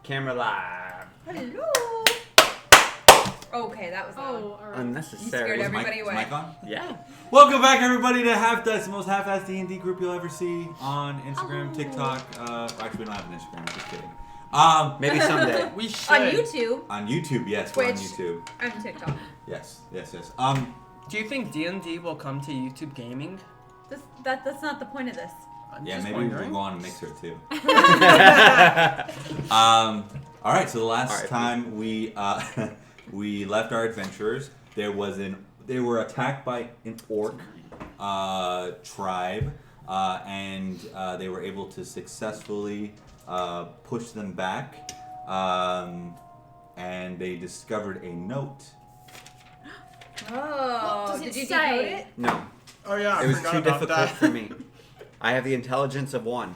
Camera live. Hello. Okay, that was all right. Unnecessary. You scared everybody away. Is mic on? Yeah. Welcome back, everybody, to Half Dice, the most half-assed D&D group you'll ever see on Instagram, TikTok. Actually, we don't have an Instagram. Just kidding. Maybe someday. We should. On YouTube. On YouTube, yes, we're on Twitch. YouTube. And TikTok. Yes. Do you think D&D will come to YouTube gaming? That's not the point of this. I'm Yeah, just maybe wondering. we'll go on a mixer too. All right. So the last time we we left our adventurers, they were attacked by an orc tribe, and they were able to successfully push them back, and they discovered a note. Oh, What does did it you say? decode it? No. Oh yeah, It was too difficult for me. I have the intelligence of 1.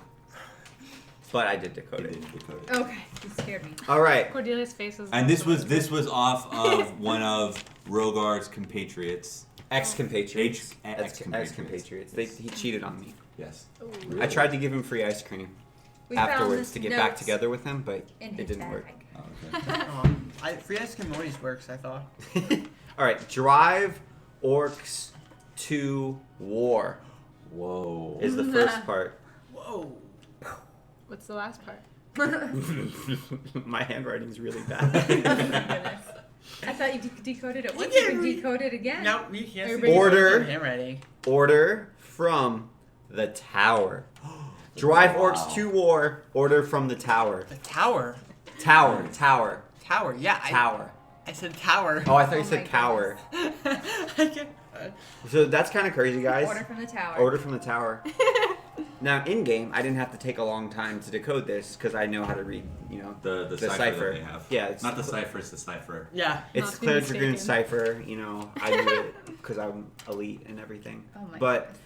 But I did decode it. Okay, you scared me. All right. Cordelia's face is. And this was off of one of Rhogar's compatriots. Ex-compatriots. Ex-compatriots. Ex-compatriots. He cheated on me. Yes. Ooh. I tried to give him free ice cream We found afterwards this to get back note together with him, but in it his didn't work. bag. Oh, okay. Free ice cream always works, I thought. All right. Drive orcs to war Whoa. is the first part. Whoa. What's the last part? My handwriting's really Oh my bad. goodness. I thought you decoded it once. You can decode it again. No, we can't see Everybody- Order. handwriting. Order from the tower. Drive orcs to war. Order from the tower. The tower. Tower. Tower. Yeah. Tower. I said tower. Oh, I thought you Oh said my cower. I can't. So that's kind of crazy, guys. Order from the tower. Order from the tower. Now, in game, I didn't have to take a long time to decode this because I know how to read. The cipher. cipher that they have. Yeah, it's not the cipher, it's the cipher. Yeah. It's Not to be Claire Dragoon mistaken. cipher. I do it because I'm elite and everything. Oh my But goodness.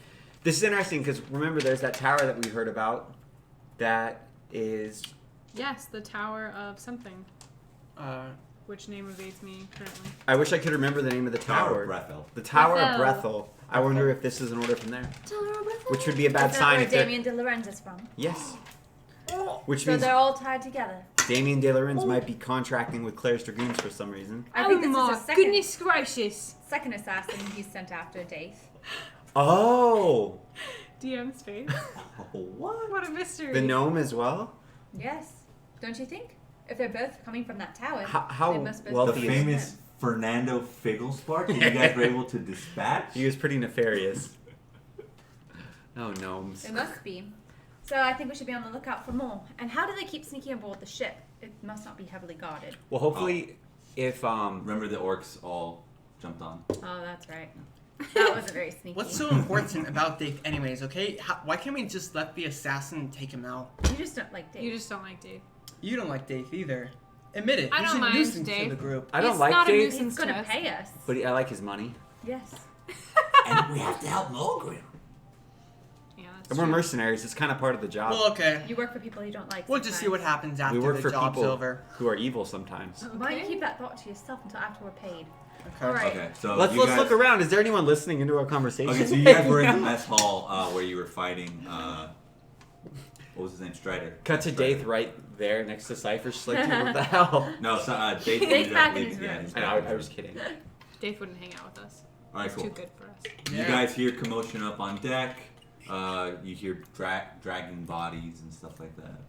this is interesting because remember, there's that tower that we heard about. That is. Yes, the Tower of something. Uh. Which name evades me currently. I wish I could remember the name of the tower. Brethel. The Tower of Brethel. Brethel. I wonder if this is an order from there. Which would be a bad Is that sign where if they're. Damien de Lorenz is from? Yes. Which So means they're all tied together. Damien de Lorenz might be contracting with Claire's Dragoons for some reason. I think this is a second, gracious! second assassin he's sent after Dave. Oh! DM's face. What? What a mystery. The gnome as well? Yes. Don't you think? If they're both coming from that tower, How they must both wealthy The is be- famous Fernando Figglespark that you guys were able to dispatch. He was pretty nefarious. Oh, gnomes. It must be. So I think we should be on the lookout for more. And how do they keep sneaking aboard the ship? It must not be heavily guarded. Well, hopefully, if Remember the orcs all jumped on. Oh, that's right. That wasn't very sneaky. What's so important about Dave, anyways? Okay. Why can't we just let the assassin take him out? You just don't like Dave. You just don't like Dave. You don't like Dave either. Admit it. I He's don't a mind nuisance Dave. to the group. I don't He's like not a Dave, nuisance. He's gonna to us. pay us. but I like his money. Yes. And we have to help Mulgrim. Yeah, that's And we're true. mercenaries. It's kind of part of the job. Well, okay. You work for people you don't like. We'll just see what sometimes. happens after we work the for job's people over. who are evil sometimes. Why don't you Okay. keep that thought to yourself until after we're paid? Okay. All right. Okay, so Let's you guys, look around. Is there anyone listening into our conversation? Okay, so you guys were in the mess hall where you were fighting. What was his name? Strider. Cut to Strider. Dave right there next to Cyphrus. Like, what the hell? No, so, Dave Dave's ended back up in leaving. his Yeah, room. he's I know, back. I was kidding. Dave wouldn't hang out with us. All right, It's cool. too good for us. You Yeah. guys hear commotion up on deck. You hear dragging bodies and stuff like that.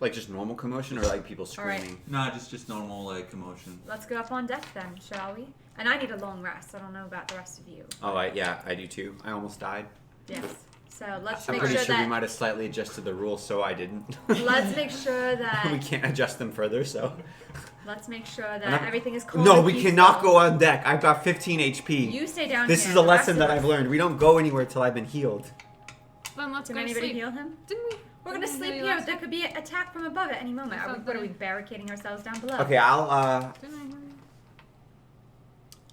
Like just normal commotion or like people All right. screaming? Nah, just normal like commotion. Let's go up on deck then, shall we? And I need a long rest. I don't know about the rest of you. Oh, yeah, I do too. I almost died. Yes. So let's I'm make pretty sure sure we that might have slightly adjusted the rules, so I didn't. let's make sure we that can't adjust them further, so. let's make sure that And I'm- everything is cold. No, and we peaceful. cannot go on deck. I've got 15 HP. You stay down This here. is a The rest lesson of that us- I've learned. We don't go anywhere till I've been healed. Then let's Can go to anybody sleep. heal him? Didn't we? We're gonna Didn't we sleep heal you here. last There time? could be an attack from above at any moment. I Are we, thought what are we that- barricading ourselves down below? Okay, I'll, Didn't I heal you?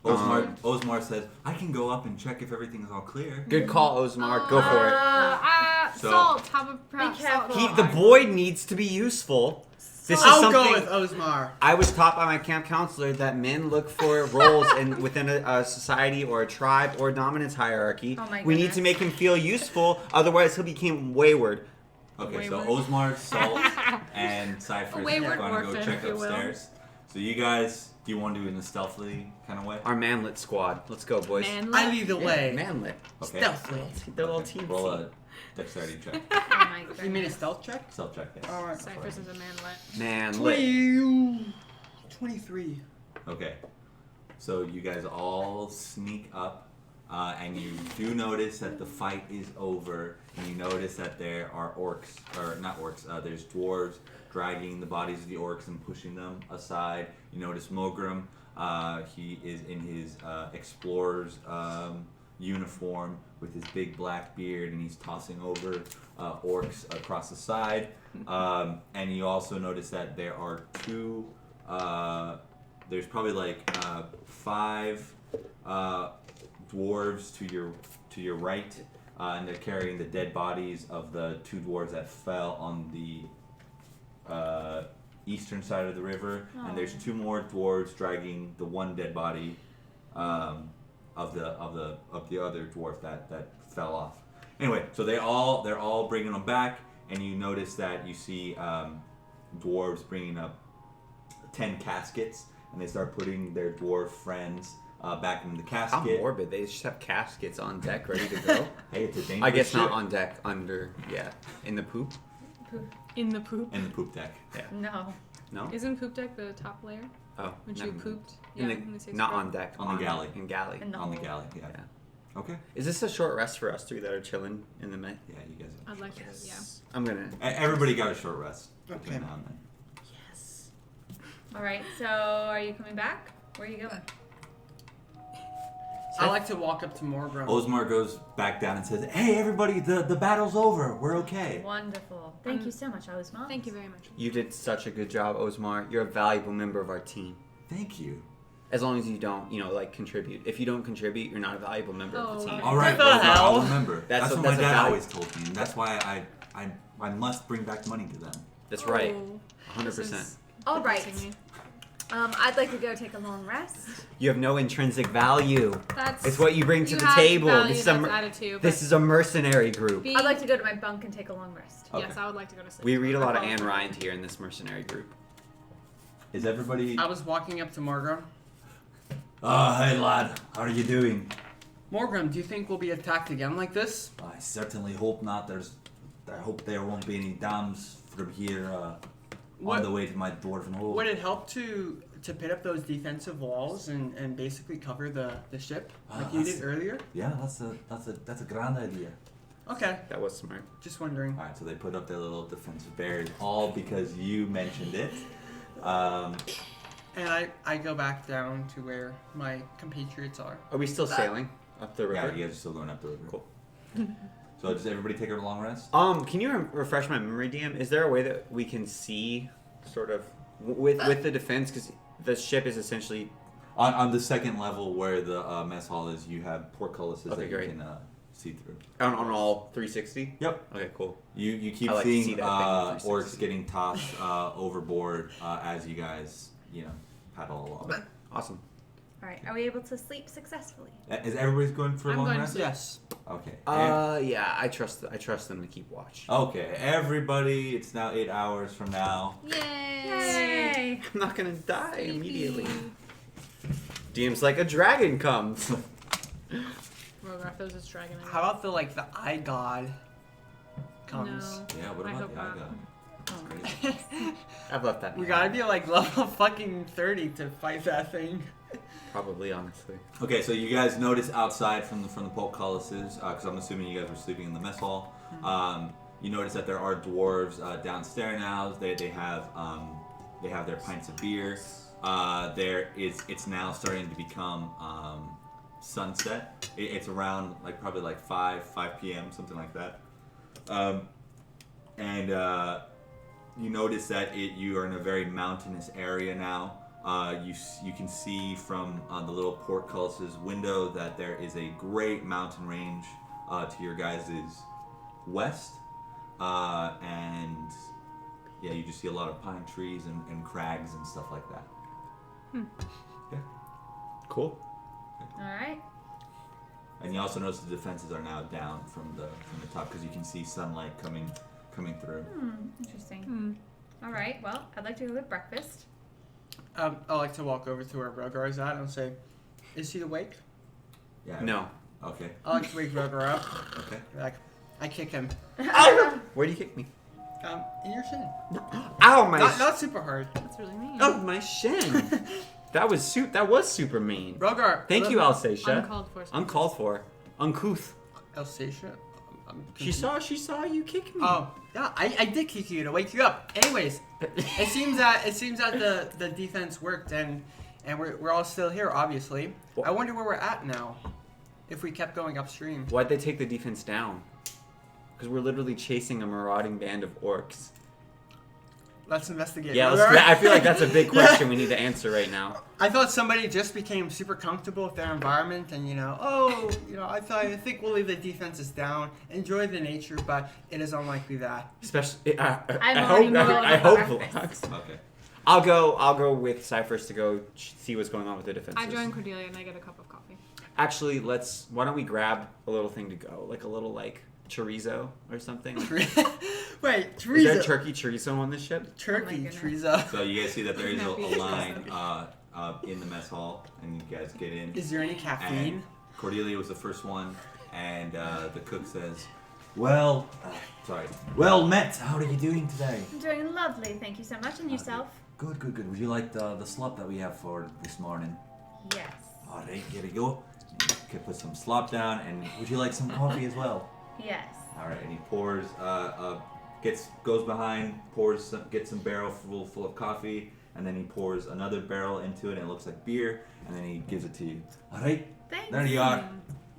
Osmar says, I can go up and check if everything is all clear. Good call, Osmar. Go for it. So- Salt. Have a perhaps careful. salt. The boy needs to be useful. This is I'll something go with Osmar. I was taught by my camp counselor that men look for roles within a society or a tribe or a dominance hierarchy. Oh my we need goodness. to make him feel useful, otherwise he'll become wayward. Okay, Wayward. so Osmar, Salt, and Cyphrus Wayward going to go orphan, check if you will. upstairs. So you guys, do you want to do it in a stealthily kind of way? Our manlet squad. Let's go, boys. Manlet. I lead the way. Manlet. Okay. Stealthily. They're little Okay. team. Roll a dexterity check. Oh my You made a goodness. stealth check? Stealth check, yes. Alright. Cyphrus is a manlet. Manlet. 23. Okay. So you guys all sneak up, and you do notice that the fight is over, and you notice that there are orcs, or not orcs, there's dwarves dragging the bodies of the orcs and pushing them aside. You notice Mogram, he is in his explorer's uniform with his big black beard, and he's tossing over orcs across the side. And you also notice that there are two, there's probably like 5 dwarves to your right, and they're carrying the dead bodies of the 2 dwarves that fell on the eastern side of the river. And there's 2 more dwarves dragging the 1 dead body of the other dwarf that fell off. Anyway, so they're all bringing them back, and you notice that you see dwarves bringing up 10 caskets, and they start putting their dwarf friends back in the How casket. morbid. They just have caskets on deck ready to go. Hey, it's a dangerous I guess ship. not on deck, in the poop. In the poop. In the poop deck. No. No? Isn't poop deck the top layer? Oh. When never you mind. pooped? In the- in the sixth not grade? on deck. On the galley. In galley. In the On the hole. galley, yeah. Yeah. Okay. Is this a short rest for us 3 that are chilling in the Met? Yeah, you guys. I'd like to, I'm gonna. Everybody got a short rest. Okay. between now and then. Yes. All right. So, are you coming back? Where are you going? I like to walk up to Morgrim. Osmar goes back down and says, "Hey, everybody, the battle's over. We're okay." Wonderful. Thank you so much, Osmar. Thank you very much. You did such a good job, Osmar. You're a valuable member of our team. Thank you. As long as you don't, contribute. If you don't contribute, you're not a valuable member of the Oh, team. okay. All right, What the Osmar, I'll hell? remember. That's That's a- what my that's a dad value. always told me, and that's why I must bring back money to them. That's right. Oh, 100%. this is All right. depressing me. I'd like to go take a long rest. You have no intrinsic value. That's It's what you bring to you the have table. value, This is a that's mer- attitude. This is a mercenary group. Being, I'd like to go to my bunk and take a long rest. Okay. Yes, I would like to go to sleep. We read a lot of I Anne follow. Rind here in this mercenary group. Is everybody? I was walking up to Morgrim. Oh, hey lad, how are you doing? Morgrim, do you think we'll be attacked again like this? I certainly hope not. I hope there won't be any dams from here What- on the way to my dwarven hole. Would it help to put up those defensive walls and basically cover the ship like you that's- did earlier? Yeah, that's a grand idea. Okay, That was smart. just wondering. All right, so they put up their little defensive barriers, all because you mentioned it. And I go back down to where my compatriots are. Are we still sailing up the Yeah, river? you guys are still going up the river. Cool. So does everybody take a long rest? Can you refresh my memory, DM? Is there a way that we can see, sort of, with the defense? Because the ship is essentially. On the second level where the mess hall is, you have portcullises Okay, that great. you can see through. On all 360? Yep. Okay, cool. You keep I like to see seeing that thing in 360. orcs getting tossed overboard as you guys, paddle along. Awesome. All right. Are we able to sleep successfully? Is everybody's going for a I'm long going to rest? sleep. Yes. Okay. Yeah, I trust them to keep watch. Okay, everybody, it's now 8 hours from now. Yay! I'm not gonna die immediately. DM's like a dragon comes. Rhogar throws his dragon in. How about the eye god comes? No. Yeah, what I about hope the not. Iga? Oh. I've left that. We behind. gotta be level fucking 30 to fight that thing. Probably, honestly. Okay, so you guys notice outside from the portcullises, because I'm assuming you guys were sleeping in the mess hall. You notice that there are dwarves downstairs now. They have their pints of beer. It's now starting to become sunset. It's around probably 5 p.m. something like that. And you notice that you are in a very mountainous area now. You can see from the little portcullis window that there is a great mountain range to your guys' west. And yeah, you just see a lot of pine trees and crags and stuff like that. Okay. Cool. All right. And you also notice the defenses are now down from the top because you can see sunlight coming through. Interesting. All right. Well, I'd like to go with breakfast. I like to walk over to where Rhogar is at and say, "Is he awake?" Yeah. No. Okay. I like to wake Rhogar up. Okay. Like, I kick him. Where do you kick me? In your shin. Ow, my Not super hard. That's really mean. oh, my shin. That was super mean. Rhogar. Thank you, Elseisha. Uncalled for. Uncalled for. Uncouth. Elseisha. I'm She saw you kick me. Oh, yeah, I did kick you to wake you up. Anyways, it seems that the defense worked and we're all still here, obviously. I wonder where we're at now. If we kept going upstream. Why'd they take the defense down? Because we're literally chasing a marauding band of orcs. Let's investigate. Yeah, Rhogar. I feel like that's a big question we need to answer right now. I thought somebody just became super comfortable with their environment and, I think we'll leave the defenses down, enjoy the nature, but it is unlikely that. Especially, I'm I already hope. going I for hope. breakfast. Okay. I'll go with Cyphrus to go see what's going on with the defenses. I join Cordelia and I get a cup of coffee. Actually, why don't we grab a little thing to go, like a little chorizo or something? Wait, Is chorizo. there turkey chorizo on this ship? Turkey, goodness. chorizo. So you guys see that there is a Happy. line in the mess hall, and you guys get in. Is there any caffeine? And Cordelia was the first one, and the cook says, "Well, Met, how are you doing today?" I'm doing lovely, thank you so much. And yourself? Good. Would you like the slop that we have for this morning? Yes. All right, here you go. You can put some slop down, and would you like some coffee as well? Yes. All right, and he pours, goes behind, gets some barrel full of coffee, and then he pours another barrel into it, and it looks like beer, and then he gives it to you. All right, Thanks. there you are.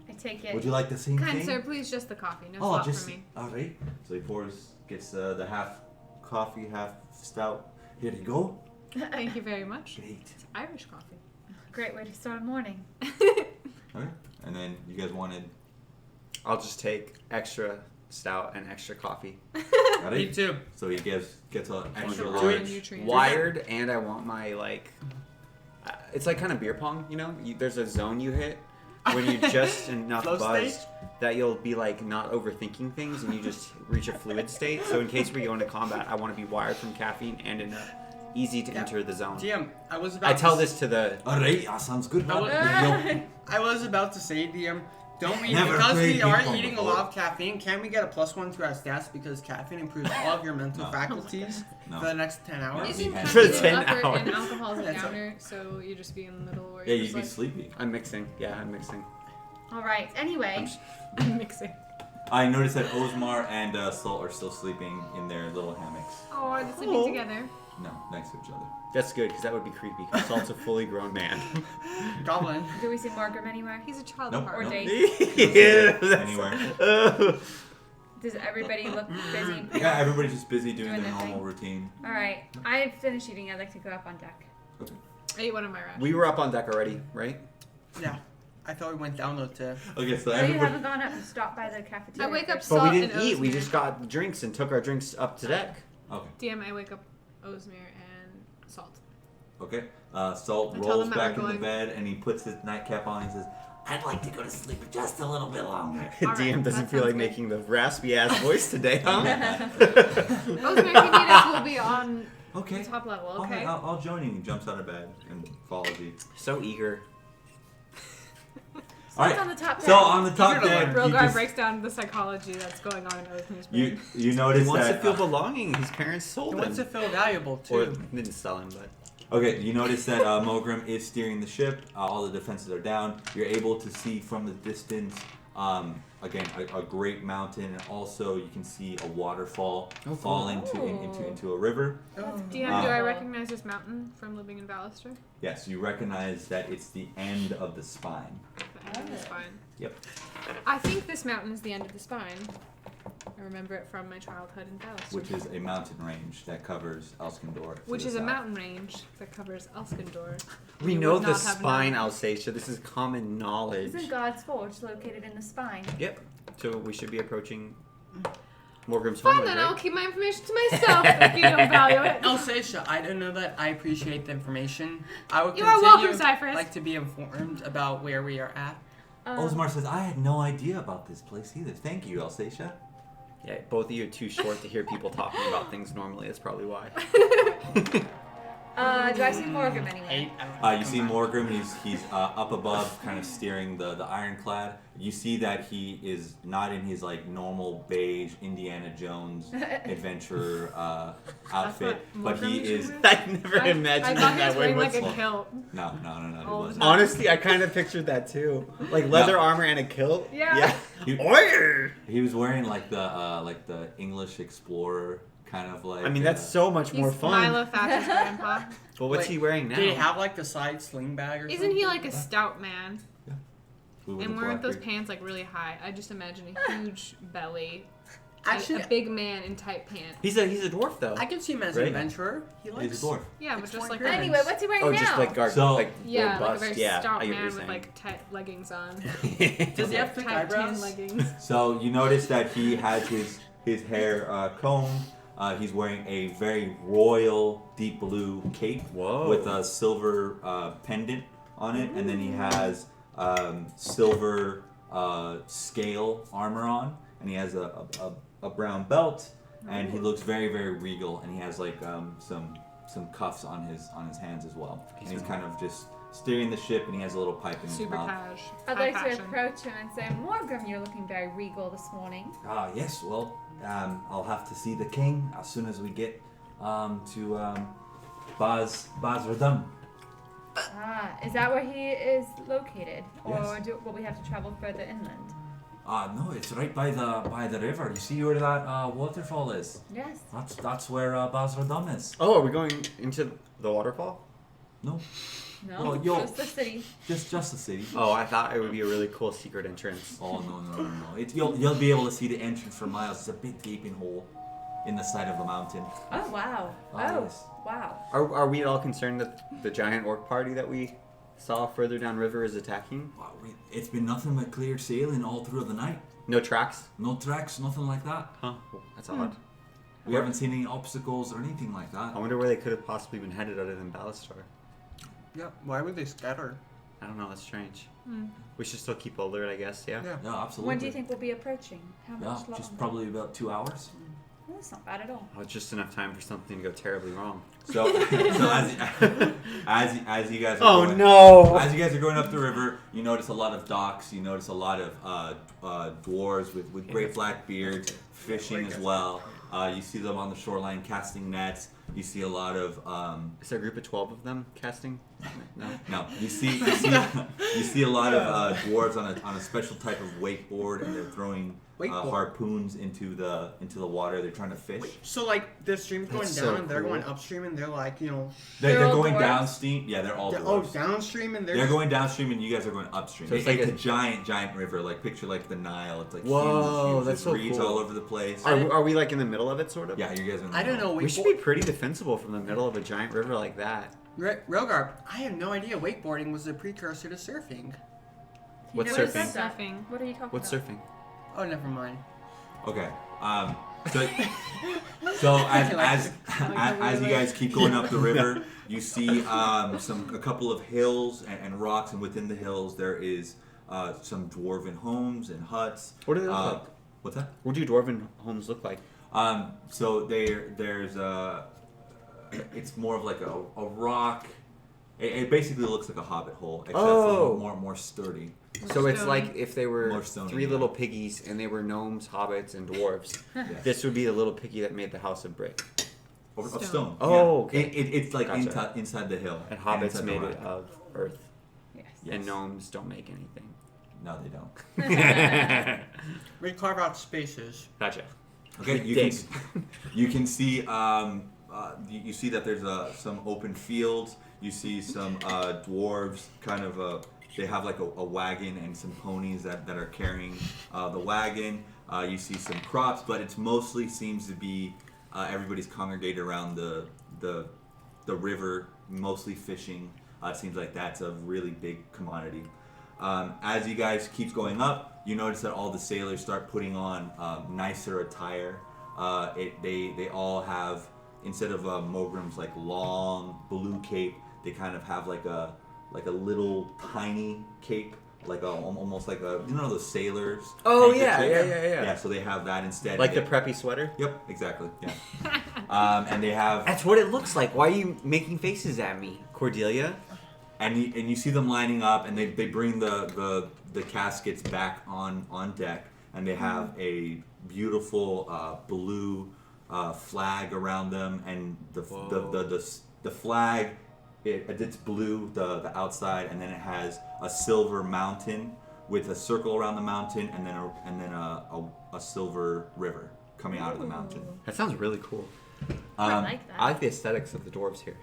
I take it. Would you like the same Kind thing? sir, please just the coffee. No Oh, slop just for me. all right. So he gets the half coffee, half stout. Here you go. Thank you very much. Great. It's Irish coffee. Great way to start a morning. Okay. And then you guys wanted. I'll just take extra stout and extra coffee. All Me right. too. So he gets an extra Extra large. nutrients. Wired, and I want my it's like kind of beer pong, there's a zone you hit when you're just enough Flow buzzed state? that you'll be not overthinking things and you just reach a fluid state. So in case we go into combat, I want to be wired from caffeine and easy to enter the zone. DM, I was about I to tell this to the All right. That sounds good. I man. was- Here you go. I was about to say, DM, don't we, Never because played we are ping pong eating a before. lot of caffeine, can we get a +1 to our stats because caffeine improves all of your mental No. faculties No. for the next 10 hours? Yes. Isn't had For caffeine 10 an upper hours. and alcohol is a That's downer, so you just be in the middle where Yeah, you're you'd be just sleepy. I'm mixing. Yeah, I'm mixing. All right. Anyway, like mixing. I noticed that Osmar and Salt are still sleeping in their little hammocks. Oh, they're sleeping Oh. together. No, next to each other. That's good because that would be creepy. Because Salt's a fully grown man. Goblin. do we see Morgrim anywhere? He's a child Nope. at Or heart. date? Yeah, that's- Anywhere. Does everybody look busy? Yeah, everybody's just busy doing Doing their their normal thing. routine. All right. I've finished eating. I'd like to go up on deck. I ate one of my rations. We were up on deck already, right? Yeah. I thought we went down though to... Okay, so No, you everybody. haven't gone up and stopped by the cafeteria. I wake up first. But Salt we didn't and eat. We Ozdemir. just got drinks and took our drinks up to deck. Okay. DM, I wake up Ozdemir and Salt. Okay. Salt I tell rolls them that back we're in the going- bed and he puts his nightcap on and says, "I'd like to go to sleep just a little bit longer." All right, DM doesn't that feel like sounds good. making the raspy ass voice today, huh? Ozdemir, if you need us, we'll be on Okay. the top level, All right, okay? I'll join you. He jumps out of bed and follows you. So eager. All What's right. on the top So deck? on the top deck, you, Rogar just, breaks down the psychology that's going on in Ozdemir's you brain. you He notice wants that to feel belonging. His parents sold He wants to him. feel valuable Or too. didn't sell him, but Okay, you notice that Mogrim is steering the ship. All the defenses are down. You're able to see from the distance, again, a great mountain, and also you can see a waterfall Oh, fall cool. into a river. DM, do Ah. I recognize this mountain from living in Ballister? Yes, you recognize that it's the end of the spine. The end of the spine. Yep. I think this mountain is the end of the spine. I remember it from my childhood in Ballister. Which is a mountain range that covers Elskindor. to Which the is a south. mountain range that covers Elskindor. we You know would the not have spine, known. Alsatia. This is common knowledge. Isn't God's Forge located in the spine? Yep. So we should be approaching Morgrim's Fine, homeland, then right? I'll keep my information to myself if you don't value it. Elseisha, I don't know that. I appreciate the information. I would You are continue welcome, Cyphrus. like to be informed about where we are at. Osmar says, "I had no idea about this place either. Thank you, Elseisha." Yeah, both of you are too short to hear people talking about things normally. That's probably why. Do I see Morgan anyway? You see Morgan. He's up above, kind of steering the ironclad. You see that he is not in his like normal beige Indiana Jones adventurer outfit, but he is. I never imagined I thought he that was way wearing like a whatsoever. kilt. No, he All the wasn't. time. Honestly, I kind of pictured that too. Like leather armor and a kilt. Yeah. He, Oy! he was wearing like the English explorer kind of like. I mean, that's so much He's more fun. Milo Thatcher's grandpa. But what's Wait, he wearing now? Did he have like the side sling bag or Isn't something? he like a stout man? Blue with And a weren't black those beard. pants like really high? I just imagine a huge belly. Actually, a big man in tight pants. He's a dwarf though. I can see him as Right. an adventurer. He likes. He's a dwarf. Yeah, but It's just more like appearance. Anyway, what's he wearing Oh, now? just like So- yeah, like a robust. very Yeah, stout I get what man you're with saying. like tight leggings on. Does he have thick Tight tan eyebrows? leggings. So you notice that he has his hair combed. He's wearing a very royal deep blue cape Whoa. with a silver pendant on it, and then he has silver scale armor on, and he has a brown belt, and he looks very, very regal, and he has like some cuffs on his hands as well, and he's kind of just steering the ship, and he has a little pipe in his Super mouth. cash. I'd High like to fashion. approach him and say, Morgan, you're looking very regal this morning. Yes, well, I'll have to see the king as soon as we get to Baz Radum. Is that where he is located? Or Yes. will we have to travel further inland? No, it's right by the river. You see where that waterfall is? Yes. That's where Baz Radum is. Oh, are we going into the waterfall? No, No, Well, you'll- just the city. just the city. Oh, I thought it would be a really cool secret entrance. Oh no! You'll be able to see the entrance for miles. It's a big gaping hole in the side of the mountain. Oh, wow. Oh, Oh, yes. wow. Are we at all concerned that the giant orc party that we saw further downriver is attacking? It's been nothing but clear sailing all through the night. No tracks? No tracks, nothing like that. Huh? That's odd. We haven't seen any obstacles or anything like that. I wonder where they could have possibly been headed other than Ballastar. Yeah. Why would they scatter? I don't know. That's strange. We should still keep alert, I guess. Yeah. Yeah. Yeah, absolutely. When do you think we'll be approaching? How Yeah, much longer? just probably about 2 hours. Oh, that's not bad at all. Oh, just enough time for something to go terribly wrong. So as you guys are Oh going, no! as you guys are going up the river, you notice a lot of docks. You notice a lot of dwarves with great black beards fishing as well. You see them on the shoreline casting nets. You see a lot of Is there a group of 12 of them casting? No. no. You see a lot of dwarves on a special type of wakeboard, and they're throwing Wakeboard. harpoons into the water. They're trying to fish. So like the stream's going That's down so and they're cool. going upstream and they're like, you know, They're They're all going dwarves? downstream. Yeah, they're all dwarves. downstream and They're going downstream, and you guys are going upstream. So it's it's like a a- giant river. Like picture like the Nile. It's like Whoa, huge. that's There's so reeds cool. all over the place. Are we like in the middle of it, sort of? Yeah, you guys are. In the I don't middle. know. We should be pretty defensible from the middle of a giant river like that. Rhogar, I had no idea wakeboarding was the precursor to surfing. What's What is surfing? that? Surfing. What are you talking What's about? surfing? Oh, never mind. Okay. So as you guys keep going up the river, you see a couple of hills and rocks, and within the hills there is some dwarven homes and huts. What do they look like? What's that? What do dwarven homes look like? So there's it's more of like a rock. It basically looks like a hobbit hole, except Oh. for more sturdy. So it's Stony. like if they were More stony, 3 yeah. little piggies and they were gnomes, hobbits, and dwarves. Yes. This would be the little piggy that made the house of brick. Of Stone. stone. Oh, yeah. okay. It's like Gotcha. inside the hill. And hobbits inside the made rock. it of earth. Yes. Yes. And gnomes don't make anything. No, they don't. We carve out spaces. Gotcha. Okay, Big you dig. can see you see that there's some open fields. You see some dwarves kind of they have like a wagon and some ponies that are carrying the wagon. You see some crops, but it's mostly seems to be everybody's congregated around the river, mostly fishing. It seems like that's a really big commodity. As you guys keep going up, you notice that all the sailors start putting on nicer attire. They all have, instead of Mogrim's like long blue cape, they kind of have like a little tiny cape almost like a those sailors. Oh, yeah. Yeah, so they have that instead. Like the preppy sweater? Yep, exactly. Yeah. And they have. That's what it looks like. Why are you making faces at me, Cordelia? And you see them lining up, and they bring the caskets back on deck, and they have a beautiful blue flag around them, and the flag it's blue the outside, and then it has a silver mountain with a circle around the mountain, and then a silver river coming out of the mountain. That sounds really cool. I like that. I like the aesthetics of the dwarves here.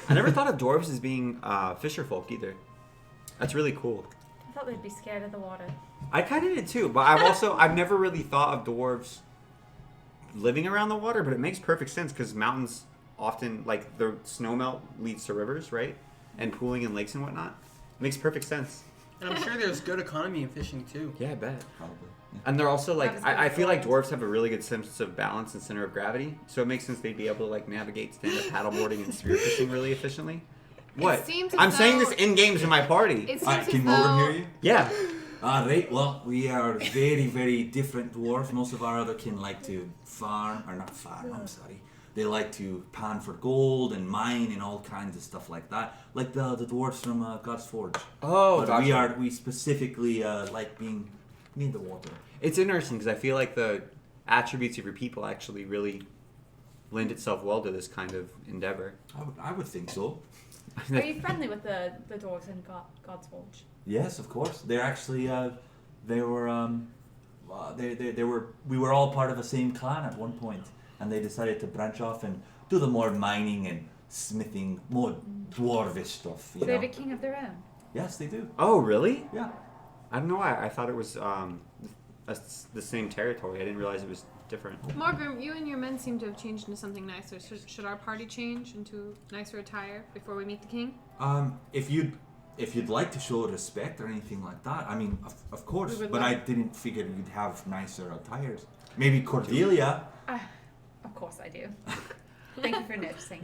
I never thought of dwarves as being fisher folk either. That's really cool. I thought they'd be scared of the water. I kind of did too, but I've never really thought of dwarves living around the water, but it makes perfect sense because mountains often, like the snow melt leads to rivers, right? And pooling in lakes and whatnot. It makes perfect sense. And I'm sure there's good economy in fishing too. Yeah, I bet. Probably. And they're also like, That was I feel like good. dwarves have a really good sense of balance and center of gravity, so it makes sense they'd be able to like navigate stand-up paddleboarding and spearfishing really efficiently. What? seems as I'm saying though- this in games in my party. It seems as Can though Morgan hear you? Yeah. Right, well, we are very, very different dwarves. Most of our other kin like to farm, or not farm, I'm sorry. They like to pan for gold and mine and all kinds of stuff like that. Like the dwarves from God's Forge. Oh, But gotcha. we specifically like being near the water. It's interesting because I feel like the attributes of your people actually really lend itself well to this kind of endeavor. I would think so. Are you friendly with the dwarves in God's Forge? Yes, of course. They're actually, they were, we were all part of the same clan at one point, and they decided to branch off and do the more mining and smithing, more dwarvish stuff. So they have a king of their own. Yes, they do. Oh, really? Yeah. I don't know why. I thought it was the same territory. I didn't realize it was different. Morgan, you and your men seem to have changed into something nicer. Should our party change into nicer attire before we meet the king? If you'd like to show respect or anything like that, I mean, of course. We would But love- I didn't figure you'd have nicer attires. Maybe Cordelia. Of course I do. Thank you for noticing.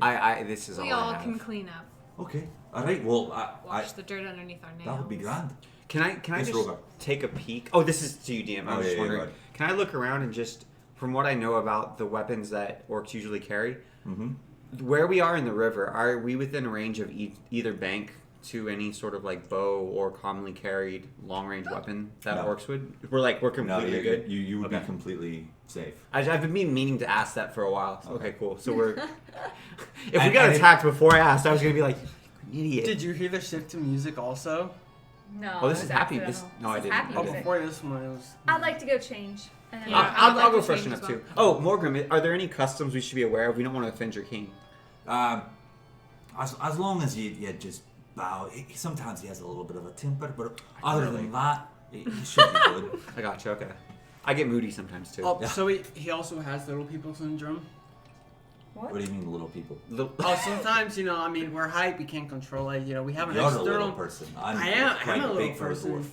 This is all We I all have. can clean up, Okay. All right. Well, wash the dirt underneath our nails. that would be grand. Can I Yes, just Rhogar. take a peek? Oh, this is to you, DM. I was Oh, just yeah, wondering. go ahead. Can I look around and just, from what I know about the weapons that orcs usually carry, Mm-hmm. where we are in the river, are we within range of either bank to any sort of like bow or commonly carried long range weapon that No. orcs would? We're completely No, good. you would Okay. be completely safe. I've been meaning to ask that for a while. Okay, cool. So we're. If we And- got and attacked before I asked, I was gonna be like, "You idiot." Did you hear the shift to music also? No. Oh, this it is was happy. accidental. No, I This is didn't. happy Oh, Okay. music. before this one, it was. I'd like to go change. And then Yeah. I'll I'd like go to freshen change up as too. Oh, Morgan, are there any customs we should be aware of? We don't want to offend your king. As long as you just bow. Sometimes he has a little bit of a temper, but other than that, he should be good. I gotcha. Okay. I get moody sometimes too. Oh, so he also has little people syndrome. What? What do you mean, little people? Oh, sometimes, I mean, we're hype, we can't control it. We have an You're a external. little person. I'm I'm quite a little big for a person.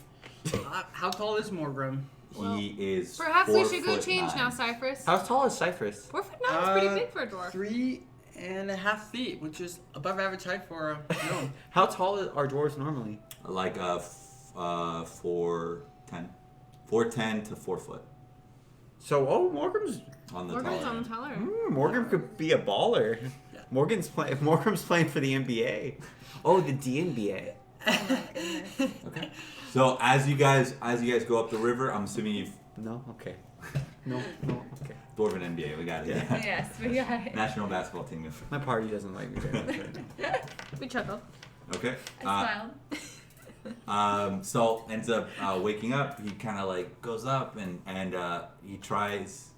dwarf. How tall is Morgrim? He is. Perhaps we should go 4'9". change now, Cyphrus. How tall is Cyphrus? 4'9" is pretty big for a dwarf. 3.5 feet, which is above average height for a gnome. How tall are dwarves normally? Like 4'10", 4'10" to 4 foot So, Morgan's on the Morgan's taller on end. the taller. Morgan could be a baller. Yeah. Morgan's playing for the NBA. Oh, the DNBA. Oh my goodness. Okay. So as you guys go up the river, I'm assuming you've No, okay. No, okay. Dwarven NBA. We got it. Yeah. Yes, we got it. National basketball team. My party doesn't like me very much right now. We chuckled. Okay. I smiled. Salt ends up waking up. He kind of like goes up and he tries.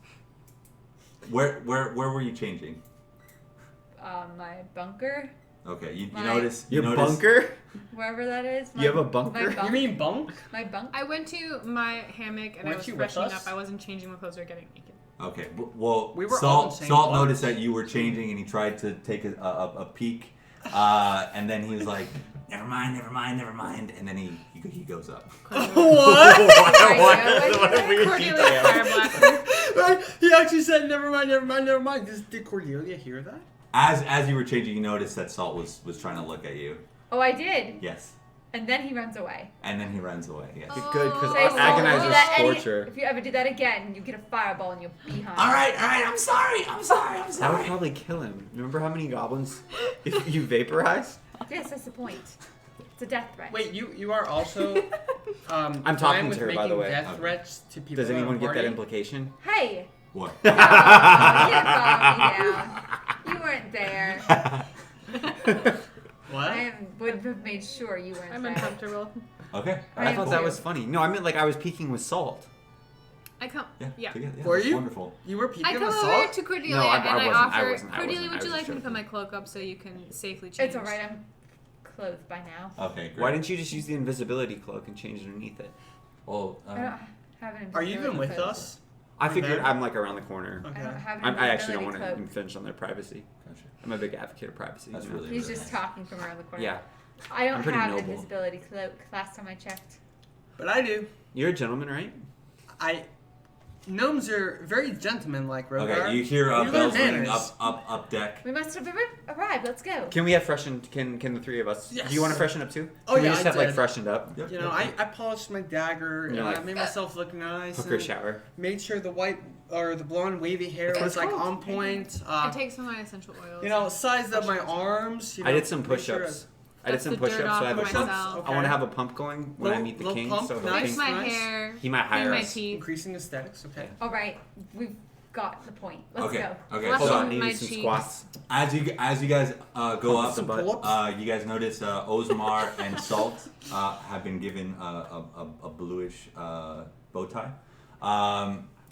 Where were you changing? My bunker, Okay, you My- notice. Your notice, bunker? wherever that is. You have a bunker? My bunk. You mean bunk? My bunk? I went to my hammock and I Weren't was you with freshening us? up. I wasn't changing my clothes or getting naked. Okay, well, We were all in Salt the same Salt bunks. noticed that you were changing, and he tried to take a peek, and then he was like, "Never mind," and then he goes up. What? What a weird Cordelia detail. fire blaster. Right? He actually said, never mind. Did Cordelia hear that? As you were changing, you noticed that Salt was trying to look at you. Oh, I did. Yes. And then he runs away. And then he runs away. Yes. Oh. Good, because Say, Saul, Agonizer do that any- Scorcher. if you ever do that again, you get a fireball in your behind. All right. I'm sorry. That would probably kill him. Remember how many goblins you vaporize? Yes, that's the point. It's a death threat. Wait, you are also. I'm fine talking with to her, by the making way. Death Okay. threats to people. Does in our anyone get that party? implication? Hey! What? You down. You weren't there. What? I would have made sure you weren't I'm there. uncomfortable. Okay. I thought am that too. was funny. No, I meant like I was peeking with Salt. I come. Yeah. Together. Yeah, Were that's you? Wonderful. You were I peeking come with over salt? to Cordelia No, I and I wasn't. offer. I wasn't. Cordelia, would you I was like me to joking. put my cloak up so you can safely change? It's alright, I'm clothed by now. Okay. Great. Why didn't you just use the invisibility cloak and change underneath it? Well, I don't have an Are you even invisibility with cloak. us? I Over figured there? I'm like around the corner. Okay. I don't have an I actually don't want invisibility to cloak. infringe on their privacy. Gotcha. I'm a big advocate of privacy. That's you know? really He's really just nice. talking from around the corner. Yeah. I don't I'm pretty have an noble. invisibility cloak. Last time I checked. But I do. You're a gentleman, right? Gnomes are very gentleman-like, Rhogar. Okay. You hear You learn bells ringing manners. up deck. We must have arrived. Let's go. Can we have freshened? Can the three of us? Yes. Do you want to freshen up too? Oh, Can we yeah, just I have like did. freshened up? Yep. You know, I polished my dagger and You're I like, made myself look nice. Hooker and shower. Made sure the white or the blonde wavy hair That's what was it's like called. on point. I take some of my essential oils. You know, sized up my arms. You know, I did some made sure push-ups. I did That's some the dirt push-ups. So off I have a of pump. myself. I want to have a pump going when I Little- meet the little king. pump, So nice. Fix my nice. hair. he might Clean hire my us. teeth. Increasing aesthetics. Okay. All right, we've got the point. Let's Okay. go. Okay. Flush Hold So on, on need my some cheeks. squats. as you guys go up, Some butt. pull-ups. you guys notice Osmar and Salt have been given a bluish bow tie,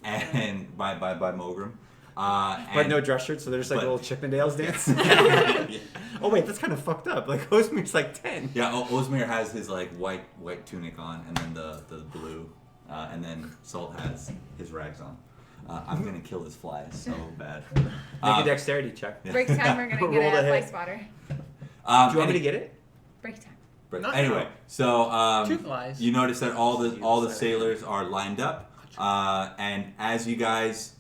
and by Mogrim. But And- no dress shirts, so they're just like but- little Chippendales dance. yeah. Oh wait, that's kind of fucked up. Like Osmir's like 10. Yeah, Osmir has his like white tunic on, and then the blue, and then Salt has his rags on. I'm gonna kill this fly so bad. Make a dexterity check. yeah. Break time. We're gonna Roll get the a hit. fly spotter. Do you want me to get it? Break time. But Not anyway, now. so Two flies. you notice that all the Jeez. sailors are lined up, and as you guys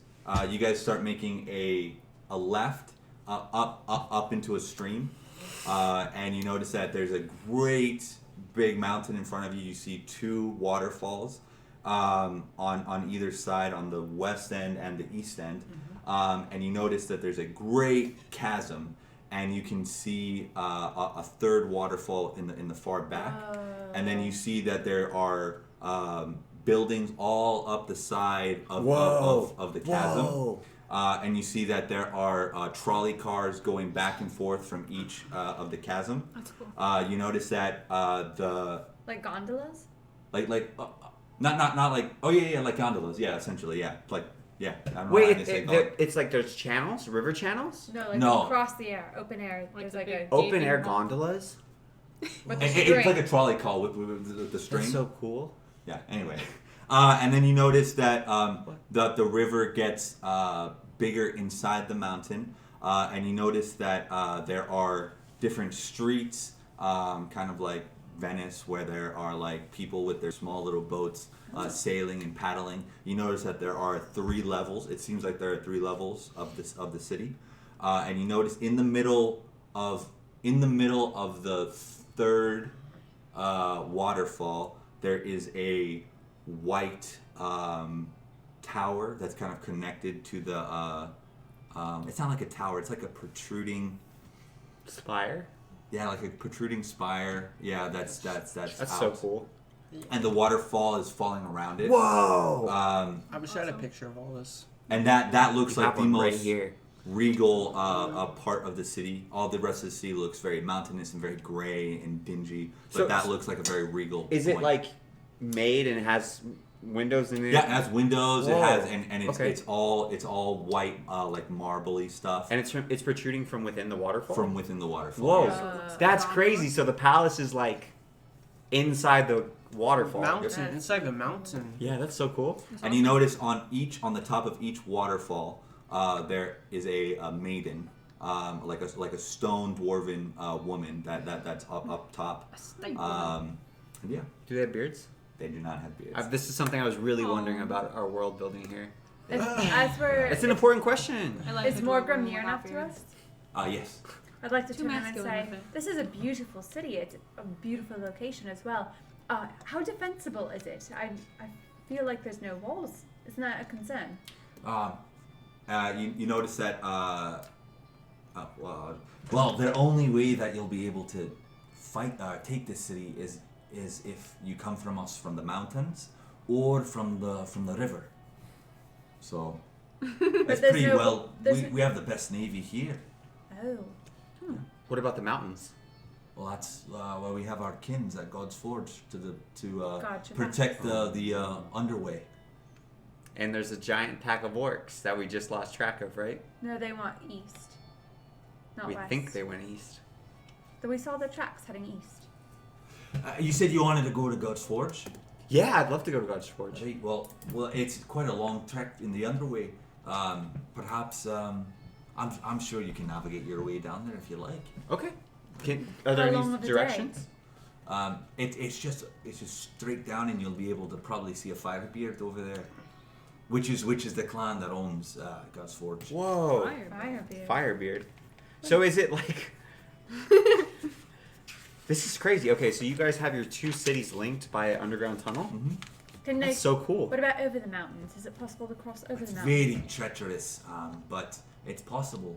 start making a left up into a stream, and you notice that there's a great big mountain in front of you. You see two waterfalls on either side, on the west end and the east end, and you notice that there's a great chasm. And you can see a third waterfall in the far back, and then you see that there are buildings all up the side of the chasm, Whoa. and you see that there are trolley cars going back and forth from each of the chasm. That's cool. You notice that the Like gondolas? not like like gondolas, yeah, essentially, yeah, like yeah. I don't know why I Wait, didn't say gondola. it's like there's channels, river channels, No, like No. across the air, open air. Like There's the like big- a open air Gaping hole. gondolas. with the It's like string. a trolley call with the string. That's so cool. Yeah. Anyway, and then you notice that the river gets bigger inside the mountain, and you notice that there are different streets, kind of like Venice, where there are like people with their small little boats sailing and paddling. You notice that there are 3 levels. It seems like there are 3 levels of the city, and you notice in the middle of the third waterfall, there is a white tower that's kind of connected to the. It's not like a tower. It's like a protruding. Spire. Yeah, like a protruding spire. Yeah, that's That's out. so cool. And the waterfall is falling around it. Whoa. I wish I had a picture of all this. And that looks We like have the one most right here. regal part of the city. All the rest of the city looks very mountainous and very gray and dingy, but So- that looks like a very regal. Is it point. like made and it has windows in it? Yeah, it has windows. Whoa. It has and it's Okay. it's all white like marbly stuff And it's protruding from within the waterfall. from within the waterfall. Whoa, Yeah. that's gondola? crazy. So the palace is like inside the waterfall. Mountain inside the mountain. Yeah, that's so cool. And you notice on the top of each waterfall, there is a maiden, like a stone dwarven woman that's up top. And yeah, Do they have beards? they do not have beards. This is something I was really Aw. wondering about our world building here. As we're, It's an important question. I like is the Morgrim dwarven near one enough without to beards. us? Yes. I'd like to Too turn around and masculine say, with it. this is a beautiful city. It's a beautiful location as well. How defensible is it? I feel like there's no walls. Isn't that a concern? You notice that. Well, the only way that you'll be able to take this city is if you come from us from the mountains or from the river. So it's there's pretty no- well. there's We have the best navy here. Oh. What about the mountains? Well, that's where we have our kins at God's Forge to Gotcha. protect the underway. And there's a giant pack of orcs that we just lost track of, right? No, they want east. Not We west. think they went east. So we saw the tracks heading east. You said you wanted to go to God's Forge. Yeah, I'd love to go to God's Forge. Right, well, it's quite a long trek in the underway. Perhaps I'm sure you can navigate your way down there if you like. Okay. Are there How long any of a directions? It's just straight down, and you'll be able to probably see a Firebeard over there, which is the clan that owns God's Forge. Whoa. Firebeard. Firebeard. So is it like... This is crazy. Okay, so you guys have your two cities linked by an underground tunnel? Mm-hmm. Can they? That's so cool. What about over the mountains? Is it possible to cross over It's the mountains? very treacherous, but it's possible.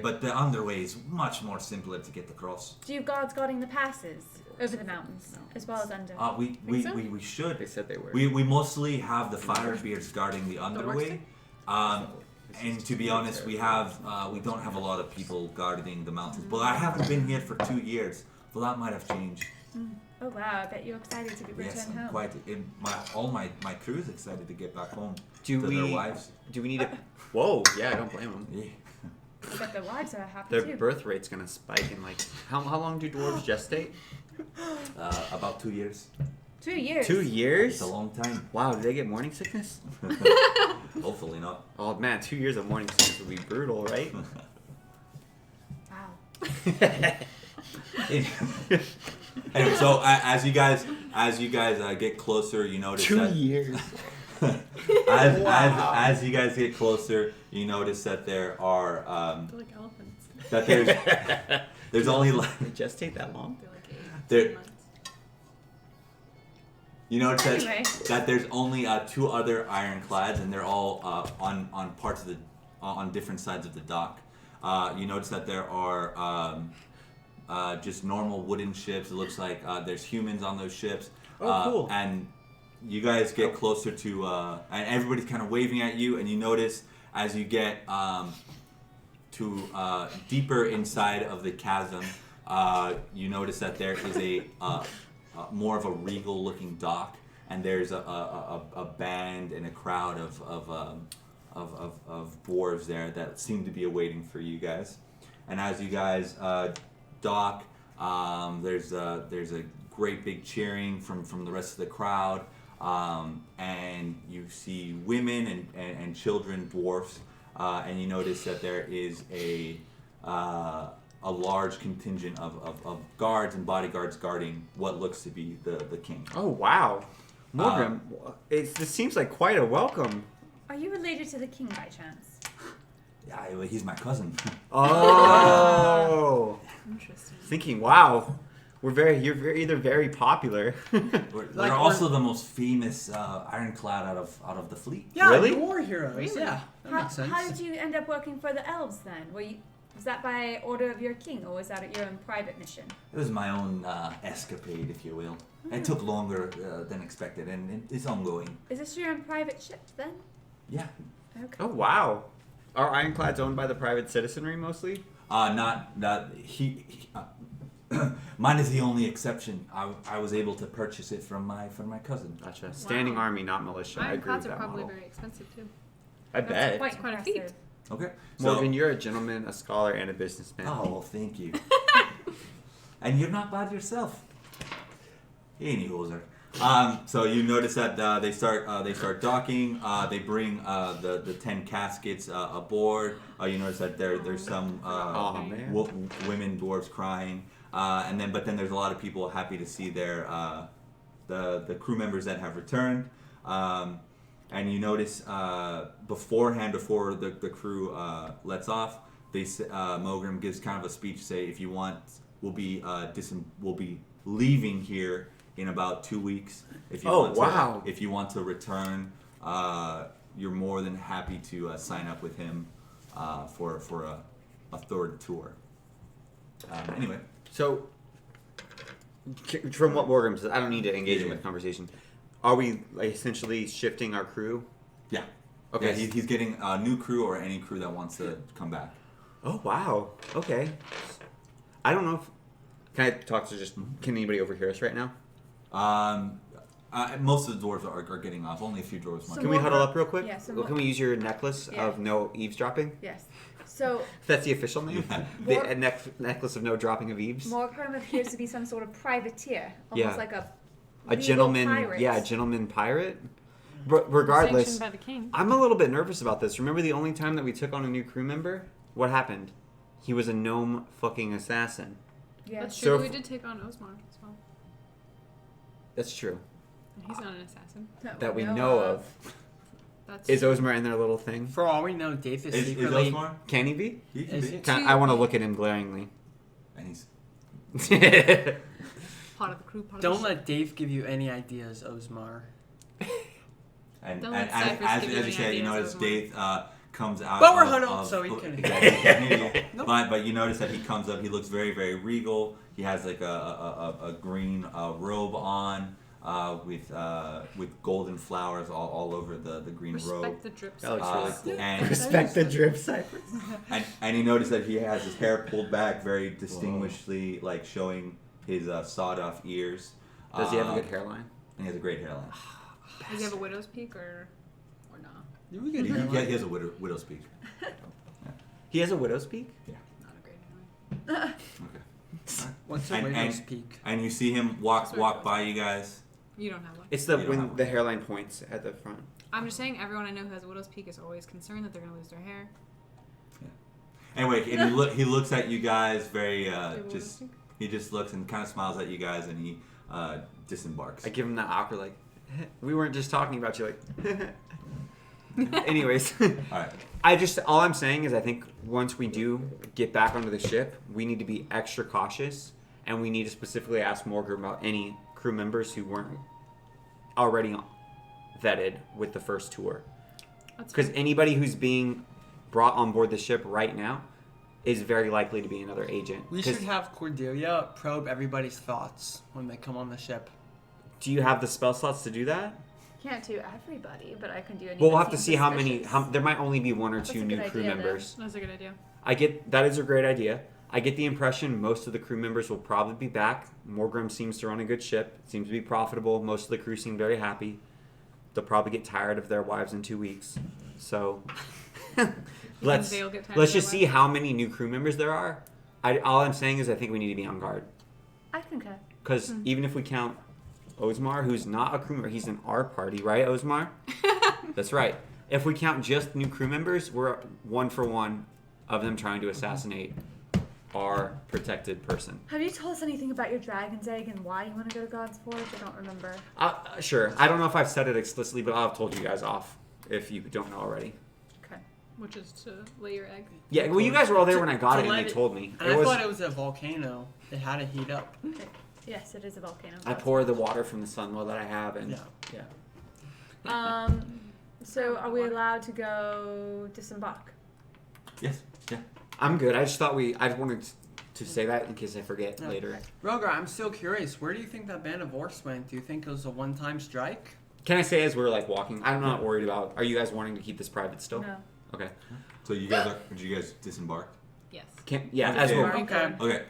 But the underway is much more simpler to get across. Do you guards guarding the passes over the mountains as well as under? We should. They said they were. We mostly have the Firebeards guarding the underway. And to be honest, we don't have a lot of people guarding the mountains. But I haven't been here for 2 years, so that might have changed. Oh wow! I bet you're excited to return Yes, I'm home. quite. All my crew is excited to get back home Do to we? their wives. Do we need a? Whoa! Yeah, I don't blame them. Yeah. I bet their wives are happy Their too. birth rate's gonna spike in like how long do dwarves gestate? About 2 years. 2 years. 2 years? It's a long time. Wow, do they get morning sickness? Hopefully not. Oh man, 2 years of morning sickness would be brutal, right? Wow. Anyway, so as you guys get closer, you notice 2 that years. as you guys get closer, you notice that there are They're like elephants. that there's only like They gestate that long? They're like 8 There- months. you notice Anyway. that there's only 2 other ironclads, and they're all on parts of the on different sides of the dock. You notice that there are just normal wooden ships. It looks like there's humans on those ships. Oh, cool. And you guys get closer to, and everybody's kind of waving at you, and you notice as you get to deeper inside of the chasm, you notice that there is a more of a regal-looking dock, and there's a band and a crowd of dwarves there that seem to be awaiting for you guys. And as you guys dock, there's a great big cheering from the rest of the crowd, and you see women and children, dwarfs, and you notice that there is a large contingent of guards and bodyguards guarding what looks to be the king. Oh wow, Morgan, this seems like quite a welcome. Are you related to the king by chance? Yeah, well, he's my cousin. Oh, Interesting. thinking, wow, you're either very popular. We're also the most famous ironclad out of the fleet. Yeah, Really? the war heroes. Really? Yeah, that makes sense. How did you end up working for the elves then? Was that by order of your king, or was that at your own private mission? It was my own escapade, if you will. It took longer than expected, and it's ongoing. Is this your own private ship then? Yeah. Okay. Oh wow, are ironclads owned by the private citizenry mostly? Not he mine is the only exception. I was able to purchase it from my cousin. Gotcha. Standing Wow. army, not militia. I agree with Ironclads are that probably model. very expensive too. I That's bet. quite quite a impressive. feat. Okay. Morgan, you're a gentleman, a scholar, and a businessman. Oh, well, thank you. And you're not bad yourself. Any hoser. So you notice that they start docking. They bring the 10 caskets aboard. You notice that there's some Oh, man. women dwarves crying, but then there's a lot of people happy to see their the crew members that have returned. And you notice beforehand, before the crew lets off, Mogrim gives kind of a speech. Say, if you want, we'll be leaving here in about 2 weeks. If you if you want to return, you're more than happy to sign up with him for a third tour. Anyway, So, from what Morgan says, I don't need to engage him with conversation. Are we like, essentially shifting our crew? yeah. Okay. Yeah, he's getting a new crew or any crew that wants to come back. Oh, wow. Okay. I don't know if... Can I talk to Can anybody overhear us right now? Most of the dwarves are getting off. Only a few dwarves. So Can we huddle up real quick? Yeah, so Well, can we use your necklace Yeah. of no eavesdropping? Yes. So That's the official name? Mor- The necklace of no dropping of eaves? Morgrim appears to be some sort of privateer, almost Yeah. like a A legal gentleman... pirate. Yeah, a gentleman pirate? But regardless, Sanctioned by the king. I'm a little bit nervous about this. Remember the only time that we took on a new crew member? What happened? He was a gnome fucking assassin. Yeah. That's So true. But we if- did take on Osmar as well. That's true. And he's not an assassin. That we know of. That's Is Osmar in their little thing? For all we know, Dave is Is secretly. Osmar? Can he be? He can Is be. it? I want to look at him glaringly. And he's part of the crew. Part Don't of the let Dave give you any ideas, Osmar. and Don't and let Cyphrus as give you you any say, you ideas, notice Osmar. Dave comes out. But we're of- huddled, of- so he can- Nope. But you notice that he comes up. He looks very, very regal. He has like a green robe on with golden flowers all over the green Respect robe. the drip. That looks really cool. And Respect the drip, Cypher. and you notice that he has his hair pulled back very distinguishedly, like showing his sawed-off ears. Does he have a good hairline? And he has a great hairline. Does he have a widow's peak or not? You were He, good. he has a widow's peak. He has a widow's peak? Not a great hairline. Okay. What's a And- widow's peak? And you see him walk by you guys. You don't have one. It's the You don't have when one. the hairline points at the front. I'm just saying, everyone I know who has a widow's peak is always concerned that they're gonna lose their hair. Anyway, and he looks at you guys very Do you have a widow's just. peak? He just looks and kind of smiles at you guys, and he disembarks. I give him that awkward like, we weren't just talking about you like. Anyways, All right. all I'm saying is I think once we do get back onto the ship, we need to be extra cautious, and we need to specifically ask Morgan about any crew members who weren't already vetted with the first tour. That's Because fine. anybody who's being brought on board the ship right now is very likely to be another agent. We 'Cause should have Cordelia probe everybody's thoughts when they come on the ship. do you have the spell slots to do that? Can't do everybody, but I can do any. Well, we'll that have to seems see how many. suspicious. There might only be one or That's two a new good crew idea, then. members. That's a good idea. I get that is a great idea. I get the impression most of the crew members will probably be back. Morgrim seems to run a good ship. Seems to be profitable. Most of the crew seem very happy. They'll probably get tired of their wives in 2 weeks. So let's they'll get tired let's of their just see how many new crew members there are. All I'm saying is I think we need to be on guard I concur. because even if we count Osmar, who's not a crew member, he's in our party, right, Osmar? That's right. If we count just new crew members, we're 1 for 1 of them trying to assassinate our protected person. Have you told us anything about your dragon's egg and why you want to go to God's Forge? I don't remember. Sure. I don't know if I've said it explicitly, but I'll have told you guys off if you don't know already. Okay. Which is to lay your egg. Yeah, well, you guys were all there when I got To it, and let they it- told me. And I thought it was a volcano. It had to heat up. Yes, it is a volcano. I pour the water from the sun well that I have, and Yeah. So are we allowed to go disembark? Yes. Yeah. I'm good. I just wanted to say that in case I forget Yeah. later. Rhogar, I'm still curious. Where do you think that band of orcs went? Do you think it was a one-time strike? Can I say as we're like walking? I'm not worried about. Are you guys wanting to keep this private still? No. Okay. So you guys did you guys disembark? Yes. As Okay. we're. Okay. Okay.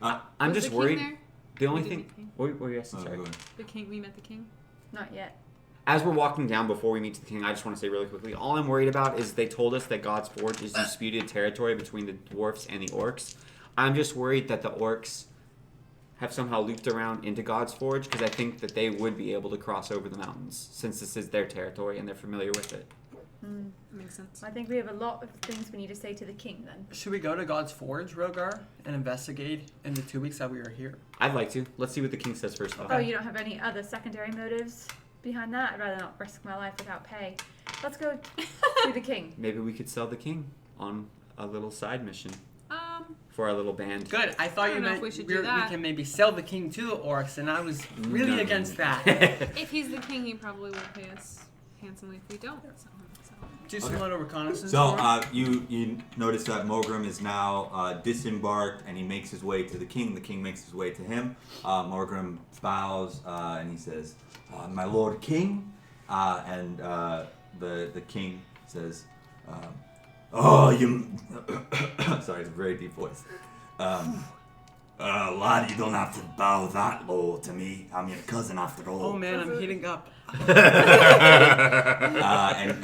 I'm Was just the king worried. there? The only We did thing. meet the king. What were you asking? Oh, Sorry. go ahead. The king. We met the king. Not yet. As we're walking down before we meet the king, I just want to say really quickly, all I'm worried about is they told us that God's Forge is disputed territory between the dwarfs and the orcs. I'm just worried that the orcs have somehow looped around into God's Forge because I think that they would be able to cross over the mountains since this is their territory and they're familiar with it. Makes sense. I think we have a lot of things we need to say to the king then. Should we go to God's Forge, Rhogar, and investigate in the 2 weeks that we were here? I'd like to. Let's see what the king says first, though. Oh, you don't have any other secondary motives behind that? I'd rather not risk my life without pay. Let's go see the king. Maybe we could sell the king on a little side mission Um, for our little band. Good. I thought I you don't know meant if we should we do that. can maybe sell the king to the orcs, and I was really No. against that. if he's the king, he probably will pay us handsomely if we don't. So. Do some little reconnaissance. So for him. you notice that Mogrim is now disembarked, and he makes his way to the king. The king makes his way to him. Mogrim bows and he says, "My lord king," and the king says, "Oh, you." Sorry, it's a very deep voice. Lad, you don't have to bow that low to me. I'm your cousin after all. Oh man, I'm heating up.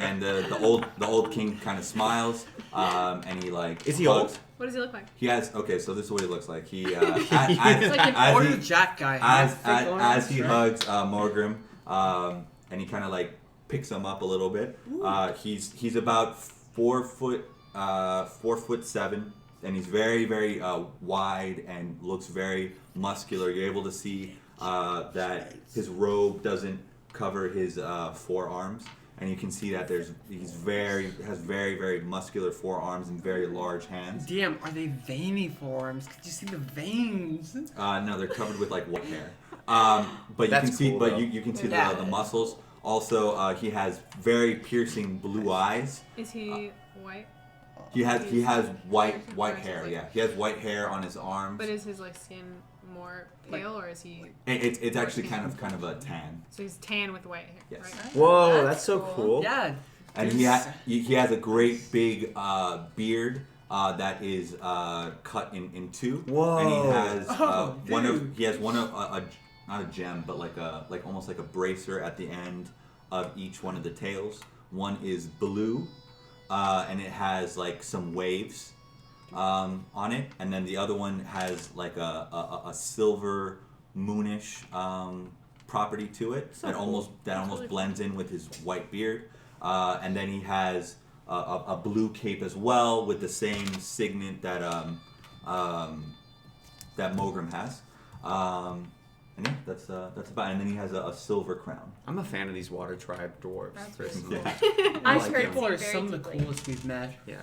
And the old king kind of smiles, and he like. Is he hugs. old? What does he look like? He has so. This is what he looks like. He It's like an as older he- Jack guy. as he hugs Morgrim, and he kind of like picks him up a little bit. He's about 4'7", and he's very very wide and looks very muscular. You're able to see that his robe doesn't cover his forearms, and you can see that has very very muscular forearms and very large hands. DM, are they veiny forearms? Could you see the veins? No, they're covered with like white hair. But That's you can see, cool, but though. you can see Yeah. the muscles. Also, he has very piercing blue eyes. Is he white? He has white Or is hair. it like- Yeah, he has white hair on his arms. But is his like skin more pale or is he? It's actually kind of a tan. So he's tan with white hair, Yes. right? Whoa, that's so cool. Yeah. And he has a great big beard that is cut in two. Whoa. And he has dude. he has not a gem, but like almost like a bracer at the end of each one of the tails. One is blue, and it has like some waves on it, and then the other one has like a silver moonish property to it that almost blends in with his white beard. And then he has a blue cape as well with the same signet that Mogrim has. And yeah, that's about it. And then he has a silver crown. I'm a fan of these water tribe dwarves. That's First really of all. Yeah. I've like heard them. People are very some of the deeply. coolest we've met. Yeah.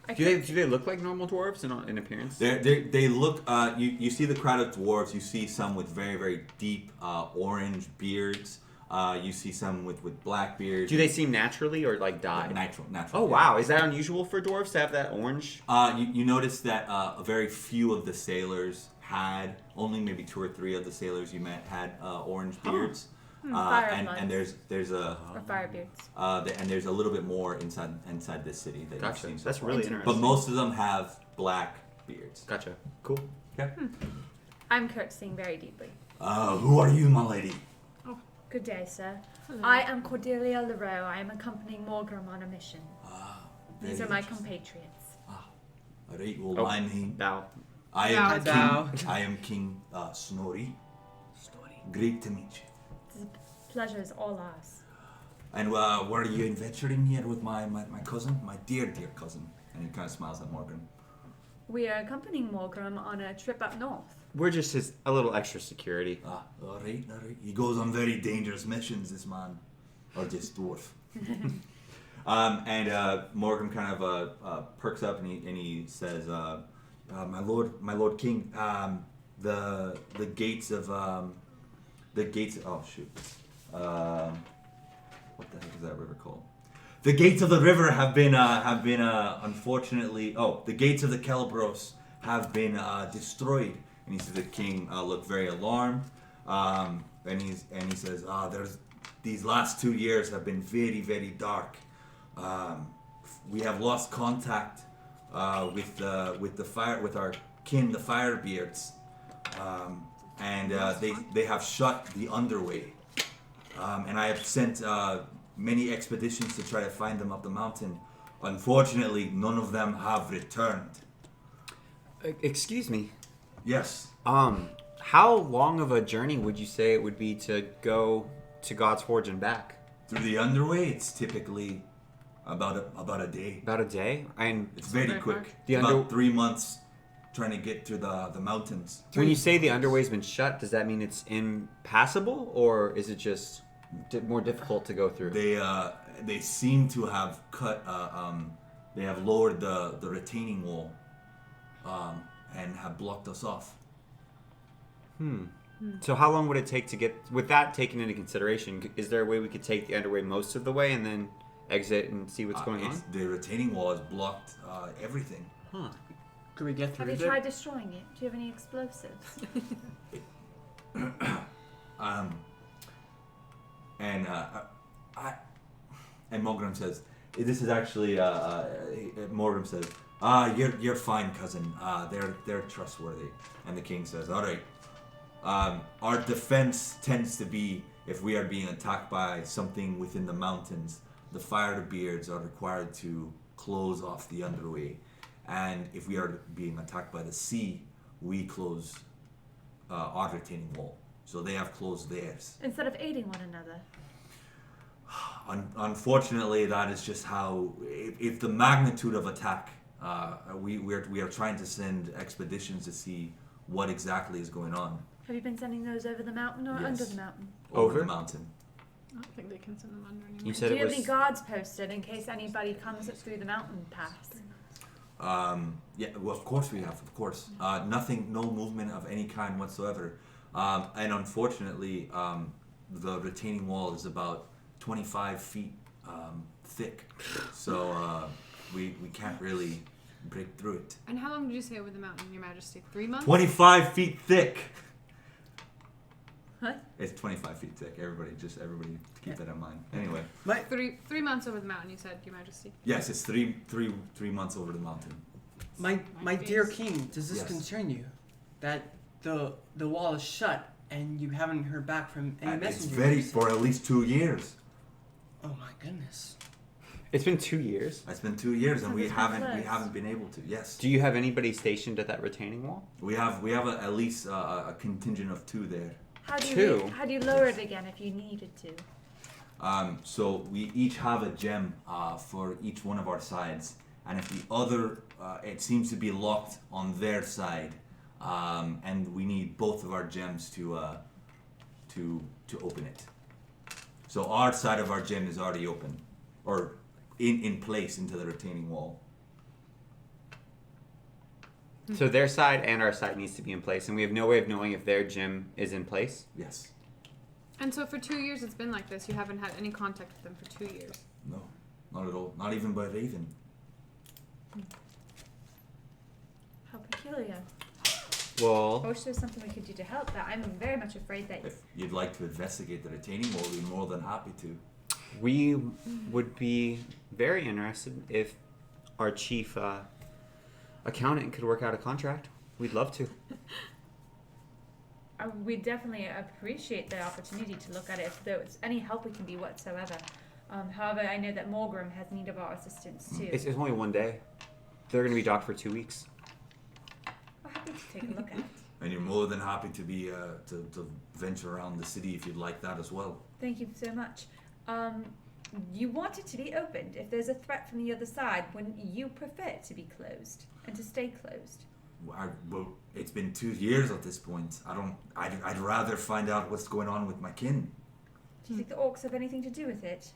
I Do they look like normal dwarves in appearance? They look. You see the crowd of dwarves. You see some with very very deep orange beards. You see some with black beards. Do they seem naturally or like dyed? Natural. Oh wow, is that unusual for dwarves to have that orange? You notice that a very few of the sailors had, only maybe 2 or 3 of the sailors you met had orange beards. Fireflies. And there's a Or firebeards. and there's a little bit more inside this city that Gotcha. you've seen. That's so really far. interesting. But most of them have black beards. Gotcha. Cool. Okay. I'm curtseying very deeply. Who are you, my lady? Good day, sir. Hello. I am Cordelia Leroux. I am accompanying Morgrim on a mission. These very are my interesting. compatriots. All right. Well, Oh. my name. Bow. I Bow. am Bow. King. I am King Snorri. Great to meet you. The pleasure is all ours. And were you adventuring here with my cousin, my dear cousin? And he kind of smiles at Morgan. We are accompanying Morgrim on a trip up north. We're just a little extra security. All right. He goes on very dangerous missions, this man, or this dwarf. And Morgan kind of perks up and he says, "My lord King, the gates of oh shoot, what the heck is that river called? The gates of the river have been unfortunately. Oh, the gates of the Kelbros have been destroyed." And he says the king looked very alarmed, and he says, "There's these last 2 years have been very very dark. We have lost contact with our kin, the Firebeards, and they have shut the underway. And I have sent many expeditions to try to find them up the mountain. Unfortunately, none of them have returned." Excuse me. Yes. How long of a journey would you say it would be to go to God's Forge and back? Through the underway, it's typically about a day. About a day? And It's very very quick. far. The About under- 3 months trying to get through the mountains. when you say the underway's been shut, does that mean it's impassable, or is it just more difficult to go through? They seem to have cut they have lowered the retaining wall and have blocked us off. So how long would it take to get, with that taken into consideration, is there a way we could take the underway most of the way and then exit and see what's going on? The retaining wall has blocked everything. Huh. Could we get Have through you there? tried destroying it? Do you have any explosives? And Morgrim says, this is actually, Morgrim says, you're fine, cousin. They're trustworthy. And the king says, all right. Our defense tends to be, if we are being attacked by something within the mountains, the Firebeards are required to close off the underway. And if we are being attacked by the sea, we close our retaining wall. So they have closed theirs. Instead of aiding one another. Unfortunately, that is just how. If the magnitude of attack, we are trying to send expeditions to see what exactly is going on. Have you been sending those over the mountain or Yes. under the mountain? Over Over? the mountain. I don't think they can send them under anymore. You said Do it you have was... any guards posted in case anybody comes up through the mountain pass? Yeah, well, of course we have, of course. Nothing, no movement of any kind whatsoever. And unfortunately, the retaining wall is about 25 feet thick. So we can't really break through it. And how long did you say over the mountain, Your Majesty? 3 months? 25 feet thick! What? It's 25 feet thick. Everybody keep that in mind. Anyway, Three months over the mountain, you said, Your Majesty. yes, it's three months over the mountain. My dear king, does this Yes. concern you? That the wall is shut and you haven't heard back from any And it's messengers? for at least 2 years. Oh my goodness. It's been 2 years. It's been 2 years, and So we it's been haven't close. been able to. Yes, Do you have anybody stationed at that retaining wall? we have at least a contingent of 2 there. How do Two? how do you lower it again if you needed to? So we each have a gem for each one of our sides, and if the other, it seems to be locked on their side, and we need both of our gems to open it. So our side of our gem is already open, or in place into the retaining wall. So their side and our side needs to be in place, and we have no way of knowing if their gym is in place. Yes. And so for 2 years it's been like this. You haven't had any contact with them for 2 years. No, not at all. Not even by Raven. How peculiar. I Well, wish there was something we could do to help that. I'm very much afraid that If you'd like to investigate the retaining wall, we'd be more than happy to. we would be very interested if our chief accountant could work out a contract. We'd love to. we definitely appreciate the opportunity to look at it if there's any help we can be whatsoever. However, I know that Morgrim has need of our assistance too. It's only 1 day. They're going to be docked for 2 weeks. We're happy to take a look at it. And you're more than happy to be to venture around the city if you'd like that as well. Thank you so much. You want it to be opened. If there's a threat from the other side, wouldn't you prefer it to be closed and to stay closed? Well, it's been 2 years at this point. I'd rather find out what's going on with my kin. Do you think the orcs have anything to do with it?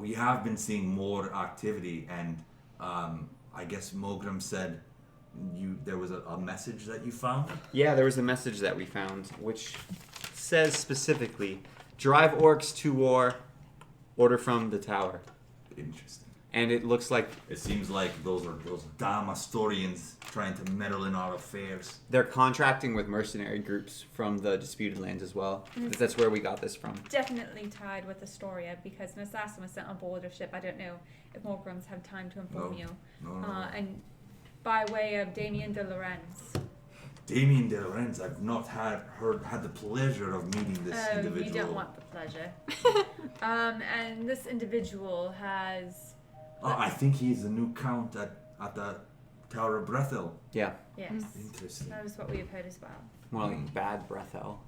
We have been seeing more activity, and I guess Mogrim said there was a message that you found. Yeah, there was a message that we found, which says specifically, drive orcs to war, order from the tower. Interesting. And it looks like It seems like those damn Astorians trying to meddle in our affairs. they're contracting with mercenary groups from the disputed lands as well. That's where we got this from. Definitely tied with Astoria because an assassin was sent on board a ship. I don't know if Morgrims have time to inform No. you. No. And by way of Damien de Lorenz. Damien de Lorenz, I've not had the pleasure of meeting this Oh, individual. you don't want the pleasure. And this individual has... I think he's the new count at the Tower of Brethel. Yeah, Yes, Interesting. that is what we have heard as well. more like bad breath hell.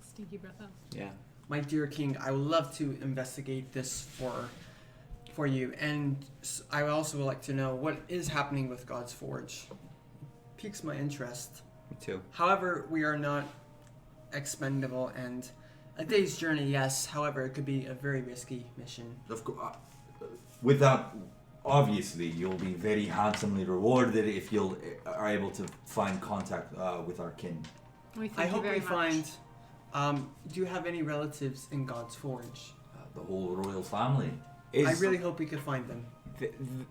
Stinky breath out. Yeah. My dear king, I would love to investigate this for you, and I also would like to know what is happening with God's Forge. Piques my interest. Me too. However, we are not expendable, and a day's journey, yes. However, it could be a very risky mission. Of course, without obviously, you'll be very handsomely rewarded if you are able to find contact with our kin. We thank I you hope very we much. find. Do you have any relatives in God's Forge? The whole royal family. I really hope we could find them.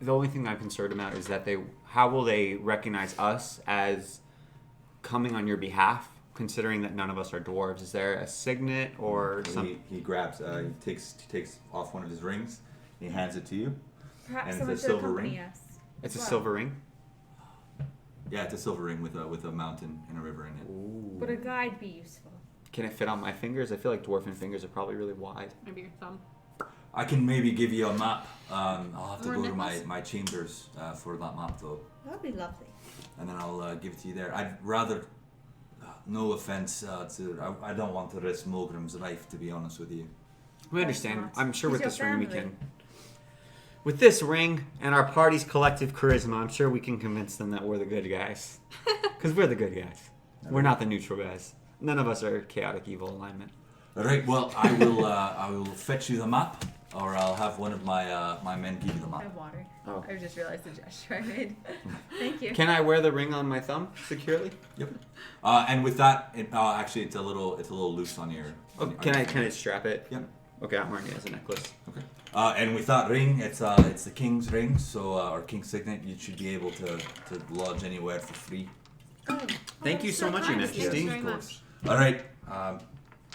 The only thing I'm concerned about is that how will they recognize us as coming on your behalf, considering that none of us are dwarves? Is there a signet or something? He grabs, he takes off one of his rings, he hands it to you. Perhaps And someone it's a should silver accompany ring? us. It's as a well. silver ring. Yeah, it's a silver ring with a mountain and a river in it. Would a guide be useful? Can it fit on my fingers? I feel like dwarven fingers are probably really wide. Maybe your thumb. I can maybe give you a map. I'll have to Or a go to necklace? my chambers for that map though, That'd be lovely. and then I'll give it to you there. I'd rather, no offense I don't want to risk Mulgrim's life, to be honest with you. We Of understand. course. I'm sure with He's this your ring we family. can. With this ring and our party's collective charisma, I'm sure we can convince them that we're the good guys. Because we're the good guys. We're not the neutral guys. None of us are chaotic evil alignment. All right. Well, I will fetch you the map, or I'll have one of my men give you the I map. have water. Oh. I just realized the gesture I made. Thank you. Can I wear the ring on my thumb securely? Yep. And with that, actually, it's a little loose on your. Oh, on can your I finger. strap it? Yep. Okay, I'm wearing it as a necklace. Okay. And with that ring, it's the king's ring, so or king's signet. You should be able to lodge anywhere for free. Good. Thank you so much, Your kind of you. Majesty. Very of much. course. All right.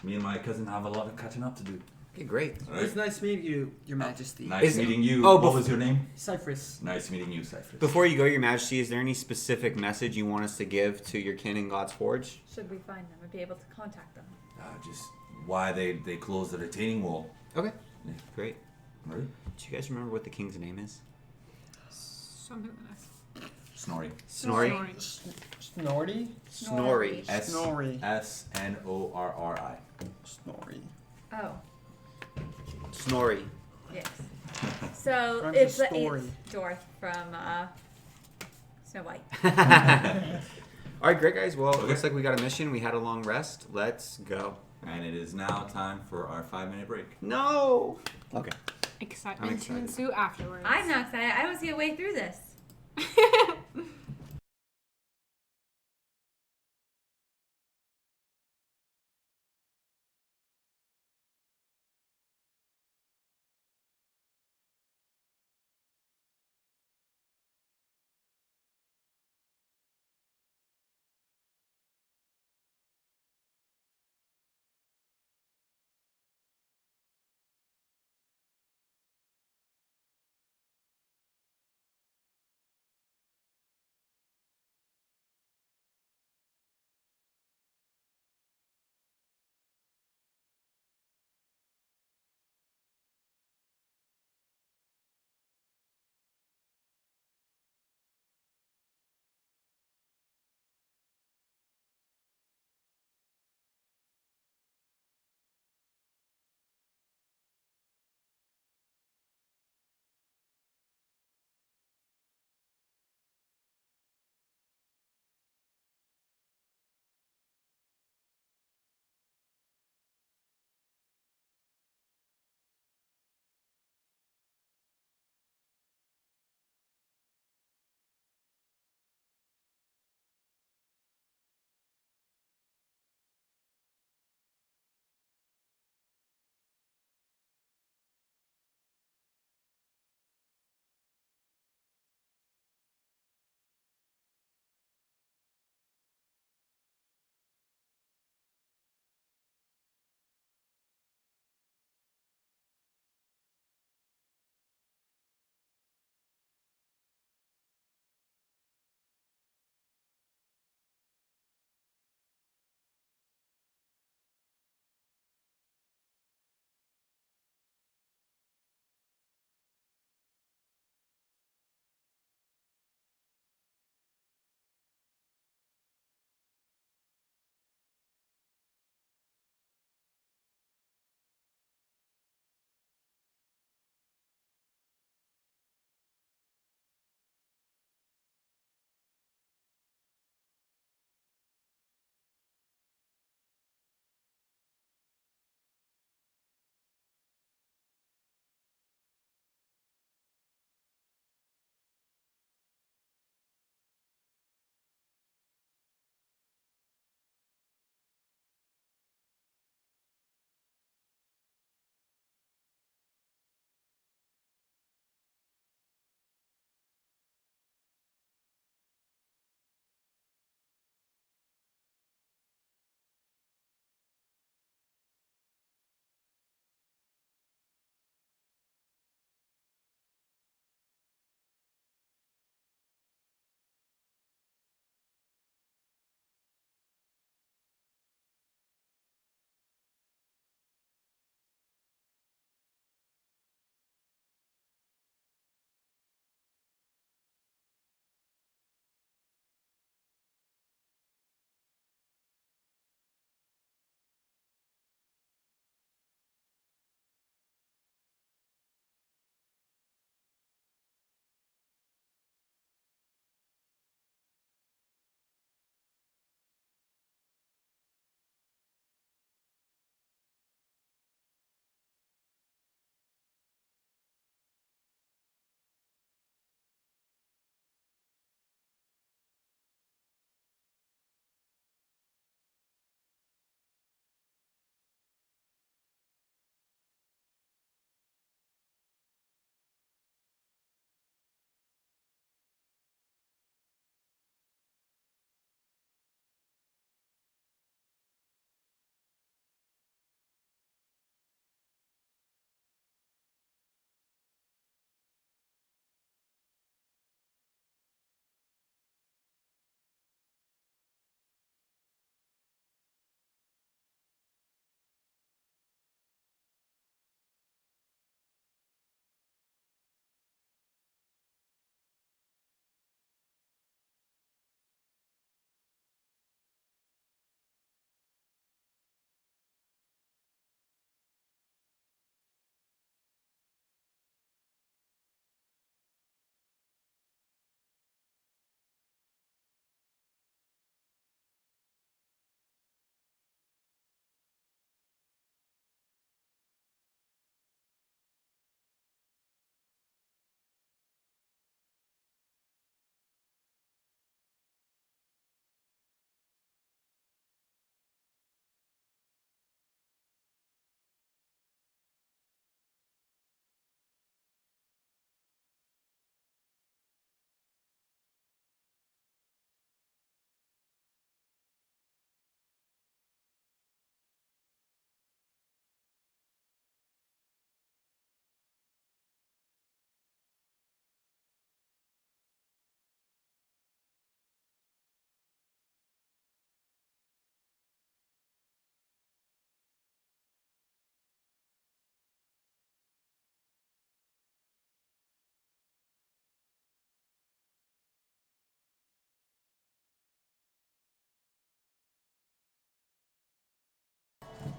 Me and my cousin have a lot of catching up to do. Okay, great. All right. It's nice meeting you, Your Majesty. Nice Is- meeting you. oh, What bef- was your name? Cyphrus. Nice meeting you, Cyphrus. Before you go, Your Majesty, is there any specific message you want us to give to your kin in God's Forge? Should we find them or be able to contact them? Just why they closed the retaining wall. Okay. Yeah. Great. All right. Do you guys remember what the king's name is? Something like that. Snorri. Snorri? Snorri? Snorri. Snorri. Snorri. Snorri. Oh, Snorri. yes. So Rhymes it's with the story. eighth dwarf from Snow White. All right, great guys. Well, it Okay. looks like we got a mission. We had a long rest. Let's go. And it is now time for our 5-minute break. No. Okay. Excitement I'm to excited. ensue afterwards. I'm not excited. I don't see a way through this.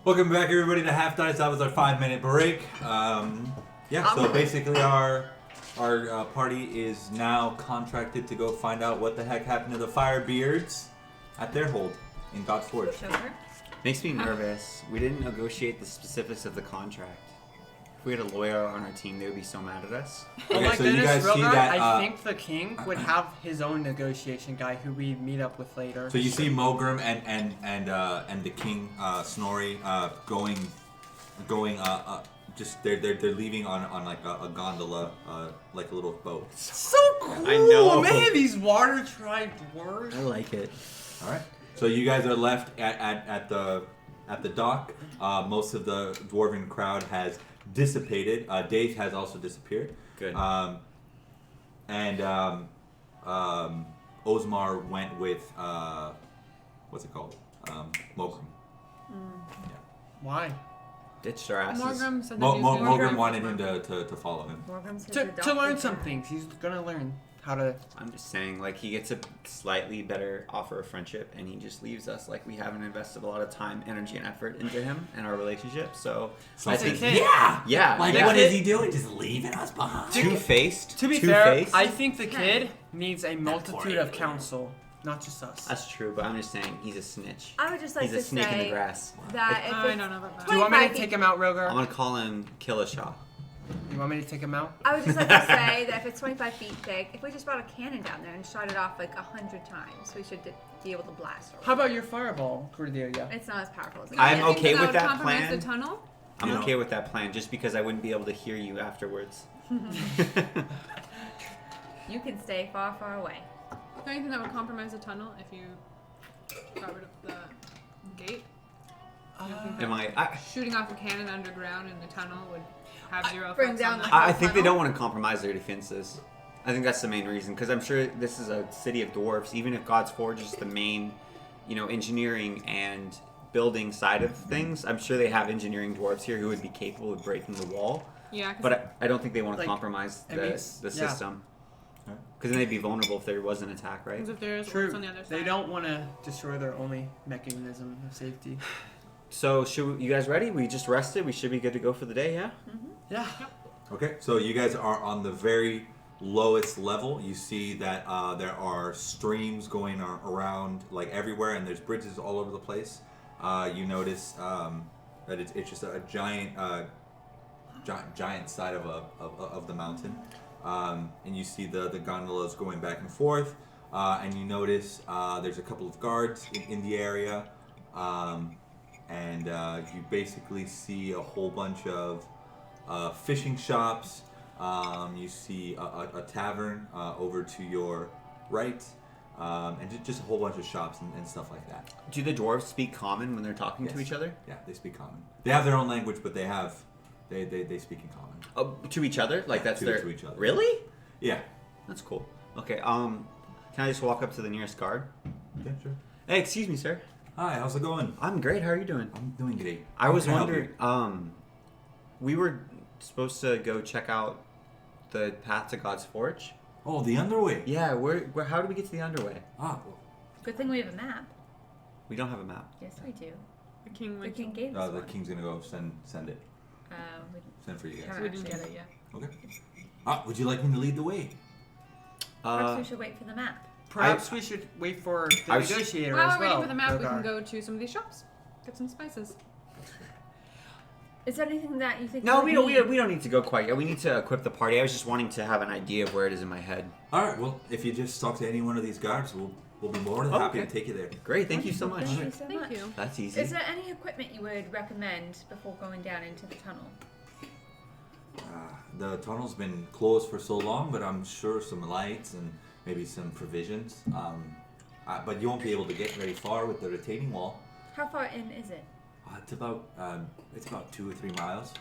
Welcome back, everybody, to Half Dice. That was our 5-minute break. So basically our party is now contracted to go find out what the heck happened to the Firebeards at their hold in God's Forge. Makes me nervous. We didn't negotiate the specifics of the contract. If we had a lawyer on our team, they would be so mad at us. Oh Okay, my so you goodness, guys see Rhogar, that, I think the king would have his own negotiation guy who we meet up with later. So you see Mogrim and the king Snorri going just they're leaving on like a gondola, like a little boat. So cool! I know. Man, these water tribe dwarves. I like it. All right. So you guys are left at the dock. Most of the dwarven crowd has dissipated. Dave has also disappeared. Good. Osmar went with what's it called? Mogrim. Yeah. Why? Ditched our asses. Morgrim said that he was gonna Mogrim go wanted for him it. to follow him. To learn some things. He's gonna learn how to. I'm just saying, like, he gets a slightly better offer of friendship, and he just leaves us. Like, we haven't invested a lot of time, energy, and effort into him and our relationship. So I think, yeah, Like, yeah. what is he doing? Just leaving us behind? Two-faced. To be fair, Two-faced. I think the kid needs a multitude of counsel, not just us. That's true, but I'm just saying he's a snitch. I would just like He's to a snake in the say grass. that if I it's don't know about that. Do you want me to 25 take him out, Rhogar? I'm gonna call him Killishaw. You want me to take him out? I would just like to say that if it's 25 feet big, if we just brought a cannon down there and shot it off like 100 times, we should be able to blast it. How about your fireball, Cordelia? It's not as powerful as I'm You think okay with would that compromise plan. The tunnel? I'm Yeah. okay with that plan, just because I wouldn't be able to hear you afterwards. You can stay far, far away. Don't you think that would compromise the tunnel if you got rid of the gate? You don't think that shooting off a cannon underground in the tunnel would have zero Bring effects down on the that? I think they tunnel? don't want to compromise their defenses. I think that's the main reason, because I'm sure this is a city of dwarves. Even if God's Forge is the main, engineering and building side of things, I'm sure they have engineering dwarves here who would be capable of breaking the wall. Yeah, 'cause But I don't think they want to Like, compromise it makes- the yeah. system. Because then they'd be vulnerable if there was an attack, right? if there's True. orcs on the other side. They don't want to destroy their only mechanism of safety. So, you guys ready? We just rested. We should be good to go for the day, yeah? Yeah. Okay, so you guys are on the very lowest level. You see that there are streams going around like everywhere, and there's bridges all over the place. You notice that it's just a giant side of the mountain, and you see the gondolas going back and forth, and you notice there's a couple of guards in the area, and you basically see a whole bunch of fishing shops. You see a tavern over to your right, and just a whole bunch of shops and stuff like that. Do the dwarves speak common when they're talking to Yes. each other? Yeah, they speak common. They have their own language, but they speak in common. Oh, to each other? Like that's to- their... to each other. Really? Yeah. That's cool. Okay, can I just walk up to the nearest guard? Yeah, sure. Hey, excuse me, sir. Hi, how's it going? I'm great. How are you doing? I'm doing great. I was How can help wondering, we were supposed to go check out the path to God's Forge. you? Oh, the underway. Yeah, where how do we get to the underway? Ah, well, Good thing we have a map. We don't have a map. Yes, we do. The king The went king gave us the one. king's gonna go send it. We Send for you guys. haven't We didn't actually- get it yet. Okay. Would you like me to lead the way? Perhaps we should wait for the map. Perhaps we should wait for the I was- negotiator While as we're well. waiting for the map, we Rhogar. can go to some of these shops. Get some spices. Is there anything that you think? No, we we would need? don't need to go quite yet. We need to equip the party. I was just wanting to have an idea of where it is in my head. All right. Well, if you just talk to any one of these guards, we'll be more than happy Okay. to take you there. Great, thank you so much. Thank you so Thank much. you. That's easy. Is there any equipment you would recommend before going down into the tunnel? The tunnel's been closed for so long, but I'm sure some lights and maybe some provisions. But you won't be able to get very far with the retaining wall. How far in is it? It's about 2 or 3 miles.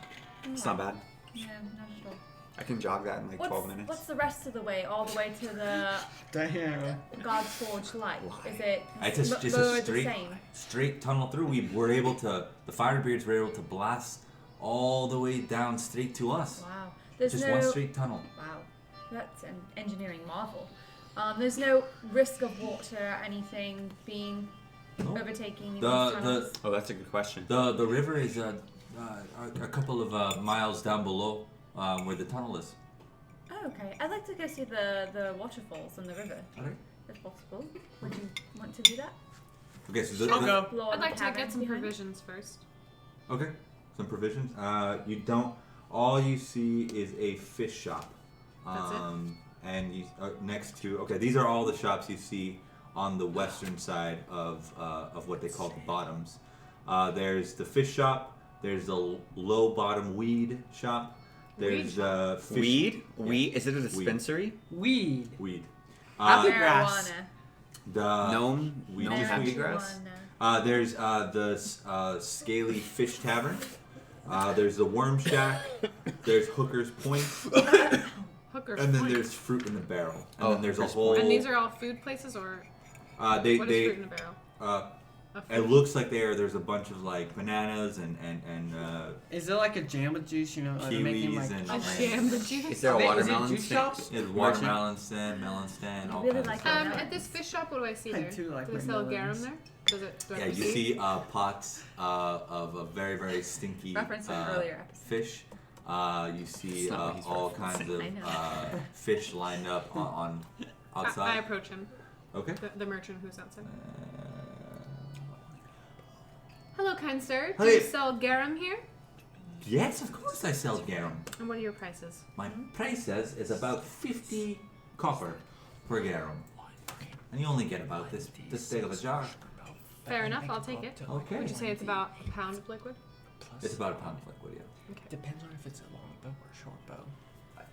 It's not bad. Yeah, not at all. I can jog that in like 12 minutes. What's the rest of the way, all the way to the Damn. God's Forge light? Is it It's just lower a the same? straight tunnel through. The Firebeards were able to blast all the way down straight to us. Wow. There's Just no, one straight tunnel. Wow, that's an engineering marvel. There's no risk of water or anything being No. overtaking these The tunnels? Oh, that's a good question. the river is a couple of miles down below where the tunnel is. Oh, okay. I'd like to go see the waterfalls and the river, Alright. if possible. Would you want to do that? Okay, so I'll go. Explore I'd the like to get caverns some behind? provisions first. Okay, some provisions. You don't. All you see is a fish shop. That's it? And you next to. Okay, these are all the shops you see on the western side of what they call the bottoms. There's the fish shop. There's the low bottom weed shop. There's fish. Weed? Yeah. Weed? Is it a dispensary? Weed. Weed. Happy grass. Marijuana. The Gnome? weed Gnome is happy weed. grass? There's the Scaly Fish Tavern. There's the Worm Shack. There's Hooker's Point. Hooker's And then Point. there's Fruit in the Barrel. And Oh, then there's a Hooker's whole. Point. And these are all food places, or They what is fruit in a barrel? A it food. looks like there's a bunch of like bananas and Is there like a jam with juice? You know, are they making kiwis like and A jam the juice. Is there a Is it watermelon juice stand? shops? yeah, watermelon stand, melon stand, all Really kinds like of stuff. that. At this fish shop, what do I see I there? do like do they my sell melons. garum there? Does it? Do I Yeah, you perceive? see pots of a very very stinky Reference to an earlier episode. fish. You see That's not what he's all referencing. kinds of I know. fish lined up on I outside. approach him, Okay. the merchant who's outside. Uh, Hello, kind sir. Do Hey. you sell garum here? yes, of course I sell garum. And what are your prices? My price is about 50 copper per garum. And you only get about this big of a jar. Fair enough. I'll take it. Okay. Would you say it's about a pound of liquid? It's about a pound of liquid, yeah. Okay. Depends on if it's a long bow or a short bow.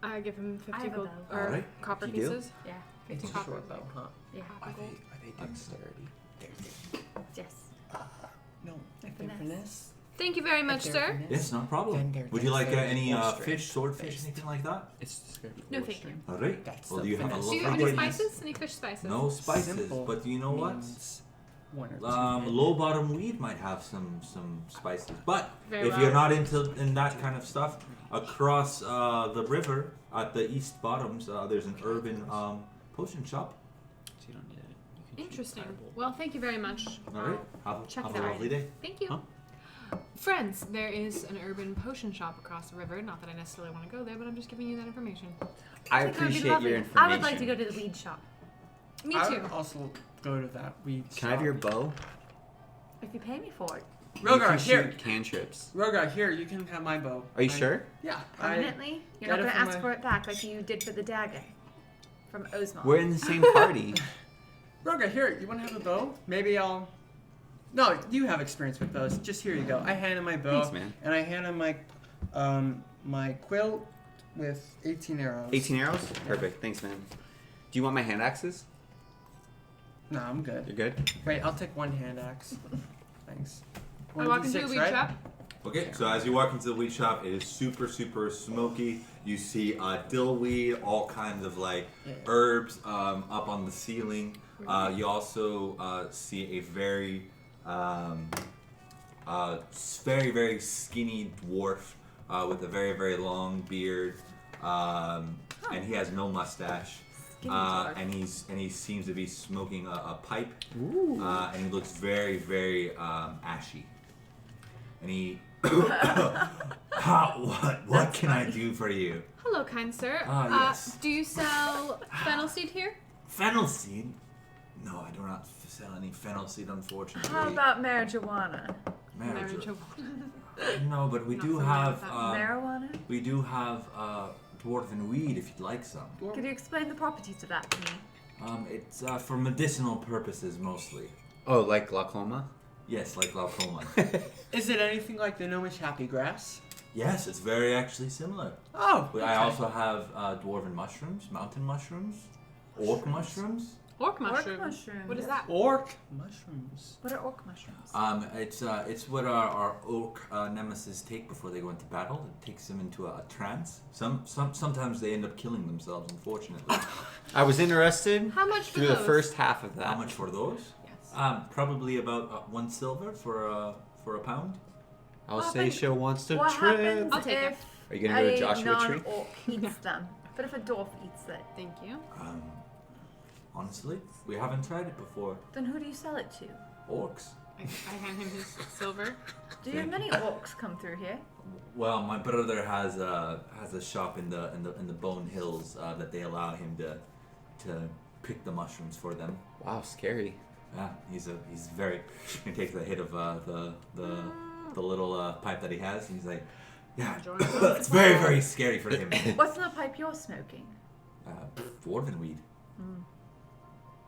I give him 50 I have a gold bow. or Alright. copper You do? pieces. Yeah. 50 It's a copper. short bow, huh? Yeah. Are they dexterity? Yes. No, They're if they're finesse. finesse. Thank you very much, if sir. they're finesse, Yes, no problem. then they're Would you like dexterity any or strength fish, swordfish, based. anything like that? It's No, thank you. Alright. That's Well, the you have a finesse. Do you lovely have any day. spices? Any fish spices? No spices, Simple but you know what? means one or two Low bottom weed might have some spices, but Very if well. you're not in that kind of stuff, across the river at the east bottoms, there's an urban potion shop. So you don't need it. You can Interesting. Well, thank you very much. All right, check have that a out. lovely day. Thank you. Huh? Friends, there is an urban potion shop across the river. Not that I necessarily want to go there, but I'm just giving you that information. I think it would be appreciate lovely. your information. I would like to go to the weed shop. Me I too. would also go to that weed Can I have your shop. bow? If you pay me for it. You Rhogar, can here. shoot cantrips. Rhogar, here, you can have my bow. Are you sure? Yeah. Permanently? You're got not it going to from ask my- for it back like you did for the dagger from Osmond. We're in the same party. Rhogar, here, you want to have a bow? Maybe I'll... No, you have experience with bows. Just here you go. I hand him my bow. Thanks, man. And I hand him my quill with 18 arrows. 18 arrows? Perfect. Thanks, man. Do you want my hand axes? No, I'm good. You're good? Wait, I'll take one hand axe. Thanks. I walk into a 1d6, weed right? shop. Okay, so as you walk into the weed shop, it is super smoky. You see dill weed, all kinds of like Yeah. herbs up on the ceiling. You also see a very very skinny dwarf with a very long beard, and he has no mustache. Skinny dwarf. And he seems to be smoking a pipe, Ooh. and he looks very ashy. And he, what can I do for you? Hello, kind sir. Yes. Do you sell fennel seed here? Fennel seed? No, I do not sell any fennel seed, unfortunately. How about marijuana? Marriage. Marijuana. No, but we Not do familiar have with that. Marijuana? we do have dwarven weed if you'd like some. Could you explain the properties of that to me? It's for medicinal purposes mostly. Oh, like glaucoma? Yes, like glaucoma. Is it anything like the gnomish happy grass? Yes, it's very actually similar. Oh, But I also have dwarven mushrooms, mountain mushrooms, orc mushrooms. Orc mushroom. Orc mushroom. What is yes. that? orc mushrooms. What are orc mushrooms? It's what our orc nemesis take before they go into battle. It takes them into a trance. Sometimes they end up killing themselves, unfortunately. I was interested How much for through those? the first half of that. How much for those? Yes. Probably about 1 silver for a pound. Elseisha wants to What trip. happens I'll take it. if Are you gonna go to Joshua Tree? non-orc eats them? But if a dwarf eats it? Thank you. Honestly, we haven't tried it before. Then who do you sell it to? Orcs. I hand him his silver. Do you have many orcs come through here? Well, my brother has a shop in the Bone Hills that they allow him to pick the mushrooms for them. Wow, scary. Yeah, he's very. He takes a hit of the little pipe that he has, and he's like, yeah, it's very very scary for him. What's in the pipe you're smoking? Dwarven weed.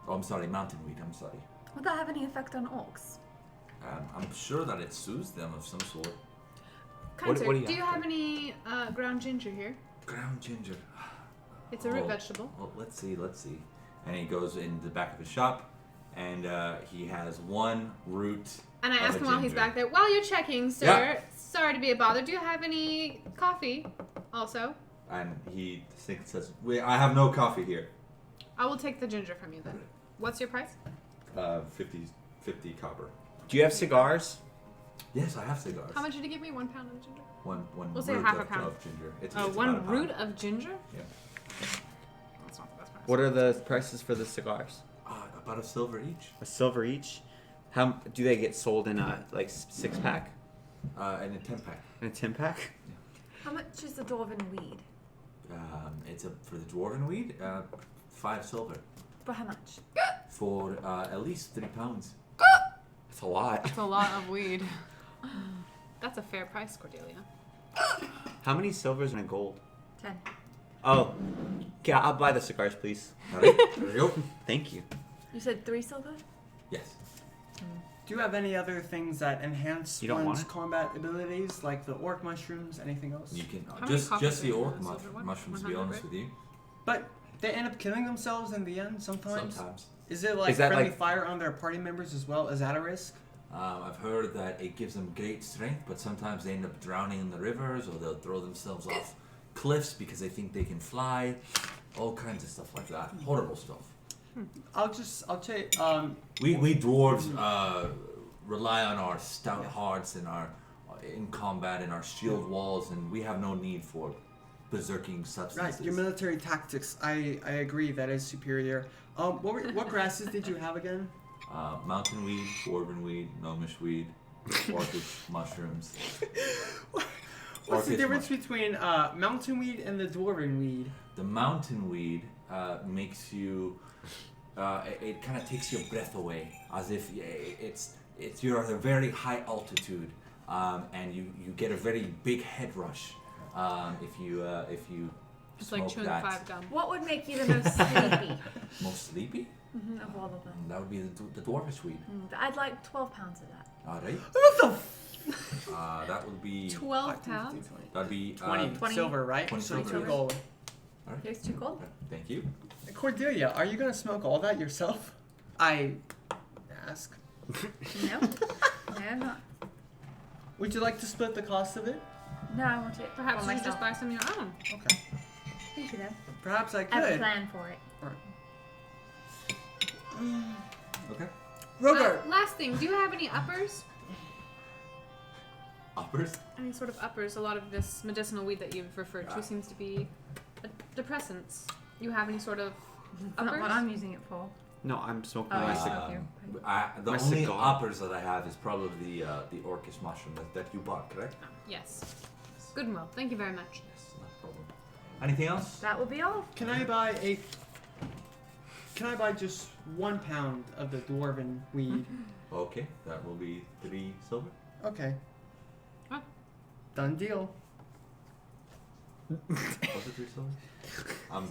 Oh, I'm sorry, mountain weed. I'm sorry. Would that have any effect on orcs? I'm sure that it soothes them of some sort. Kind sir, what do you have any ground ginger here? Ground ginger. It's a root vegetable. Well, let's see. And he goes in the back of his shop, and he has one root. And I of ask a him while he's ginger. back there, while you're checking, sir, Yeah. sorry to be a bother, do you have any coffee also? And he says, I have no coffee here. I will take the ginger from you then. What's your price? 50 copper. Do you have cigars? Yes, I have cigars. How much did you give me? 1 pound of ginger? One We'll say root half a of, pound. of ginger. It's Oh, about a one pound. root of ginger? Yeah. That's not the best price. What are the prices for the cigars? About a silver each. A silver each. How do they get sold in a 6-pack? And a 10-pack. In a 10-pack? How much is the dwarven weed? It's for the dwarven weed, 5 silver. For how much? For at least 3 pounds. That's a lot. That's a lot of weed. That's a fair price, Cordelia. How many silvers and a gold? 10. Oh, yeah, I'll buy the cigars, please. Alright, there we go. Thank you. You said 3 silver? Yes. Do you have any other things that enhance You don't one's want it? combat abilities, like the orc mushrooms, anything else? You can How many just copies the are orc in the silver one? mushrooms. To be 100, honest right? with you, But they end up killing themselves in the end sometimes. sometimes Is it like Is that friendly like- fire on their party members as well? Is that a risk? I've heard that it gives them great strength, but sometimes they end up drowning in the rivers, or they'll throw themselves off cliffs because they think they can fly. All kinds of stuff like that. Horrible stuff. I'll take We dwarves rely on our stout hearts and our in combat and our shield walls, and we have no need for berserking substances. right, your military tactics. I agree that is superior. What grasses did you have again? Mountain weed, dwarven weed, gnomish weed, orcish mushrooms. What's the Orcish difference between mountain weed and the dwarven weed? The mountain weed makes you. It kind of takes your breath away, as if you're at a very high altitude, and you get a very big head rush if you It's smoke like chewing that. 5 gum. What would make you the most sleepy Most sleepy? of all of them? That would be the dwarfish weed. I'd like 12 pounds of that. All right. What the That would be. 12 pounds? That'd be 20 20 silver, right? 20 so silver, 2 yes. gold. All right. Here's 2 gold. Thank you. Cordelia, are you gonna smoke all that yourself? I ask. No? No, I'm not. Would you like to split the cost of it? No, I want it Perhaps for you should just myself. buy some of your own. Okay. Thank you, though. Perhaps I I have a could. plan for it. Okay. Rhogar, Last thing, do you have any uppers? Uppers. Any sort of uppers? A lot of this medicinal weed that you've referred to Yeah. seems to be depressants. You have any sort of That's not what uppers? I'm using it for. No, I'm smoking Oh, my yeah. cigar. Okay. The My only cigar. uppers that I have is probably the orcish mushroom that you bought, correct? Yes. Good and well. Thank you very much. Yes, no problem. Anything else? That will be all. can I buy just 1 pound of the dwarven weed? Okay, that will be 3 silver. Okay. Huh? Done deal. Was it 3 silver?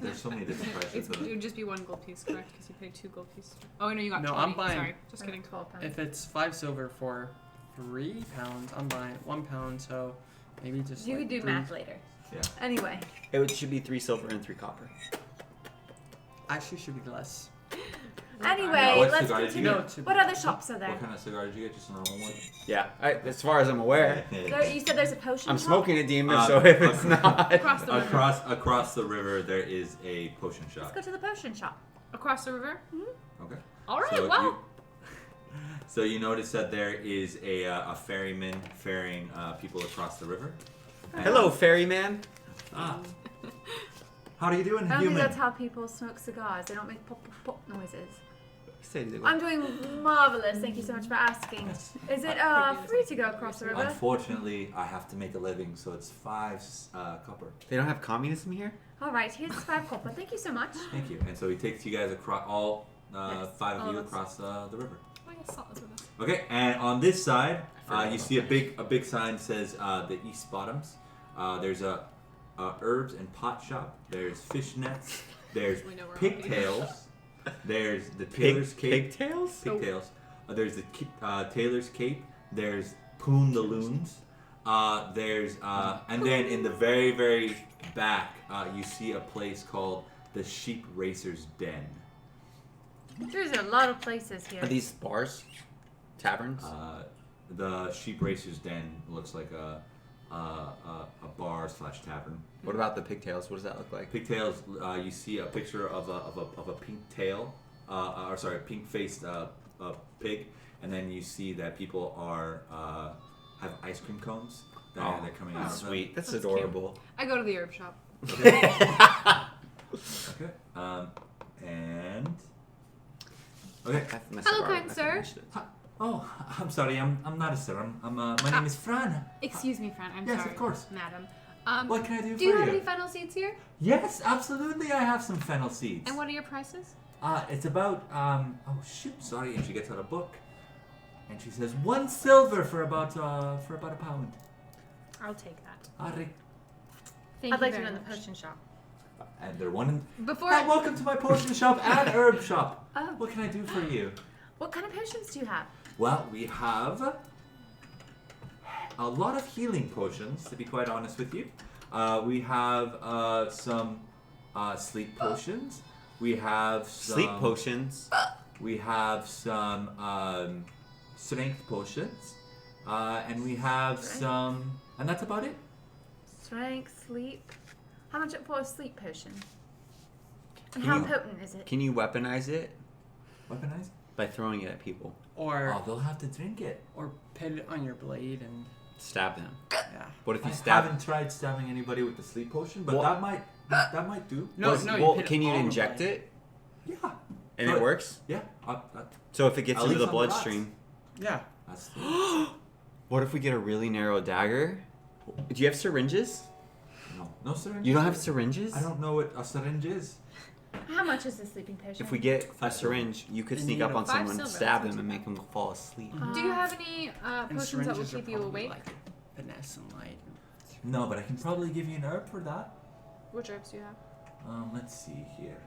There's so many different prices. It would just be 1 gold piece, correct? Because you paid 2 gold pieces. Oh, no, you got No, 20. I'm buying- Sorry, just kidding. 12 pounds. If it's 5 silver for 3 pounds, I'm buying 1 pound, so maybe just You like could do 3. math later. Yeah. Anyway. Should be 3 silver and 3 copper. Actually, should be less. Anyway, What let's cigar did you continue. No, it should What be other less. shops are there? What kind of cigar did you get? Just a normal one? Yeah, as far as I'm aware. You said there's a potion I'm shop? smoking a demon, Uh, so if it's not. Across the river. Across the river, there is a potion Let's shop. go to the potion shop. Across the river? Okay. All right, So well. So you notice that there is a ferryman ferrying people across the river. And- Hello, ferryman. Ah. How are you doing, I don't think human? that's how people smoke cigars. They don't make pop pop pop noises. Say it. I'm doing marvelous. Thank you so much for asking. Is it free to go across the river? Unfortunately, I have to make a living, so it's 5 copper. They don't have communism here? All right, here's 5 copper. Thank you so much. Thank you. And so he takes you guys across, all Yes, 5 of all you of us. across the river. Oh, yes, Salt is with us. Okay, and on this side, forgot you about see a big sign that says the East Bottoms. There's a herbs and pot shop. There's fish nets. There's We know where pigtails. There's the tailor's cape. Pigtails? Pigtails. There's the tailor's cape. There's Poon the Loons. There's and then in the very back, you see a place called the Sheep Racer's Den. There's a lot of places here. Are these bars? Taverns? The Sheep Racer's Den looks like a bar / tavern. What about the pigtails? What does that look like? Pigtails. You see a picture of a pink tail, or sorry, pink faced pig, and then you see that people are have ice cream cones that they're coming out of them. Sweet. That's That's adorable. I go to the herb shop. Okay. And okay. Hello, kind sir. Oh, I'm sorry. I'm not a sir. My name is Fran. Excuse me, friend. I'm Yes, sorry. of course. Madam. What can I do for Do you have any fennel seeds here? Yes, absolutely. I have some fennel seeds. And what are your prices? It's about oh shoot, sorry. And she gets out a book, and she says 1 silver for about a pound. I'll take that. Alright. Thank I'd you like to very run the much. potion shop. And they're one. Before Welcome to my potion shop and herb shop. Oh. What can I do for you? What kind of potions do you have? Well, we have a lot of healing potions, to be quite honest with you. We have some sleep potions. We have some Sleep potions. We have some strength potions. And we have some... And that's about it. Strength, sleep. How much for a sleep potion? And Can how you- potent is it? Can you weaponize it? Weaponized? By throwing it at people. Or Oh, they'll have to drink it. put it on your blade and Stab them. yeah. What if I you stab haven't tried stabbing anybody with the sleep potion, but Well- that might do. No, Well, no. well, put it can you on the inject blade. it? Yeah. And But- it works? Yeah. So if it gets At into least the on the rats. bloodstream. Yeah. That's What if we get a really narrow dagger? Do you have syringes? no syringe. You don't have syringes? I don't know what a syringe is. How much is the sleeping potion? If we get a 5 silver. syringe, you could And sneak you up need on 5 someone, silver, stab that's them, and not make them fall asleep. Do you have any And potions that will syringes are keep you probably awake? like finesse and light. No, but I can probably give you an herb for that. Which herbs do you have? Let's see here.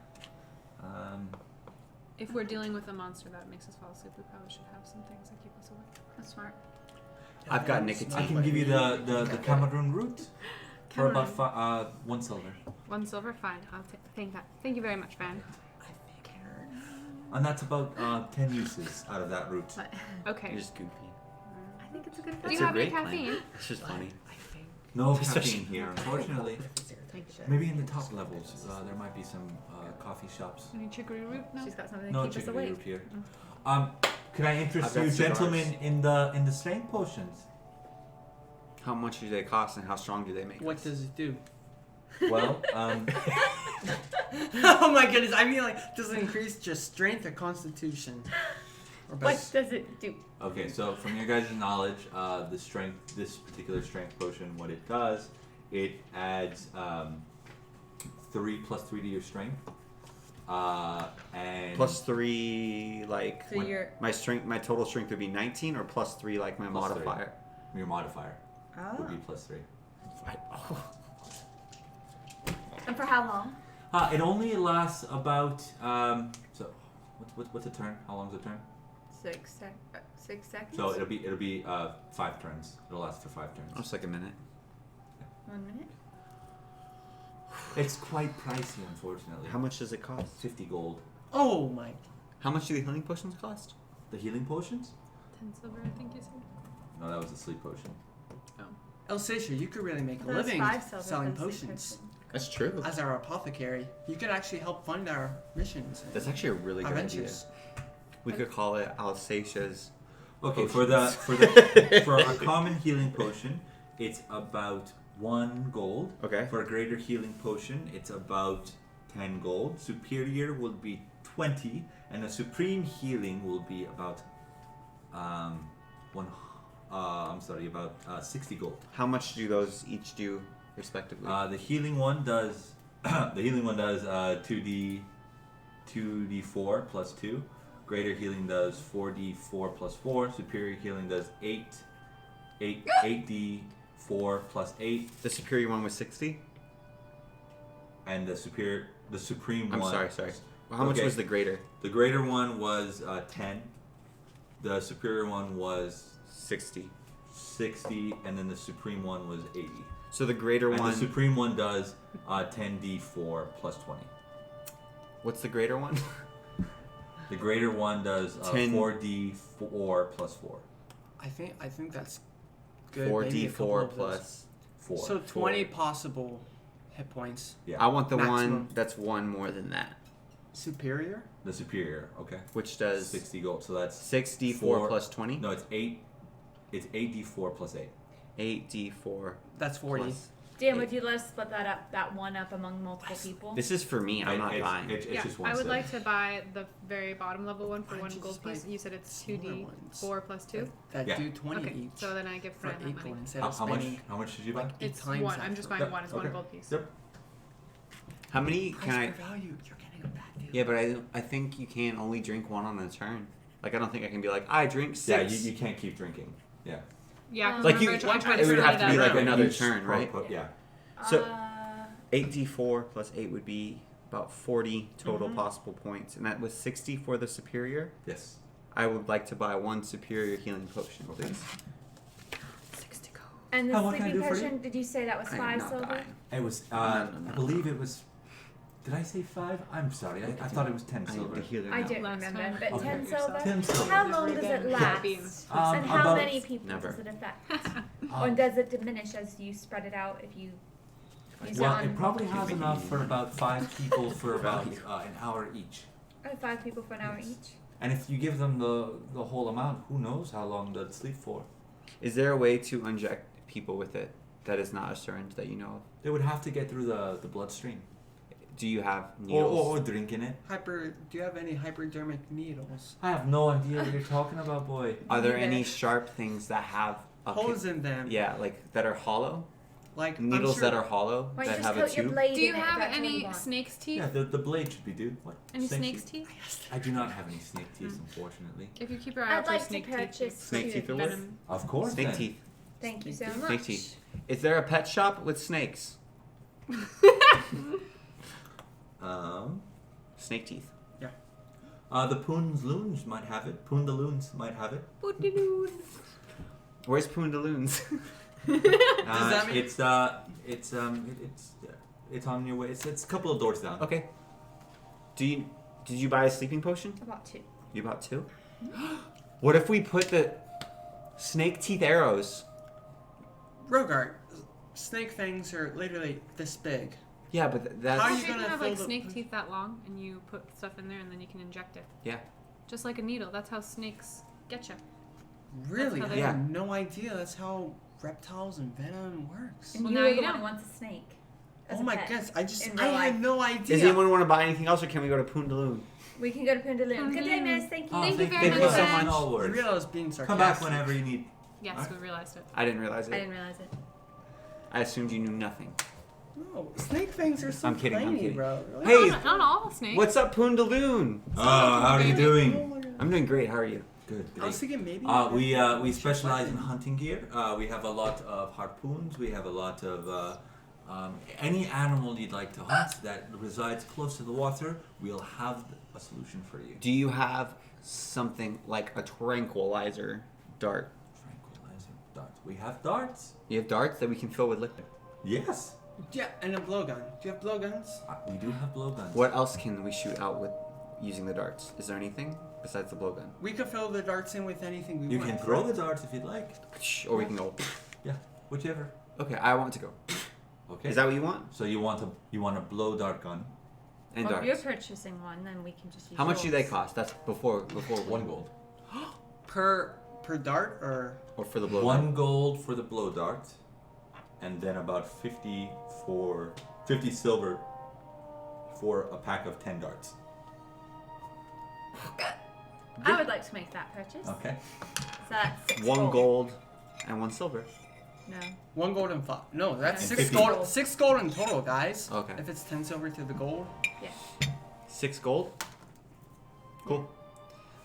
If we're dealing with a monster that makes us fall asleep, we probably should have some things that keep us awake. That's smart. I've got nicotine. I can give you the Cameroon root for about 1 silver. 1 silver, fine. I'll thank that. Thank you very much, Van. And that's about 10 uses out of that root. But Okay. You're just goofy. I think it's a good Do plan. you a have any great plan. caffeine? It's just funny. No Especially- caffeine here, unfortunately. Maybe in the top levels, there might be some coffee shops. Any chicory root? No. She's got something to No keep us chicory awake. root here. Could I interest I've got you, cigars. gentlemen, in the strength potions? How much do they cost and how strong do they make What us? does it do? Well, Oh my goodness! I mean, like, does it increase just strength or constitution? Or What both? does it do? okay. So from your guys' knowledge, this particular strength potion, what it does, it adds 3 + 3 to your strength, and Plus 3, like So you're. my total strength would be 19, or plus 3, like my Plus 3. modifier. your modifier would Oh. be +3. And for how long? It only lasts about so what's a turn? How long's a turn? 6 seconds. So it'll be 5 turns. It'll last for 5 turns. Just like a minute. 1 minute. It's quite pricey, unfortunately. How much does it cost? 50 gold. Oh my! How much do the healing potions cost? The healing potions? 10 silver, I think you said. No, that was a sleep potion. Elseisha, you could really make a There was living 5 silver selling for the sleep potions. potion. That's true. As our apothecary, you could actually help fund our missions. and That's actually a really good idea. adventures. We could call it Alsatia's. Okay, Potions. for a common healing potion, it's about 1 gold. Okay. For a greater healing potion, it's about 10 gold. Superior will be 20, and a supreme healing will be about about 60 gold. How much do those each do, respectively? The healing one does 2d4 plus 2. Greater healing does 4d4 plus 4. Superior healing does 8d4 plus 8. The superior one was 60? And the supreme I'm one. sorry. Well, how much was the greater? The greater one was 10. The superior one was 60. 60, and then the supreme one was 80. So the greater And one... the supreme one does 10d4 plus 20. What's the greater one? The greater one does 4d4 plus 4. I think that's good. 4d4 plus... 4. So 20 possible hit points. Yeah. I want the Maximum. one that's one more than that. Superior? The superior, okay. Which does 60 gold, so that's 6d4 4 plus 20? No, it's 8. It's 8d4 plus 8. 8d4 That's 40. plus Dan, 8. would you let us split that one up among multiple people? This is for me. I'm not buying. It's Yeah, just one I would set. like to buy the very bottom level one for Why one don't you gold just buy piece. You said it's smaller ones? 2d4 plus 2? That Yeah. do 20 Okay, each. so then I give for Fran 8 that gold money. instead of How much? spending How much did you buy? like 8 It's times one. that. I'm just buying one. It's one gold piece. Yep. How many can I... Price per value. You're getting a bad deal. Yeah, but I think you can only drink one on a turn. Like, I don't think I can be like, I drink 6. Yeah, you can't keep drinking. Yeah. Yeah, 'cause Like, you, remember, I tried it would split have to be up. like another Each turn, right? Yeah. So- 8d4 plus 8 would be about 40 total Mhm. possible points. And that was 60 for the superior. Yes. I would like to buy one superior healing potion, please. 60 gold. And the What can I sleeping do for you? potion, did you say that was I am 5 not silver? buying. It was. No. I believe it was. Did I say 5? I'm sorry. I thought it was 10 I am silver. the healer I now. don't Last remember, time. but Okay. 10 silver? 10 silver. How long does it last? Beans. And how about- many people Never. does it affect? Uh, Or does it diminish as you spread it out if you use Well, it it on probably has enough for about 5 people for about an hour each. 5 people for an hour Yes. each? And if you give them the whole amount, who knows how long they'll sleep for? Is there a way to inject people with it that is not a syringe that you know of? They would have to get through the bloodstream. Do you have needles? Or drink in it. Do you have any hypodermic needles? I have no idea what you're talking about, boy. Are there Neither. any sharp things that have a Holes in them. Yeah, like that are hollow? Like Needles I'm that sure, are hollow Why that just have a coat your tube? blade Do you in it if have that's what you any want. snake's teeth? Yeah, the blade should be, dude. What? Any Snake snake's teeth? teeth? I do not have any snake teeth, unfortunately. If you keep your eye I'd out for like to snake purchase teeth, Snake two. teeth are worth? venom. Of course. Snake then. teeth. Thank you so Snake much. Snake teeth. Is there a pet shop with snakes? Snake teeth. The Poondaloons might have it. Poondaloons might have it. Where's Poondaloons? that mean- It's on your way. It's a couple of doors down. Okay. Did you buy a sleeping potion? About 2. You bought 2? What if we put the snake teeth arrows? Rhogar, snake fangs are literally this big. Yeah, but How How are you you can gonna have fill like the- snake teeth that long, and you put stuff in there, and then you can inject it. Yeah. Just like a needle. That's how snakes get you. Really? how I they- had no idea that's how reptiles and venom works. And Well, you now are you the one know. who wants a snake. As Oh a my pet. goodness, in I real had life. no idea. Does anyone want to buy anything else, or can we go to Poondaloon? We can go to Poondaloon. Good day, miss. Thank you. Oh, Thank you very Thank you much. so Ben. much. No I worries. realized I was being sarcastic. Come back whenever you need. Yes, Alright. we realized it. I didn't realize I it. didn't realize it. I assumed you knew nothing. No, snake fangs are so I'm kidding, I'm tiny, kidding. bro. Hey, Not all snakes. what's up, Poondaloon? Oh, how are you Oh doing? my God. I'm doing great. How are you? Good. I was thinking maybe. We specialize in hunting gear. We have a lot of harpoons. We have a lot of any animal you'd like to hunt that resides close to the water. We'll have a solution for you. Do you have something like a tranquilizer dart? Tranquilizer darts. We have darts. You have darts that we can fill with liquid. Yes. Yeah, and a blowgun. Do you have blowguns? We do have blowguns. What else can we shoot out with using the darts? Is there anything besides the blowgun? We could fill the darts in with anything we You want. can throw the darts if you'd like. Or we can go. Yeah, whichever. Okay, I want to go. Okay. Is that what you want? So you want a blow dart gun? And Well, if you're darts. purchasing one, then we can just use How much do they yours. cost? That's before 1 gold. Per dart or or for the blowgun. 1 gold for the blow dart, and then about 50 silver for a pack of 10 darts. I would like to make that purchase. Okay. So that's 6 1 gold and 1 silver. No. 1 gold and 5. No, that's And 6 50. gold. 6 gold in total, guys. Okay. If it's 10 silver to the gold. Yeah. 6 gold. Cool.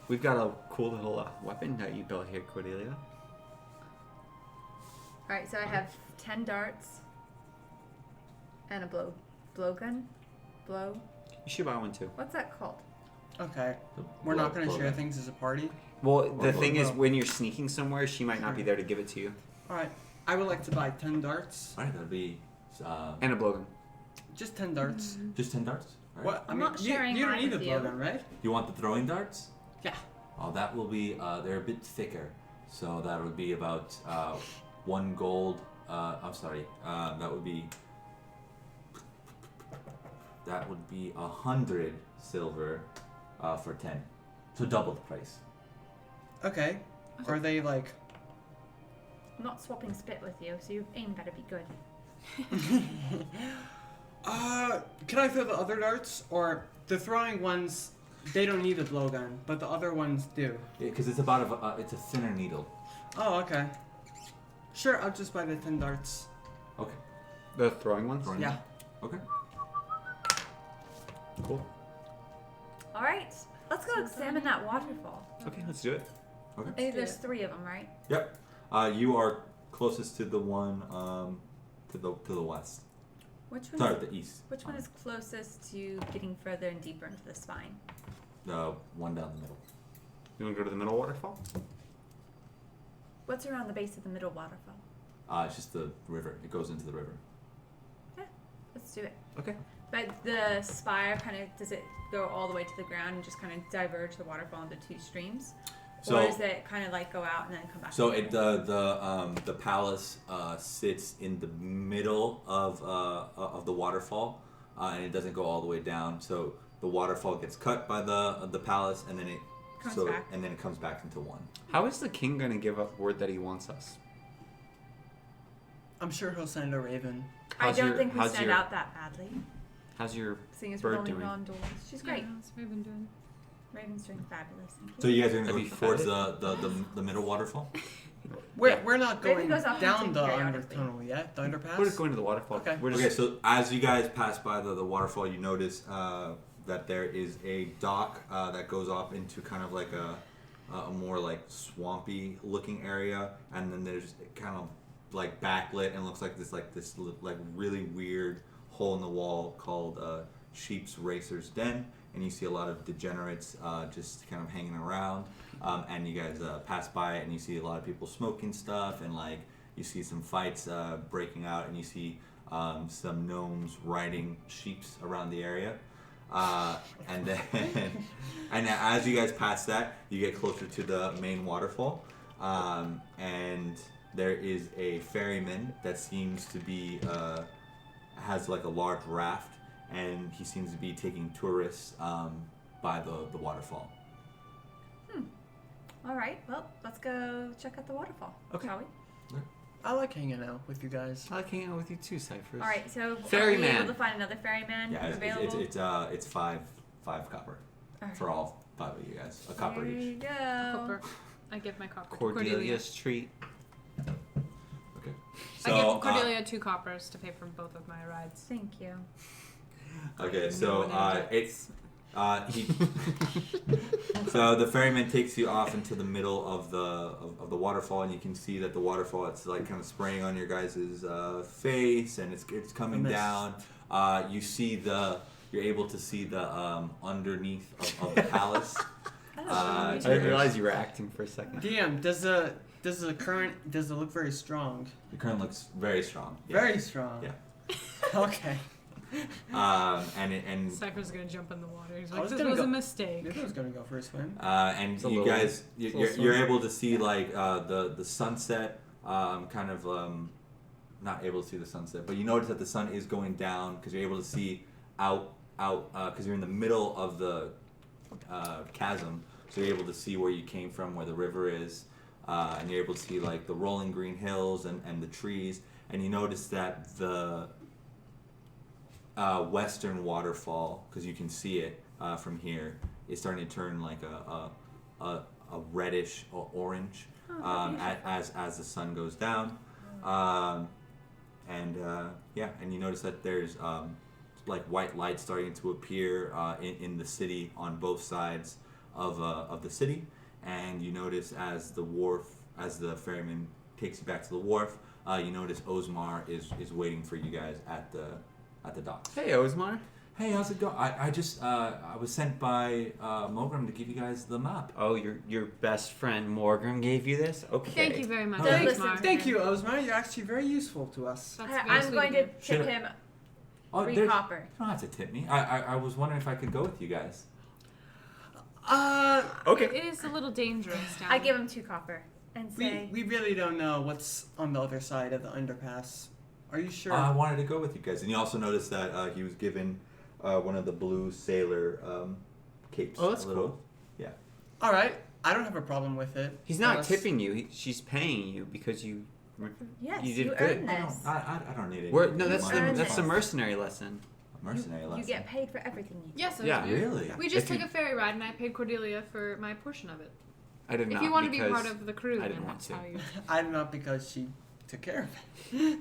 We've got a cool little weapon that you built here, Cordelia. Alright, so I have 10 darts and a blowgun. Blow. You should buy one too. What's that called? Okay. The We're not going to blow share gun. things as a party. Well, the thing is, blow. when you're sneaking somewhere, she might not be there to give it to you. Alright. I would like to buy 10 darts. Alright, that'd be And a blowgun. Just 10 darts. just 10 darts. All right. What? I I'm mean, not sharing you don't mine need a with you. blowgun, right? You want the throwing darts? Yeah. Oh, that will be, they're a bit thicker. So that would be about 1 gold. I'm sorry. That would be 100 silver for 10. So double the price. Okay. Are they like... I'm not swapping spit with you, so your aim better be good. Can I throw the other darts? Or the throwing ones, they don't need a blowgun, but the other ones do. Yeah, because it's about it's a thinner needle. Oh, okay. Sure, I'll just buy the 10 darts. Okay. The throwing ones? Throwing Yeah. Okay. Cool. Alright, let's go examine that waterfall. Okay, let's do it. Okay. Hey, there's 3 of them, right? Yep. You are closest to the one to the west. Which one? Sorry, Is, the east. which one is closest to getting further and deeper into the spine? The one down the middle. You want to go to the middle waterfall? What's around the base of the middle waterfall? It's just the river. It goes into the river. Let's do it. Okay. But the spire kind of, does it go all the way to the ground and just kind of diverge the waterfall into 2 streams? So- or does it kind of like go out and then come back? So in? it the palace sits in the middle of the waterfall, and it doesn't go all the way down. So the waterfall gets cut by the palace, and then it comes back into one. How is the king going to give up word that he wants us? I'm sure he'll send a raven. I don't think we stand out that badly. How's your Seeing as we're bird only doing? non doors. She's great. Yeah, how's Raven doing? Raven's doing fabulous. Thank you. So you guys are Have gonna you go towards fed the middle waterfall. We're not Raven going goes off down hunting the periodically. undertunnel yet. The underpass. We're just going to the waterfall. Okay. We're just, Okay, so as you guys pass by the waterfall, you notice that there is a dock that goes off into kind of like a more like swampy looking area, and then there's kind of like backlit and looks like this really weird hole in the wall called Sheep's Racer's Den, and you see a lot of degenerates just kind of hanging around, and you guys pass by it and you see a lot of people smoking stuff, and like you see some fights breaking out, and you see some gnomes riding sheeps around the area. And then, and as you guys pass that, you get closer to the main waterfall, and there is a ferryman that seems to be has like a large raft, and he seems to be taking tourists by the waterfall. All right. Well, let's go check out the waterfall. Okay. Shall we? I like hanging out with you guys. I like hanging out with you too, Cyphrus. All right. So are we Ferryman. able to find another ferryman Yeah, available? it's five copper All right. for all 5 of you guys, a copper there each. you go. Copper. I give my copper to Cordelia. Cordelia's treat. Okay. I give Cordelia 2 coppers to pay for both of my rides. Thank you. Okay, No so one interjects. So the ferryman takes you off into the middle of the waterfall, and you can see that the waterfall, it's like kind of spraying on your guys' face, and it's coming mist. down. You're able to see the underneath of the palace. I I didn't realize you were acting for a second. DM, does the current look very strong? The current looks very strong. Yeah. Very strong. Yeah. Okay. And Cypher's is gonna jump in the water. He's I like, was this gonna was go- a mistake. Maybe I was gonna go for a swim. and It's a you little- guys, it's a you're little able to see like the sunset, kind of not able to see the sunset, but you notice that the sun is going down because you're able to see out because you're in the middle of the chasm, so you're able to see where you came from, where the river is, and you're able to see like the rolling green hills and the trees, and you notice that the western waterfall, because you can see it from here, is starting to turn like a reddish or orange as the sun goes down. And you notice that there's like white light starting to appear in the city on both sides of the city, and you notice as the ferryman takes you back to the wharf, you notice Osmar is waiting for you guys at the docks. Hey, Osmar. Hey, how's it going? I was sent by Mogram to give you guys the map. Oh, your best friend Morgan gave you this? Okay. Thank you very much. Don't Thanks, listen Mar. to Thank you, Osmar. You're actually very useful to us. That's very I'm sweet going of to you. tip him Oh, 3 copper. You don't have to tip me. I was wondering if I could go with you guys. Okay. It is a little dangerous down I give him 2 copper and say, We really don't know what's on the other side of the underpass. Are you sure? I wanted to go with you guys, and you also notice that he was given one of the blue sailor capes. Oh, that's a little, cool. Yeah. All right. I don't have a problem with it. He's not Unless- tipping you. She's paying you because you. yes, You did you good. earned this. I don't need it. No, that's earned the this. mercenary lesson. mercenary You lesson. get paid for everything you do. Yes, I Yeah. do. Really? We just If took you- a ferry ride, and I paid Cordelia for my portion of it. I did not. If you want to be because part of the crew, I then didn't want that's to. how you. I'm not, because she took care of it.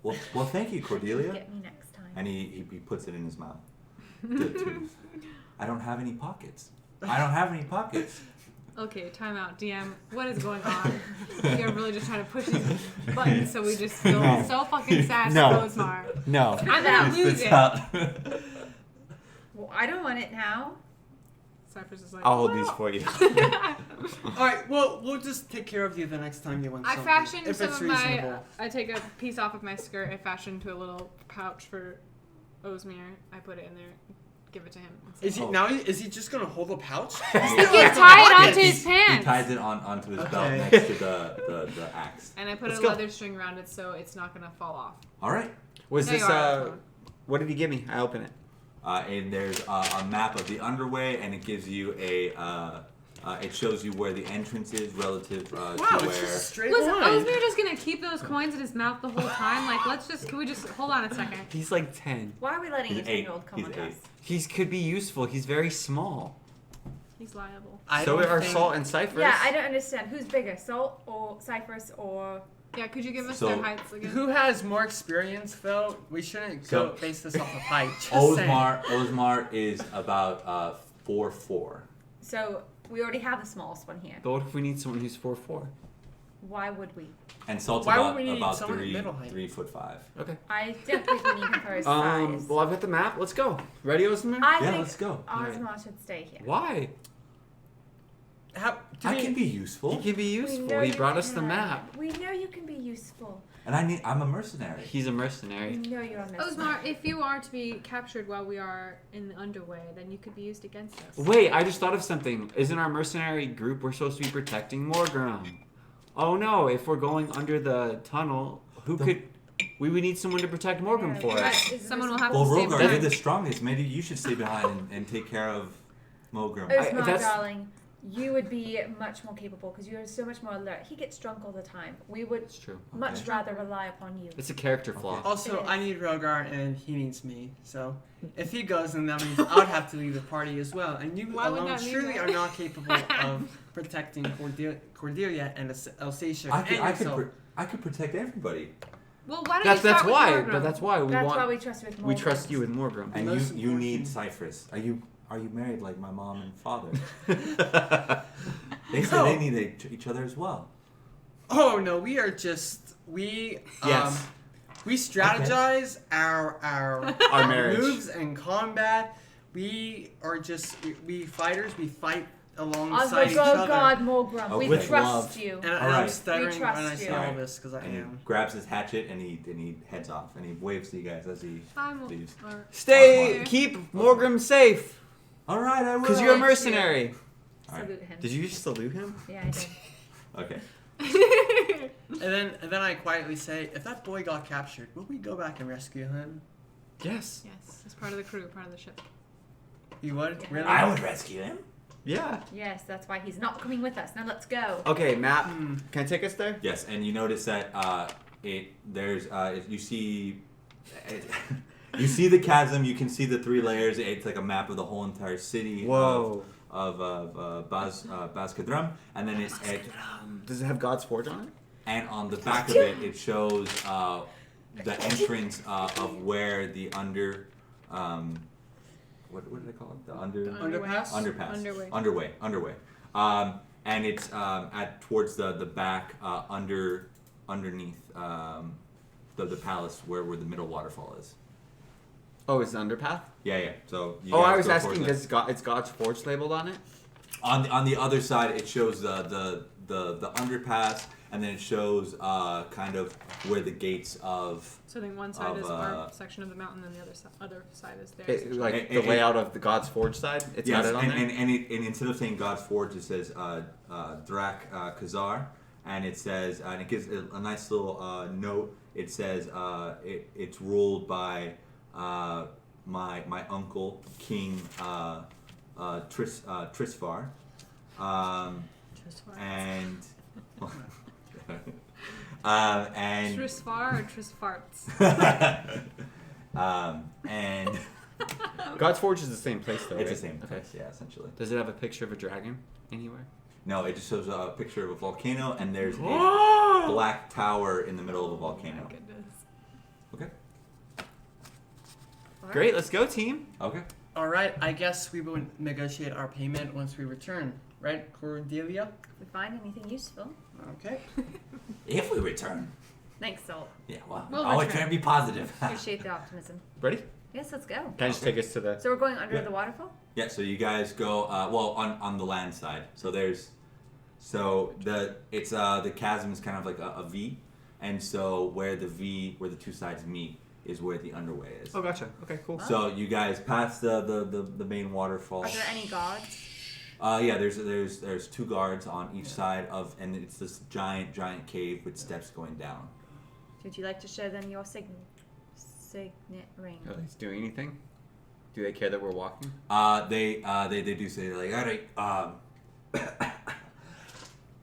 Well, thank you, Cordelia. Get me next time. And he puts it in his mouth. The tooth. I don't have any pockets. I don't have any pockets. Okay, time out, DM. What is going on? You're really just trying to push these buttons, so we just feel No. so fucking sad No. for Osmar. No. I'm gonna lose it. Well, I don't want it now. Cyphrus is like, I'll hold "Well." these for you. All right. Well, we'll just take care of you the next time you want I something. fashioned if some it's of my. reasonable. I take a piece off of my skirt. I fashioned to a little pouch for Osmir. I put it in there. Give it to him. Is he Oh. now? Is he just gonna hold a pouch? You can tie it onto his He pants. ties it onto his belt Okay. next to the axe. And I put Let's a go. leather string around it so it's not gonna fall off. All right. Was There this you are. what did he give me? I open it. And there's a map of the underway, and it gives you it shows you where the entrance is relative to Wow, where. it's just a straight Was line. Osmir just gonna keep those coins in his mouth the whole time? Like, can we just hold on a second? He's like 10. Why are we letting He's a 10-year-old come He's with 8. us? He could be useful. He's very small. He's liable. So don't are think- Salt and Cyphrus. Yeah, I don't understand. Who's bigger, Salt or Cyphrus or... Yeah, could you give us So- their heights again? Who has more experience, though? We shouldn't So- go base this off of height. Just saying. Osmar is about 4'4". So, we already have the smallest one here. But what if we need someone who's 4'4"? Why would we? And Salt's Why would about we need about someone at 3 middle height? 3'5". Okay. I don't think we need him for his size. Well, I've got the map. Let's go. Ready, Osmir? I Yeah, think let's go. Osmar should stay here. Why? I can be He useful, can be We useful. know He you brought us the can. map. We know you can be useful. and I'm a mercenary. He's a We mercenary. know you're a mercenary. Osmar, if you are to be captured while we are in the underway, then you could be used against us. Wait, I just thought of something. Isn't our mercenary group we're supposed to be protecting Morgram? Oh no, if we're going under the tunnel, we would need someone to protect Morgan Yeah, for right. us. Is Someone will this- have Well, to stay Rhogar, you're behind. the strongest. Maybe you should stay behind and take care of Mogram. Osmar, that's- darling, you would be much more capable because you're so much more alert. He gets drunk all the time. We would It's true. much Okay. rather rely upon you. It's a character flaw. Also, It is. I need Rhogar and he needs me. So if he goes, then that means I would have to leave the party as well. And you Why would alone that mean surely that? are not capable of protecting Cordelia and Elseisha and I yourself. could protect everybody. Well, why don't That's you start with why. Morgan? But that's why we That's want. why we trust you with more. We trust you with Morgram. And Most you need important. Cyphrus. Are you married like my mom and father? They say No. they need each other as well. Oh no, we are just Yes. we strategize our Our marriage. moves and combat. We are just we fighters. We fight alongside Osmar, each go other. God, Morgram. Oh, we with trust love. you. And I'm Alright. stuttering We when trust I say you. all this because I And he am. grabs his hatchet and he heads off and he waves to you guys as he I'm leaves. Stay. Okay. Keep Morgram safe. All right, I will. Because you're a mercenary. Alright. Salute him. Did you just salute him? Yeah, I did. Okay. And then I quietly say, if that boy got captured, will we go back and rescue him? Yes. Yes, it's part of the crew, part of the ship. You would? Yeah. Really? I would rescue him. Yeah. Yes, that's why he's not coming with us. Now let's go. Okay, map. Hmm. Can I take us there? Yes, and you notice that you see. You see the chasm. You can see the 3 layers. It's like a map of the whole entire city. Whoa. Of Baz-Kadram, and then Does it have God's Forge on it? and on the back of it, it shows the entrance of where the what did I call it? The Underpass? Underway. And it's towards the back underneath the palace where the middle waterfall is. Oh, it's an underpath? Yeah. So you Oh, guys I was go asking, towards that. it's God's Forge labeled on it? On the other side, it shows the underpass, and then it shows kind of where the gates of. So I think one side Of, is our section of the mountain, and the other side is theirs. It, like And- the and- layout of the God's Forge side? It's Yes, got it on there? and instead of saying God's Forge, it says Drak Khazar, and it says, and it gives a nice little note. It says it's ruled by my uncle King Trisvar, and and Trisfar or Trisfarts? and God's Forge is the same place, though, it's right? the same Okay. place, yeah, essentially. Does it have a picture of a dragon anywhere? No, it just shows a picture of a volcano, and there's a black tower in the middle of a volcano. Oh my goodness. Okay. Great, let's go, team. Okay. All right, I guess we will negotiate our payment once we return, right, Cordelia? If we find anything useful. Okay. If we return. Thanks, Salt. Yeah, well, We'll always return. trying to be positive. Appreciate the optimism. Ready? Yes, let's go. Can I just take us to the... So we're going under Yeah. the waterfall? Yeah. So you guys go on the land side. So the chasm is kind of like a V, and so where the two sides meet is where the underway is. Oh, gotcha. Okay, cool. So you guys pass the main waterfall. Are there any gods? Yeah, there's 2 guards on each side and it's this giant cave with steps going down. Would you like to show them your signet ring? Are they doing anything? Do they care that we're walking? They do say, they're like, all right,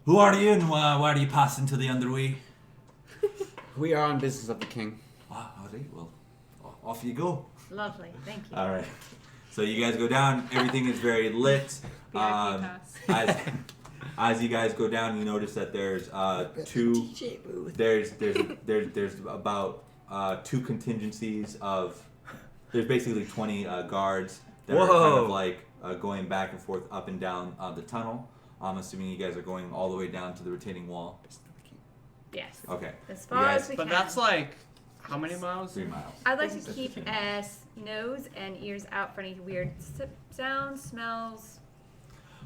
Who are you and why are you passing to the underway? We are on business of the king. All right, well, off you go. Lovely, thank you. all right. So you guys go down. Everything is very lit. VIP pass. As you guys go down, you notice that there's two. There's about 2 contingencies of. There's basically 20 guards that are kind of like going back and forth up and down the tunnel. I'm assuming you guys are going all the way down to the retaining wall. Yes. Okay. As far guys- as we But can. that's like, how many miles? 3 miles. I'd like to keep nose and ears out for any weird sounds, smells,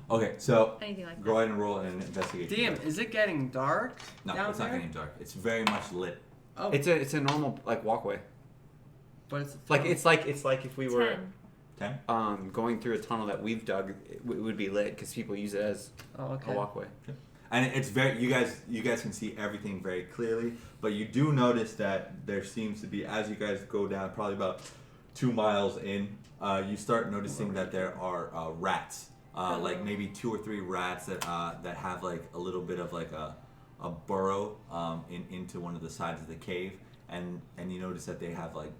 Okay, so anything like go that. ahead and roll an investigation. Damn, is it getting dark? No, down it's not there? getting dark. It's very much lit. Oh, It's a normal like walkway. but it's Like it's like if we were 10. 10. going through a tunnel that we've dug, it would be lit because people use it as Oh, okay. a walkway. And it's very you guys can see everything very clearly, but you do notice that there seems to be, as you guys go down probably about 2 miles in, you start noticing that there are rats, like maybe 2 or 3 rats that have like a little bit of like a burrow into one of the sides of the cave, and you notice that they have like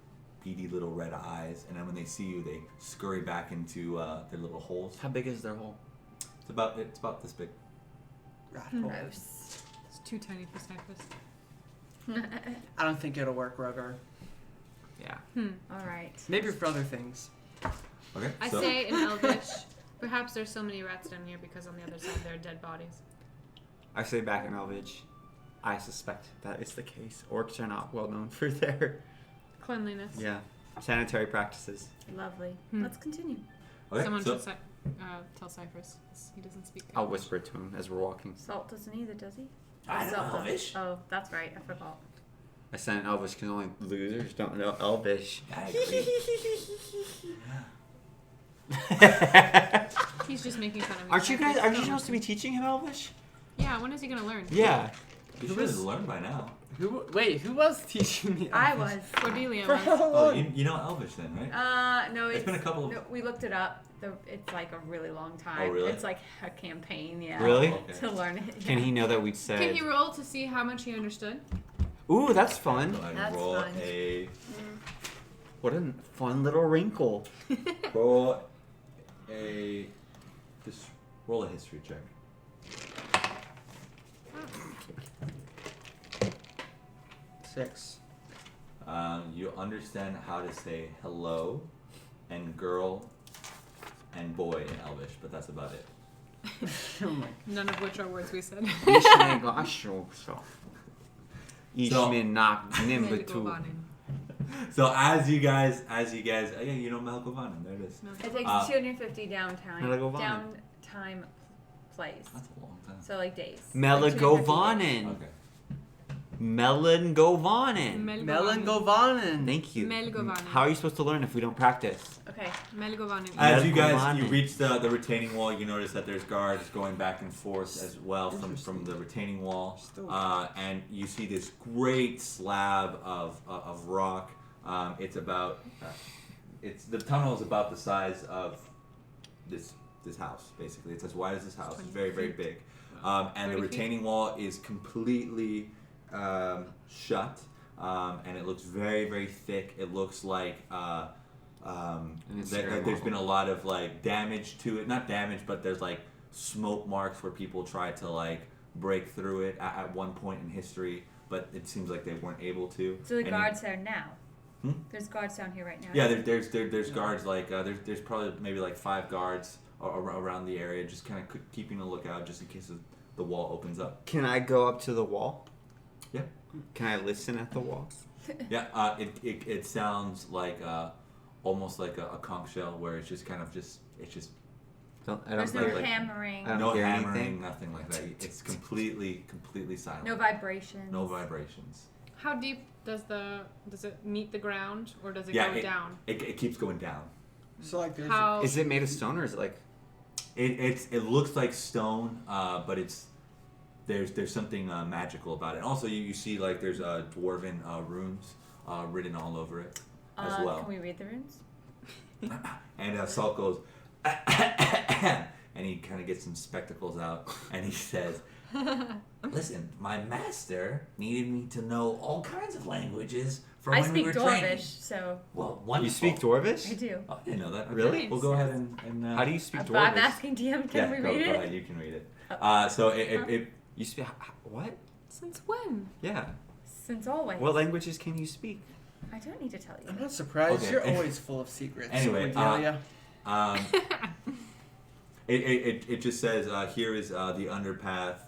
beady little red eyes, and then when they see you, they scurry back into their little holes. How big is their hole? It's about this big. Gross. It's too tiny for Cyphrus. I don't think it'll work, Rhogar. Yeah. All right. Maybe for other things. Okay. I so, say in Elvish, perhaps there's so many rats down here because on the other side there are dead bodies. I say back in Elvish, I suspect that is the case. Orcs are not well known for their Cleanliness. sanitary practices. Lovely. Hmm. Let's continue. okay, Someone so- should tell Cyphrus. He doesn't speak I'll Elvish. whisper it to him as we're walking. Salt doesn't either, does he? I know Salt doesn't. Elvish. Oh, that's right. I forgot. I sent Elvish because only losers don't know Elvish. I agree. He's just making fun of me. Aren't you guys? Cyphrus, Are you don't supposed to be listen. teaching him Elvish? Yeah. When is he gonna learn? Yeah. You should have learned by now. Who was teaching me? I Elvish? was. Cordelia. For was. how Oh, long? you know Elvish then, right? No, It's been a couple of- No, we looked it up. It's like a really long time. Oh, really? It's like a campaign, yeah. Really? Okay. To learn it. Can he know that we'd Can said? he roll to see how much he understood? Ooh, that's fun. Go ahead and That's roll fun. What a fun little wrinkle. roll a just roll a history check. 6. You understand how to say hello and girl and boy in Elvish, but that's about it. Oh my. None of which are words we said. Ishmin knock nimba Melgo two. Vanin. So as you guys, yeah, you know Melkovanen, there it is. It takes 250 downtime. Downtime plays. That's a long time. So like days. Like 250 days. Melagovanen. Okay. Melangovanen. Melangovanen. Thank you. Melgovanen. How are you supposed to learn if we don't practice? Okay. Melgovanen. As you Melgovanen. reach the retaining wall, you notice that there's guards going back and forth as well from the retaining wall, and you see this great slab of rock. It's about the tunnel is about the size of this house, basically. It's as wide as this house. It's very, very big, and the 30 feet? retaining wall is completely shut, and it looks very, very thick. It looks like it's that very there's been a long. lot of like damage to it. Not damage, but there's like smoke marks where people tried to like break through it at one point in history, but it seems like they weren't able to. So the And guards there now. Hmm? There's guards down here right now. Yeah, there's guards like there's probably maybe like 5 guards around the area, just kind of keeping a lookout just in case the wall opens up. Can I go up to the wall? Yeah. Can I listen at the wall? Yeah, it sounds like almost like a conch shell where it's just kind of I don't There's no like, hammering. I don't no hear hammering, anything. nothing like that. It's completely silent. No vibrations. No vibrations. How deep does it meet the ground, or does it Yeah, go down? It keeps going down. So like there's How Is it made of stone or is it like? It looks like stone, but there's something magical about it. Also, you see like there's dwarven runes written all over it as well. Can we read the runes? And Salt goes, and he kind of gets some spectacles out, and he says, "Listen, my master needed me to know all kinds of languages for I when we speak were training." Dwarvish, so Well, You wonderful. speak Dwarvish? I do. Oh, I didn't know that. Okay. Really? We'll go ahead and How do you speak But I'm Dwarvish? asking DM, can we go read it? ahead. You can read it. Oh. So it You speak what? Since when? Yeah. Since always. What languages can you speak? I don't need to tell you. I'm not surprised. Okay. You're always full of secrets. Anyway, Cordelia. It just says here is the underpath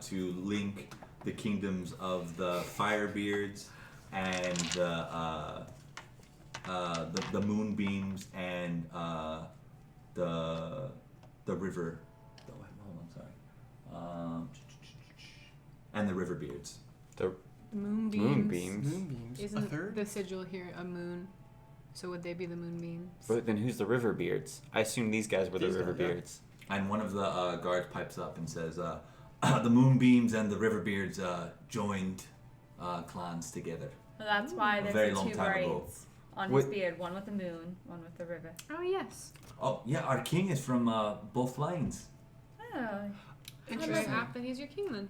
to link the kingdoms of the Firebeards and the Moonbeams and the river. Oh, hold on, sorry. And the Riverbeards. The Moonbeams. moonbeams. Moonbeams. A Isn't third? the sigil here a moon? So would they be the moonbeams? But then who's the Riverbeards? I assume these guys were the These guys, yeah. Riverbeards. And one of the guards pipes up and says, "The Moonbeams and the Riverbeards joined clans together." Well, that's why A there's very the long 2 time ago. braids on his What- beard. One with the moon, one with the river. Oh yes. Oh yeah, our king is from both lines. Oh. Very Interesting. apt that he's your king then.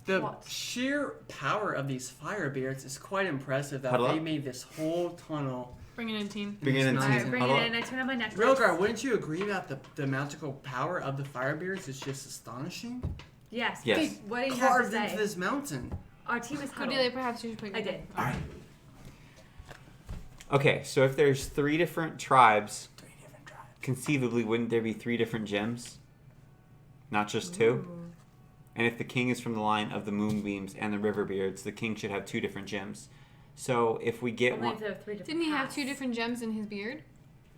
The What? sheer power of these Firebeards is quite impressive. That Huddle they up. made this whole tunnel. Bring it in, team. Bring it in, Nice. team. Alright, bring Huddle it up. in. I turn on my necklace. Rhogar, wouldn't you agree that the magical power of the Firebeards is just astonishing? Yes. Yes. Wait, what do you have to Carved say? into this mountain. Our team is huddled. Cordelia, perhaps you should put I did. All right. Okay, so if there's 3 different tribes, 3 different tribes. conceivably, wouldn't there be 3 different gems? Not just 2? Ooh. And if the king is from the line of the Moonbeams and the Riverbeards, the king should have 2 different gems. So if we get Only one, if there are 3 different Didn't he have paths. 2 different gems in his beard?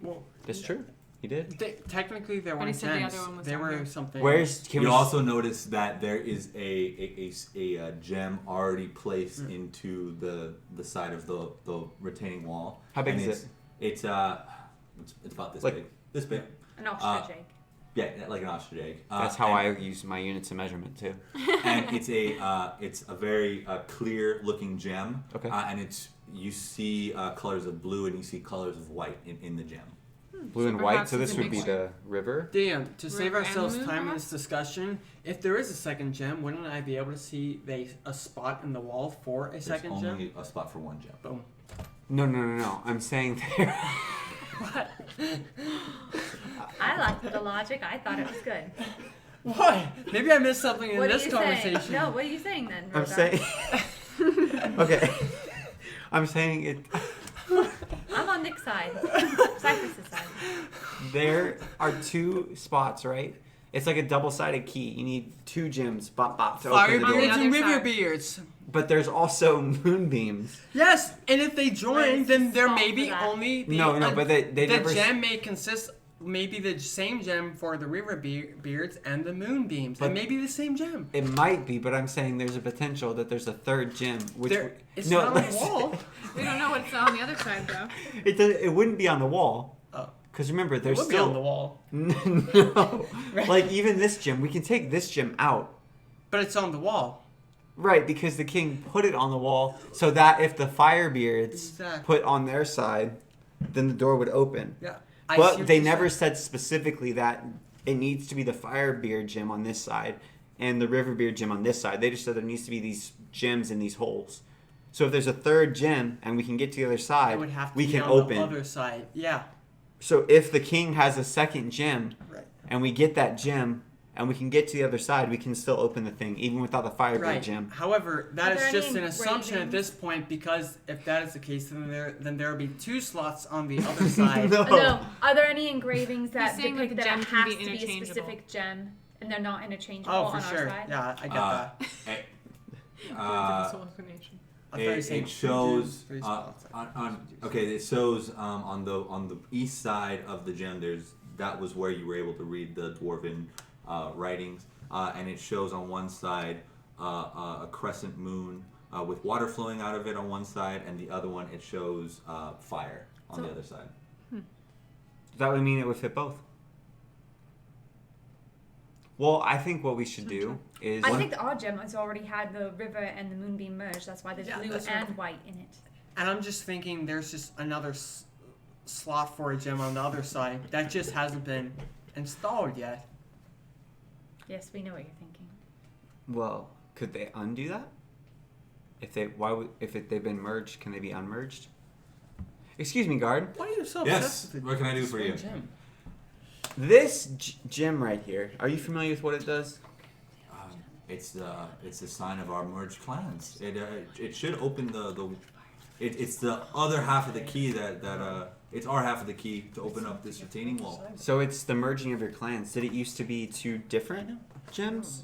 Well, that's true. He did. technically there But he weren't said the gems. other one was They down were here. something. Where's can You we also notice that there is a gem already placed into the side of the retaining wall. How big And is it's about this Like- big. This big. An ostrich egg. Yeah, like an ostrich egg. That's how I use my units of measurement too. And it's a very clear looking gem. Okay. And you see colors of blue and you see colors of white in the gem. Blue and So white. perhaps So it's this a would be mixture. the river. Dan, to save River and ourselves moon, time in perhaps? this discussion, if there is a second gem, wouldn't I be able to see a spot in the wall for a There's second gem? only a spot for one gem. Boom. No. I'm saying there. What? I liked the logic. I thought it was good. What? Maybe I missed something in What are this you conversation. saying? No, what are you saying then? I'm Rhogar? saying. Okay. I'm saying it. I'm on Nick's side. Cyphrus' side. There are 2 spots, right? It's like a double-sided key. You need 2 gems, bop bop, to Fire open the door. beards and other river side. beards. But there's also moonbeams. Yes, and if they join, Where's then the there spot may for be that? only the No, but they the never. gem may consist maybe the same gem for the river beards and the moonbeams. But- It may be the same gem. It might be, but I'm saying there's a potential that there's a 3rd gem. Which It's no, not on the listen. wall. We don't know what's on the other side though. It wouldn't be on the wall. Oh, Because remember, it there's would be still on the wall, no. Like even this gem, we can take this gem out. but it's on the wall. Right, because the king put it on the wall so that if the firebeards Exactly. put on their side, then the door would open. Yeah. I see But what they you're never saying. said specifically that it needs to be the firebeard gem on this side and the riverbeard gem on this side. They just said there needs to be these gems in these holes. So if there's a 3rd gem and we can get to the other It side, would have to we be can on open. the other side. Yeah. So if the king has a 2nd gem Right. and we get that gem and we can get to the other side, we can still open the thing even without the firebeard Right. gem. However, that Are is there just any an assumption at engravings? this point because if that is the case, then there will be 2 slots on the other side. No. No. Are there any engravings that He's saying that depict the that it gem can has be to be a interchangeable. specific gem and they're not interchangeable Oh, on for our sure. side? Yeah, I get Uh, that. it- According to uh, the soul inclination. I thought you were saying it shows three spots. okay. It shows on the east side of the gem. That was where you were able to read the dwarven writings, and it shows on one side a crescent moon with water flowing out of it on one side, and the other one it shows fire on the other side. That would mean it would fit both. Well, I think what we should do is I think our gem has already had the river and the moonbeam merged. That's why there's Yeah, blue that's and right. white in it. And I'm just thinking there's just another slot for a gem on the other side that just hasn't been installed yet. Yes, we know what you're thinking. well, could they undo that? If they've been merged, can they be unmerged? Excuse me, guard. Why are you so Yes, obsessed with the what can I do for you? gem? This gem right here. Are you familiar with what it does? It's the sign of our merged clans. It should open it's the other half of the key that it's our half of the key to open up this retaining wall. So it's the merging of your clans. Did it used to be 2 different gems?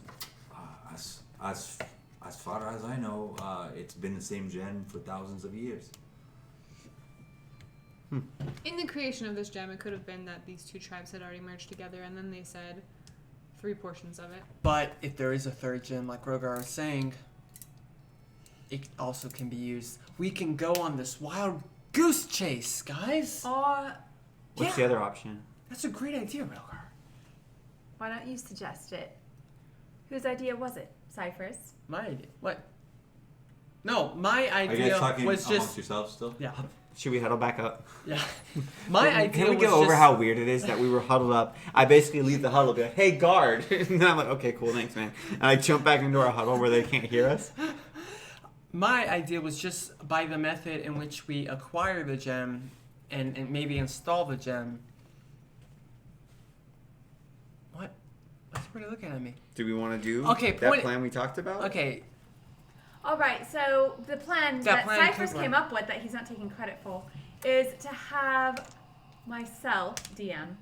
As far as I know, it's been the same gen for thousands of years. In the creation of this gem, it could have been that these 2 tribes had already merged together, and then they said 3 portions of it. But if there is a 3rd gem, like Rhogar was saying, it also can be used. We can go on this wild goose chase, guys. Or What's the other option? That's a great idea, Rhogar. why don't you suggest it? Whose idea was it? Cyphrus? My idea. What? No, my Are you idea guys talking was amongst just yourselves still? yeah, Should we huddle back up? yeah. My idea Can we was go over just, how weird it is that we were huddled up? I basically leave the huddle, be like, "Hey, guard!" and then I'm like, "Okay, cool, thanks, man." And I jump back into our huddle where they can't hear us. My idea was just by the method in which we acquire the gem and maybe install the gem. What? What's everybody looking at me? Do we want to do Okay, that point- plan we talked about? Okay, All right, so the plan That that plan Cyphrus could came work. up with that he's not taking credit for is to have myself, DM,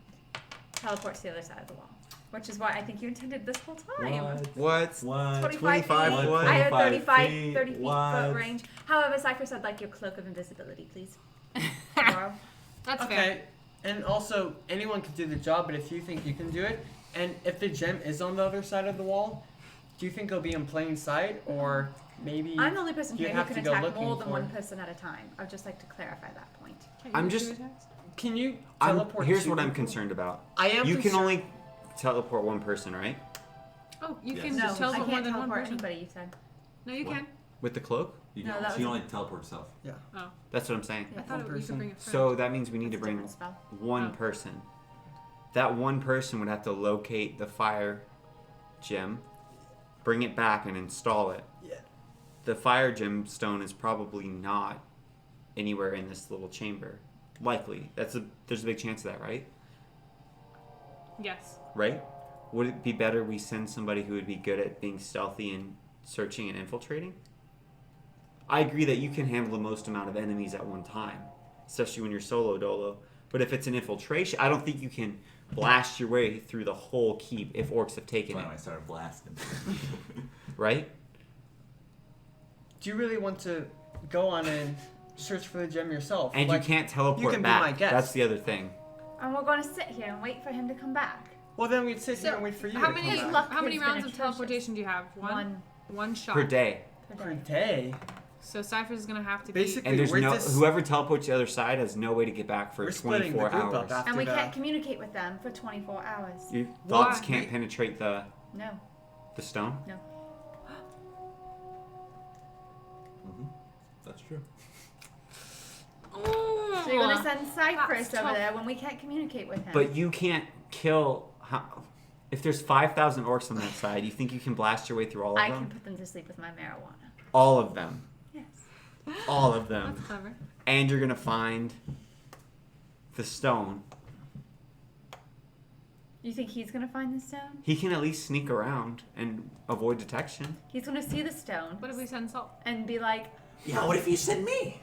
teleport to the other side of the wall. Which is what I think you intended this whole time. What? 25 25 feet. what? I had 25 30 feet what? foot range. However, Cyphrus said like your cloak of invisibility, please. Tomorrow. That's fair. okay. And also, anyone can do the job, but if you think you can do it, and if the gem is on the other side of the wall, do you think it'll be in plain sight, or maybe I'm the only person you here who have can to go attack looking more than for one it? person at a time. I would just like to clarify that point. Can't I'm you do just- 2 attacks? Can you teleport? Here's two what I'm people? concerned about. I am. You can concerned- only teleport one person, right? Oh, you Yes. can No, teleport I more can't than one teleport person. anybody, you said. No, you What? can. With the cloak? You No, can, that she was- only teleport herself. Oh, That's what I'm saying. I thought you person. could bring a friend. So that means we need to That's a bring different spell. one Oh. person. That one person would have to locate the fire gem, bring it back, and install it. Yeah. The fire gem stone is probably not anywhere in this little chamber. Likely. There's a big chance of that, right? Yes. Right? Would it be better we send somebody who would be good at being stealthy and searching and infiltrating? I agree that you can handle the most amount of enemies at one time, especially when you're solo dolo. But if it's an infiltration, I don't think you can blast your way through the whole keep if orcs have taken That's it. when I started blasting. Right? Do you really want to go on and search for the gem yourself? And Like, you can't teleport you can back. be my guest. That's the other thing. And we're going to sit here and wait for him to come back. Well, then we'd sit here So, and wait for you how to many come back. luck how many has been rounds of atrocious. teleportation do you have? One shot. Per day. Per day. So Cyphrus is gonna have to Basically, And there's we're no just- whoever teleports the other side has no way to get back for We're splitting the 24 group hours. up after And we the... can't communicate with them for 24 hours. Your Why? thoughts can't penetrate the No. stone. No. That's true. Oh. So you're going to send Cyphrus That's over tough. there when we can't communicate with him. But you can't kill. If there's 5,000 orcs on that side, you think you can blast your way through all of I them? can put them to sleep with my marijuana. All of them. Yes. All of them. That's clever. And you're gonna find the stone. You think he's going to find the stone? He can at least sneak around and avoid detection. He's going to see the stone What if we send salt? and be like, Yeah, what if you send me?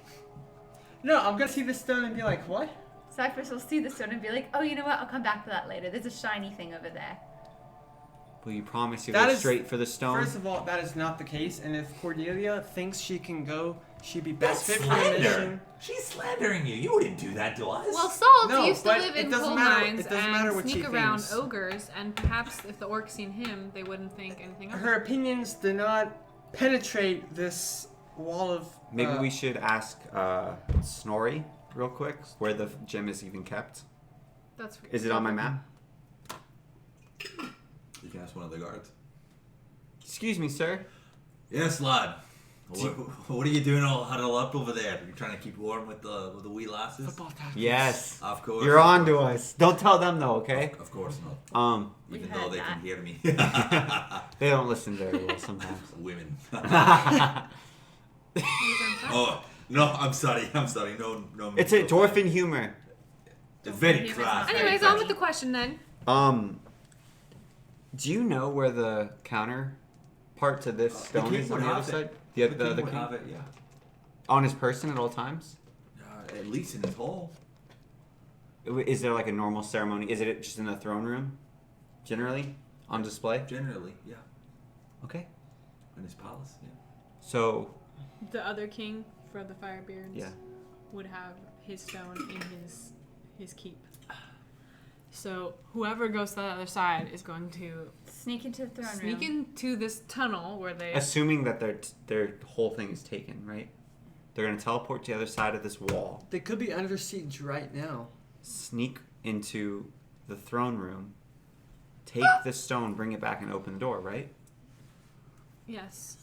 No, I'm gonna see this stone and be like, what? Cyphrus will see the stone and be like, oh, you know what? I'll come back for that later. There's a shiny thing over there. Will you promise you'll That go is- straight for the stone? First of all, that is not the case, and if Cordelia thinks she can go, she'd be That's best fit for the slander. mission. She's slandering you. You wouldn't do that to us. Well, Salt No, used to but live it in doesn't coal matter- mines it doesn't matter and what she sneak around thinks. ogres, and perhaps if the orcs seen him, they wouldn't think anything of it. Her opinions do not penetrate this wall of... Maybe we should ask Snorri real quick where the gem is even kept. That's Is it on my map? You can ask one of the guards. Excuse me, sir. Yes, lad. What are you doing all huddled up over there? You trying to keep warm with the wee lasses? Football tactics. Yes. Of course. You're on to us. Don't tell them though, okay? Of course not. We Even heard though they that. can hear me. They don't listen very well sometimes. Women. Oh no! I'm sorry. No. It's a dwarfen humor. Very crass. Anyways, on with the question then. Do you know where the counter part to this stone king is on would the other have it. side? The The king other would king? have it. Yeah. On his person at all times? At least in his hole. Is there like a normal ceremony? Is it just in the throne room? Generally? On display? Generally, yeah. Okay. In his palace, yeah. So, The other king for the Firebeards yeah. would have his stone in his keep. So whoever goes to the other side is going to Sneak into the throne sneak room. into this tunnel where they. Assuming that their whole thing is taken, right? They're going to teleport to the other side of this wall, They could be under siege right now. sneak into the throne room, take the stone, bring it back, and open the door, right? Yes.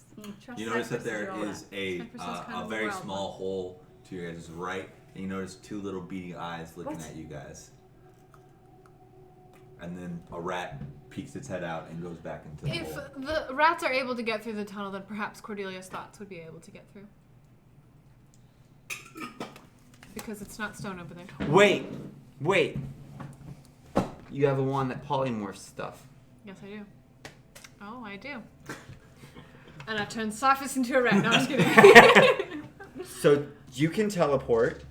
Trust You notice that Cyphrus to there do all is that. a Cyphrus is kind of a very wild small hole to your guys' right, and you notice two little beady eyes looking What? at you guys. And then a rat peeks its head out and goes back into the If hole. the rats are able to get through the tunnel, then perhaps Cordelia's thoughts would be able to get through. Because it's not stone over there. Wait! You have a wand that polymorphs stuff. Yes, I do. Oh, I do. And I turned Cyphrus into a rat. No, I'm just kidding. So, you can teleport.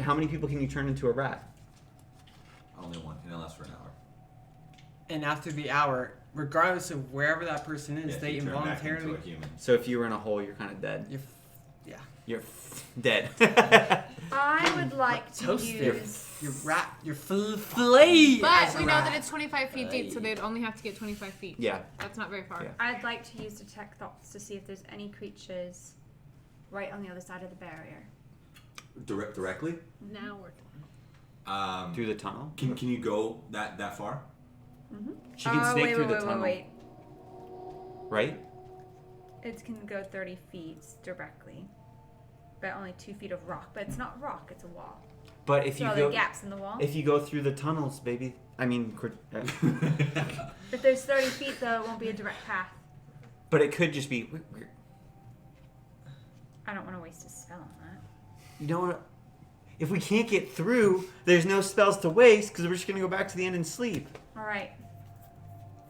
How many people can you turn into a rat? Only one, and it lasts for an hour. And after the hour, regardless of wherever that person is, Yeah, they you turn back involuntarily... into a human. So if you were in a hole, you're kind of dead. Yeah. You're dead. I would like to Toasted. use... You're fillet But as a we know rat. that it's 25 feet deep, so they'd only have to get 25 feet. Yeah. That's not very far. Yeah. I'd like to use detect thoughts to see if there's any creatures right on the other side of the barrier. Directly? Now we're Through the tunnel. Can you go that far? She can snake wait, through wait, the wait, tunnel. wait. Right? it can go 30 feet directly, but only 2 feet of rock. But it's not rock; it's a wall. But if So you are go, there gaps in the wall? if you go through the tunnels, baby. I mean, If there's 30 feet, though, it won't be a direct path. but it could just be. I don't want to waste a spell on that. You know what? If we can't get through, there's no spells to waste because we're just gonna go back to the end and sleep. All right.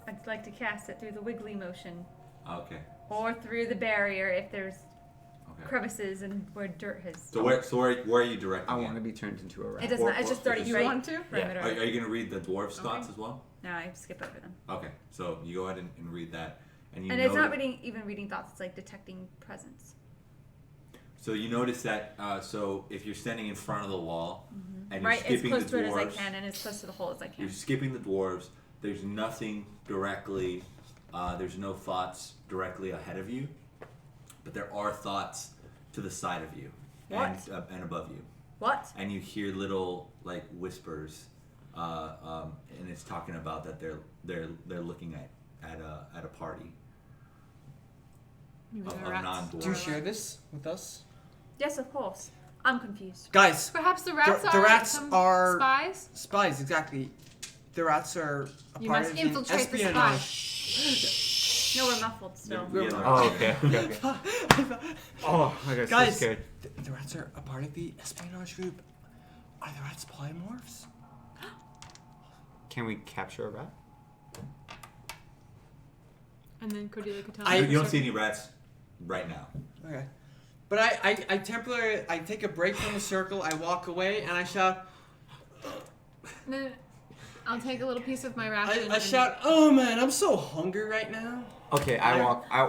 I'd like to cast it through the wiggly motion, Okay. or through the barrier if there's Okay. crevices and where dirt has. So where are you directing? I it? want to be turned into a rat. It doesn't. It's just 30 You feet. want to? Perimeter. Are you going to read the dwarf spots as well? No, I skip over them. Okay, so you go ahead and read that, and you And it's not notice- even reading thoughts. It's like detecting presence. So you notice that. So if you're standing in front of the wall and you're Right, as skipping close the to it as I dwarves, can, and as close to the hole as I can. you're skipping the dwarves. There's nothing directly. There's no thoughts directly ahead of you, but there are thoughts to the side of you and above you. What? And you hear little like whispers, and it's talking about that they're looking at a party Maybe of they're rats. non-dwarves. Do you share this with us? Yes, of course. I'm confused. Guys, Perhaps the rats The are rats some are- spies. spies, exactly. The rats are a You part must of infiltrate the espionage. No, we're muffled still. Yeah. Oh, okay. Oh, I got Guys, so scared. the rats are a part of the espionage group. Are the rats polymorphs? Can we capture a rat? And then Cordelia could tell I- me. You don't see any rats right now. Okay. But I temporarily, I take a break from the circle, I walk away, and I shout, No, I'll take a little piece of my ration. I shout, oh man, I'm so hungry right now. Okay, I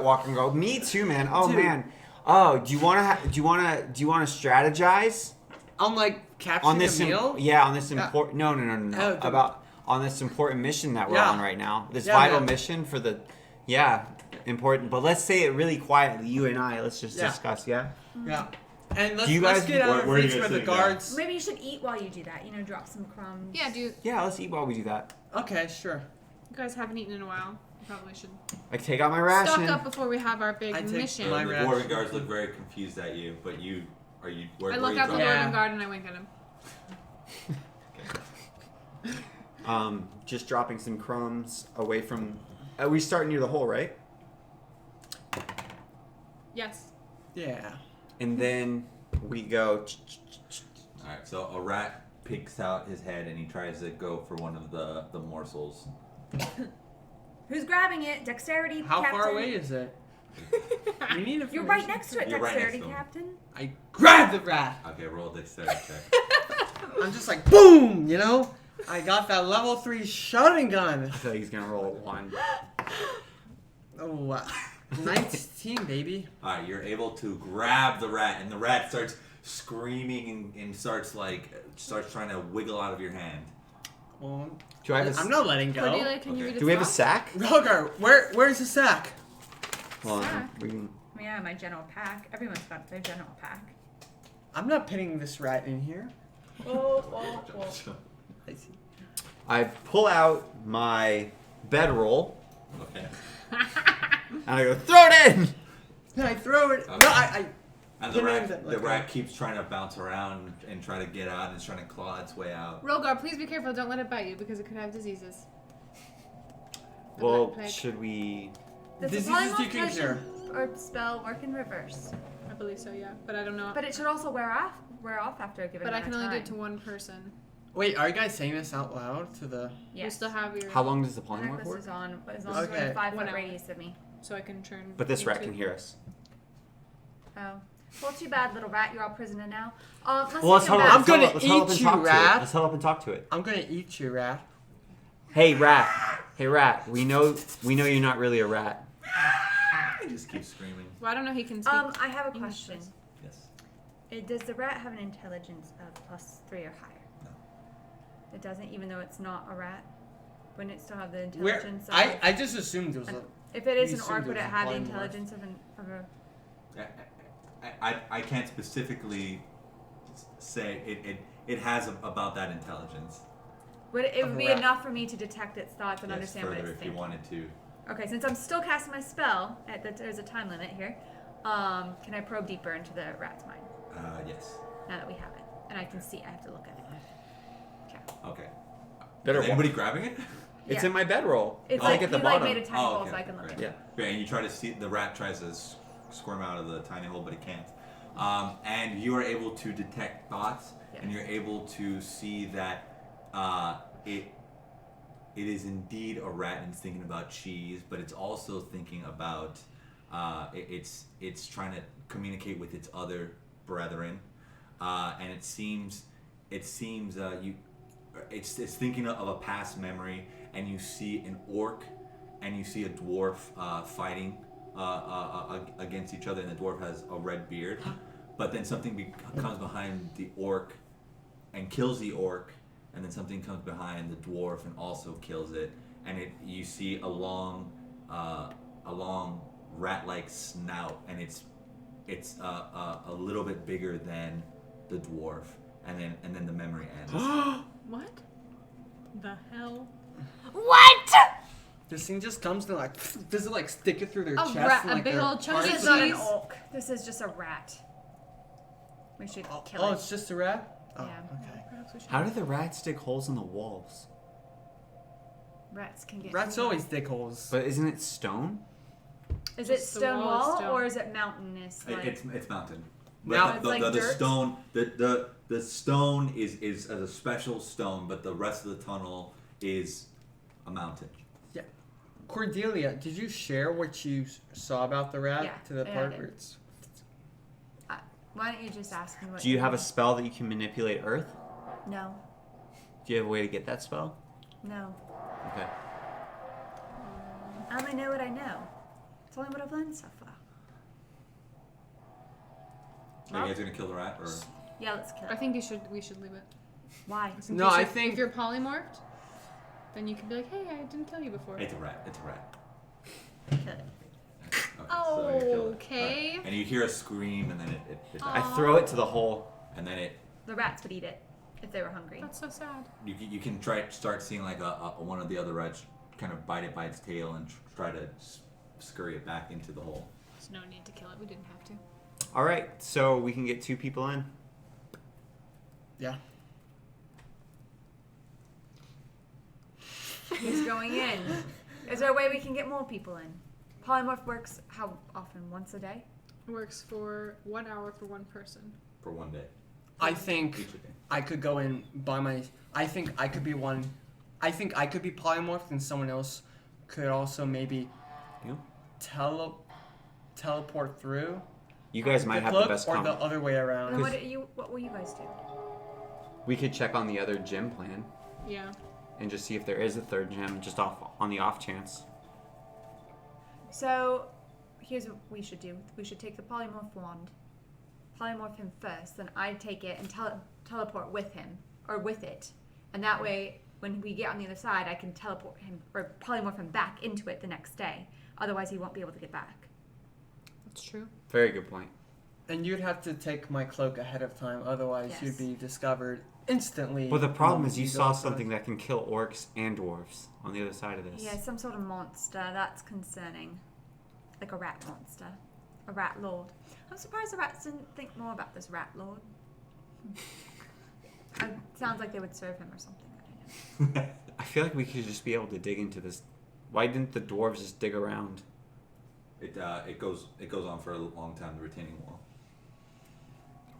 walk and go. Me too, man. Oh Dude. man. Oh, do you want to strategize I'm like capturing on this? a meal? On this Yeah. important. No. Oh, the- About on this important mission that we're Yeah. on right now. This Yeah, vital man. mission for the. Yeah, important. But let's say it really quietly. You and I. Let's just Yeah. discuss. Yeah. Yeah. And let's, Do you let's guys- get out of where are you reach guys where the sitting down? guards... Maybe you should eat while you do that. Drop some crumbs. Yeah, do you Yeah. Let's eat while we do that. Okay, sure. guys haven't eaten in a while? You probably should I take out my ration. stock up before we have our big I take mission. my The ration. dwarven guards look very confused at you, but you are you. Where, I where look you out the dropping? Yeah. dwarven guard and I wink at him. Just dropping some crumbs away from. We start near the hole, right? Yes. Yeah. And then we go. All right, so a rat picks out his head and he tries to go for one of the morsels. Who's grabbing it? Dexterity, How Captain. far away is it? We need You're right information. next to it, You're right Dexterity, next to him. Captain. I grab the rat. Okay, roll a dexterity check. I'm just like, boom, you know? I got that level 3 shotgun gun. I feel like he's gonna roll a 1. Oh, wow. 19, baby. All right, you're able to grab the rat, and the rat starts screaming and starts trying to wiggle out of your hand. Well, Do I have a? I'm not letting go. Cordelia, can you Okay. read Do we have a its sack? Rhogar, where's the sack? Hold on. Sack? We can. Yeah, my general pack. Everyone's got their general pack. I'm not pitting this rat in here. Oh. I see. I pull out my bedroll Okay. and I go throw it in. Then I throw it. Okay. No, I And Put the it in rat, the- the like rat a- keeps trying to bounce around and try to get out, and it's trying to claw its way out. Rhogar, please be careful. Don't let it bite you because it could have diseases. The Well, Black Plague. should we? Does the Diseases you polymorph can cure. potion or spell work in reverse? I believe so, yeah. But I don't know. But it should also wear off after a given But I amount can of only do it time. to one person. Wait, are you guys saying this out loud to the? You Yes. still have your. How long does the The polymorph necklace work? is on as long as we're in Okay. a 5 1 foot hour. radius of me. So I can turn. But this you rat to- can hear us. Oh. Well, too bad, little rat. You're all prisoner now. Let's Well, let's take him huddle up. back. I'm gonna Let's huddle up eat and you, talk to it. rat. Let's huddle up and talk to it. I'm gonna eat you, rat. Hey rat. Hey rat. We know you're not really a rat. It just keeps screaming. Well, I don't know. He can speak. I have a English, question. please. Yes. Does the rat have an intelligence of +3 or higher? No. It doesn't, even though it's not a rat. Wouldn't it still have the Where? intelligence? Of, I just assumed it was a. if it is we an assumed orc, it would was it a have the polymorph. intelligence of a? I can't specifically say it has about that intelligence. Would it Of would a be rat. enough for me to detect its thoughts and Yes, understand what further it's if you thinking? wanted to. Okay, since I'm still casting my spell, there's a time limit here. Can I probe deeper into the rat's mind? Yes. Now that we have it, and I can see, I have to look at it. Okay. Okay. Better Is anybody grabbing it? It's Yeah. in my bedroll. It's like at the he bottom. made a tiny hole okay, so I can look great. at it. Yeah. Yeah, and you try to see, the rat tries to squirm out of the tiny hole, but it can't. And you are able to detect thoughts, and Yes. you're able to see that it is indeed a rat and it's thinking about cheese, but it's also thinking about it's trying to communicate with its other brethren, and it seems it's thinking of a past memory, and you see an orc and you see a dwarf fighting against each other, and the dwarf has a red beard, but then something comes behind the orc and kills the orc, and then something comes behind the dwarf and also kills it, and you see a long rat-like snout, and it's a little bit bigger than the dwarf, and then the memory ends. What? The hell? What? This thing just comes to like, does it like stick it through their A chest? rat- and, a like, big their old chunk heart? This of is not an cheese? orc. This is just a rat. We should kill Oh, it. it's just a rat? Oh, Yeah. okay. Perhaps we should. How do the rats dig holes in the walls? Rats can get. Rats always dig holes. But isn't it stone? Is it Just the stone wall is wall stone. or is it mountainous? Like, It's mountain. Now- But It's like the dirt? stone the stone is a special stone, but the rest of the tunnel is a mountain. Cordelia, did you share what you saw about the rat Yeah, to the yeah, I part did. where it's... why don't you just ask me what? Do you have a spell that you can manipulate earth? No. Do you have a way to get that spell? No. Okay. I only know what I know. It's only what I've learned so far. Are you guys gonna kill the rat or? Yeah, let's kill I it. think we should leave it. Why? In No, case I if think- you're polymorphed, then you can be like, hey, I didn't kill you before. It's a rat. It's a rat. Kill it. Okay, so you kill it. Okay. Alright. And you hear a scream, and then it I dies. throw it to the hole. And then The rats would eat it if they were hungry. That's so sad. you can start seeing like a one of the other rats kind of bite it by its tail and try to scurry it back into the hole. There's no need to kill it. We didn't have to. All right, so we can get 2 people in. Yeah. Who's going in? Is there a way we can get more people in? Polymorph works how often? Once a day? It works for 1 hour for one person. For one day. I think Each day. I could go in by my... I think I could be one... I think I could be polymorphed and someone else could also maybe You? teleport through. You guys might the have cloak, the best or comp. the other way And around. then what will you guys do? We could check on the other gym plan Yeah. and just see if there is a third gym, just on the off chance. So, here's what we should do. We should take the polymorph wand, polymorph him first, then I take it and teleport with him, or with it. And that way, when we get on the other side, I can teleport him, or polymorph him back into it the next day. Otherwise, he won't be able to get back. That's true. Very good point. And you'd have to take my cloak ahead of time, otherwise Yes. you'd be discovered instantly. Well, the problem when is you go saw across. something that can kill orcs and dwarves on the other side of this. Yeah, some sort of monster. That's concerning. Like a rat monster. A rat lord. I'm surprised the rats didn't think more about this rat lord. It sounds like they would serve him or something. I don't know. I feel like we could just be able to dig into this. Why didn't the dwarves just dig around? It goes on for a long time. The retaining wall.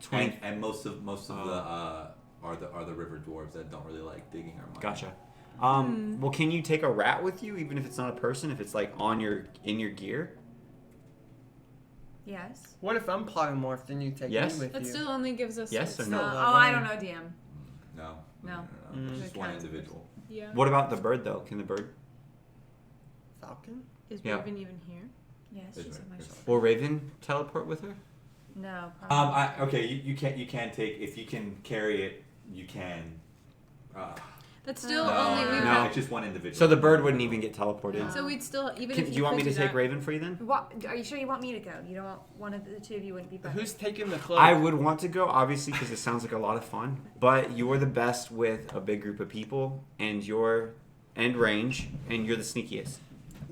20. And most of the are the river dwarves that don't really like digging or mining. Gotcha. Well, can you take a rat with you, even if it's not a person? If it's like in your gear? Yes. What if I'm polymorphed and you take Yes. me with That you? still only gives us. Yes or Oh, no? I don't know, DM. No. No. Just one individual. Yeah. What about the bird, though? Can the bird? Falcon? Is Yeah. Raven even here? Yes, It's she's right, on my it's- shoulder. Will Raven teleport with her? No. Probably. Okay, you can take, if you can carry it, you can. That's still No, only we've no. got. It's just one individual. So the bird wouldn't even get teleported. No. So we'd still even. Do if you want me could to do take that- Raven for you then? What? Are you sure you want me to go? You don't want one of the two of you wouldn't be better. Who's taking the cloak? I would want to go, obviously, because it sounds like a lot of fun. But you're the best with a big group of people, and you're range, and you're the sneakiest.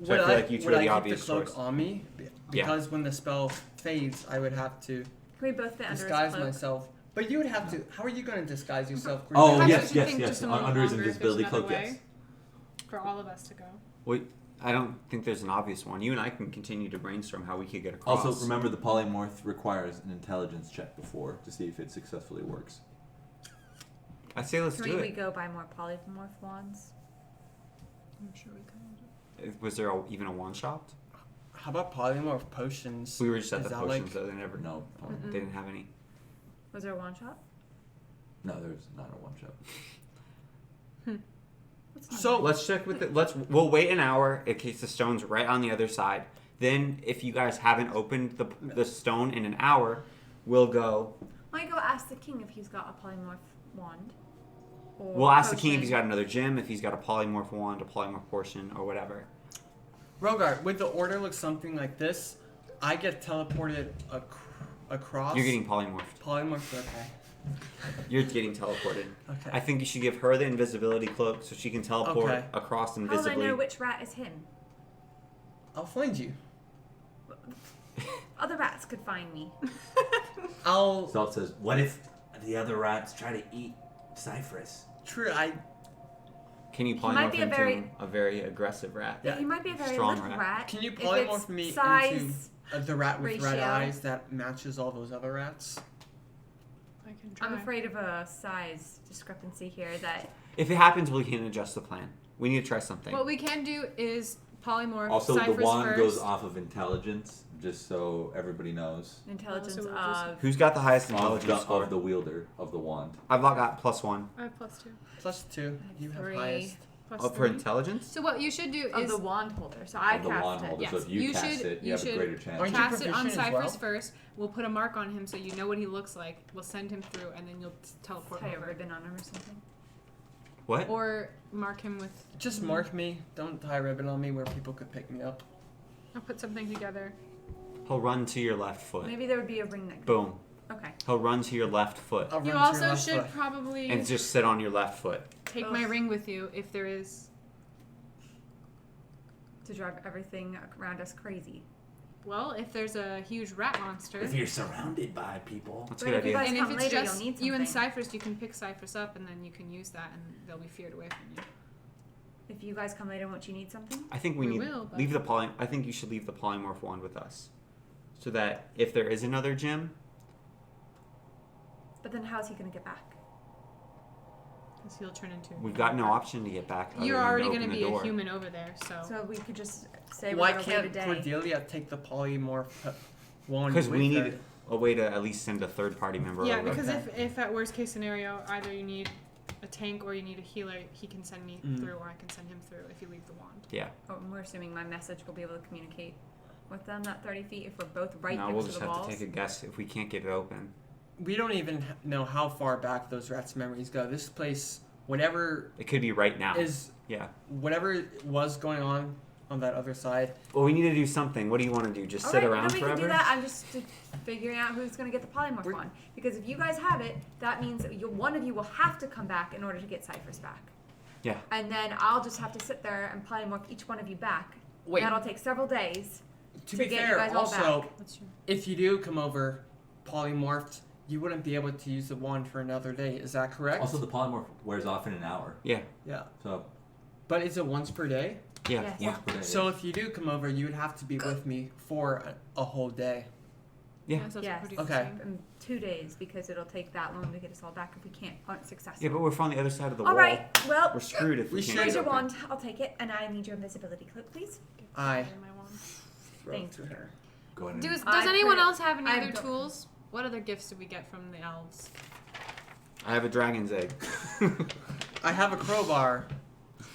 So I feel like you two would are the I keep obvious the cloak choice. on me? Because when the spell fades, I would have to Can we both fit under his disguise cloak? myself. But you would have to. How are you going to disguise yourself? Oh, Perhaps yes, we should yes, think yes. just a little Under his longer if invisibility there's another cloak, way yes. for all of us to go. Wait, I don't think there's an obvious one. You and I can continue to brainstorm how we could get across. Also, remember the polymorph requires an intelligence check before to see if it successfully works. I say let's Can do we it. go buy more polymorph wands? I'm sure we can. Was there even a wand shop? How about polymorph potions? We were just at Is the that potions, like- though. They never. No, They didn't have any. Was there a wand shop? no, there's not a one shot. So Let's check with the. We'll wait an hour in case the stone's right on the other side. Then, if you guys haven't opened the stone in an hour, we'll go. Why don't you go ask the king if he's got a polymorph wand? Or We'll ask the king if potion. he's got another gem, if he's got a polymorph wand, a polymorph portion, or whatever. Rhogar, would the order look something like this? I get teleported across. You're getting polymorphed. polymorph. Okay. You're getting teleported. Okay. I think you should give her the invisibility cloak so she can teleport Okay. across How will I invisibly. know which rat is him? I'll find you. Other rats could find me. I'll. Salt says, What if the other rats try to eat Cyphrus? True. I. Can you might polymorph be a into very- a very aggressive rat? Yeah. He might be a very Strong little rat. rat. Can you if polymorph it's me size, into the rat with red ratio. eyes that matches all those other rats? I can try. I'm afraid of a size discrepancy here. That If it happens, we can adjust the plan. We need to try something. What we can do is polymorph also, Cyphrus the wand first. goes off of intelligence, just so everybody knows. intelligence so we'll just- of. Who's got the highest Of intelligence score? of the wielder of the wand. I've got +1. I have +2. +2. You have 3. highest. Plus Oh, for 3. intelligence? So what you should do Of is the wand holder. So I Of the cast wand it. holder. So Yes, if you you cast should- it, you you have a should greater chance. Aren't you cast it on proficient as Cyphrus well? first. We'll put a mark on him so you know what he looks like. We'll send him through, and then you'll teleport Tie a over. ribbon on him or something. What? Or mark him with. Just mark me. Don't tie a ribbon on me where people could pick me up. I'll put something together. He'll run to your left foot. Maybe there would be a ring that. Boom. Okay. He'll run to your left foot. I'll You run to your also left should foot. probably And just sit on your left foot. take my ring with you if there is. To drive everything around us crazy. Well, if there's a huge rat monster. If you're surrounded by people. That's a But good if you idea. guys And if come it's later, just you'll need you and something. Cyphrus, you can pick Cyphrus up, and then you can use that, and they'll be feared away from you. If you guys come later, won't you need something? I think We need will, but- leave the I think you should leave the polymorph wand with us, so that if there is another gem, But then how's he going to get back? Because he'll turn into. we've got no option to get back. other You're than to already open going to the be door. a human over there, so. So we could just say Why we're going to wait a can't day. Cordelia take the polymorph wand Because with we her? need a way to at least send a third party member Yeah, over. because Okay. if at worst case scenario, either you need a tank or you need a healer, he can send me through, or I can send him through if you leave the wand. Yeah. Oh, and we're assuming my message will be able to communicate with them that 30 feet if we're both right No, next we'll to just the have walls. to take a guess if we can't get it open. We don't even know how far back those rats' memories go. This place, whatever It could be right now. whatever was going on that other side. Well, we need to do something. What do you want to do? Just sit around then we forever? can do that. I'm just figuring out who's going to get the polymorph We're- one. Because if you guys have it, that means that one of you will have to come back in order to get Cyphrus back. Yeah. And then I'll just have to sit there and polymorph each one of you back. Wait. That'll take several days. To to be get you fair, guys all also, back. That's true. if you do come over polymorphed, you wouldn't be able to use the wand for another day. Is that correct? Also, the polymorph wears off in an hour. Yeah. yeah. So, But is it once per day? Yeah. Yes. once per day. So if you do come over, you would have to be with me for a whole day. Yeah. Yes, that's Yes. pretty Okay. In 2 days because it'll take that long to get us all back if we aren't successful. Yeah, but we're from the other side of the all wall. right. Well, We're screwed if we, We can't should- get here's your open. wand. I'll take it, and I need your invisibility cloak, please. I My wand. throw Thank it to her. go ahead and Does I anyone put it- else have any I other don't- tools? What other gifts did we get from the elves? I have a dragon's egg. I have a crowbar.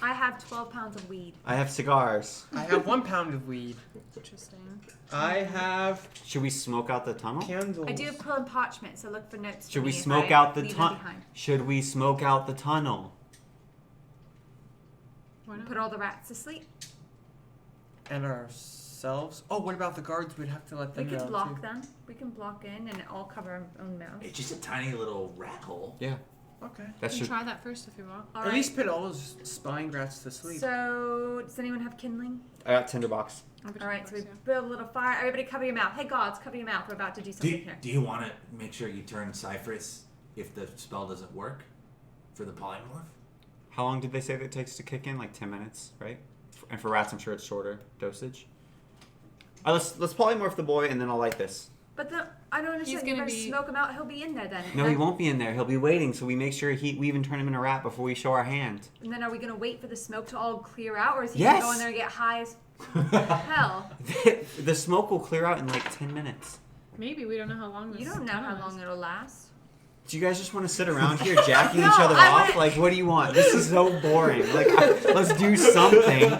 I have 12 pounds of weed. I have cigars. I have 1 pound of weed. Interesting. I have Should we smoke out the tunnel? candles. I do have quill and parchment, so look for notes. Should for we me if smoke I out the leave them tunnel? behind. Should we smoke out the tunnel? Why not? Put all the rats to sleep. And ourselves. Oh, what about the guards? We'd have to let We them know can block too. them. We can block in and all cover our own mouths. It's just a tiny little rat hole. Yeah. Okay. That's You just can try that first if you want. All At right. least put all those spine grats to sleep. So, does anyone have kindling? I got tinderbox. All right, so we build a little fire. Everybody cover your mouth. Hey, gods, cover your mouth. We're about to do something here. Do you want to make sure you turn Cyphrus if the spell doesn't work for the polymorph? How long did they say that it takes to kick in? Like 10 minutes, right? And for rats, I'm sure it's shorter dosage. Let's polymorph the boy, and then I'll light this. But I don't understand. He's You're gonna going to be- smoke him out. He'll be in there then. No, he won't be in there. He'll be waiting, so we make sure we even turn him into a rat before we show our hand. And then are we going to wait for the smoke to all clear out? Or is he Yes. going to go in there and get high as hell? The smoke will clear out in like 10 minutes. Maybe. We don't know how long this You don't know how is. long it'll last. Do you guys just want to sit around here jacking No, each other I off? wanna- Like, what do you want? This is so boring. Like, let's do something.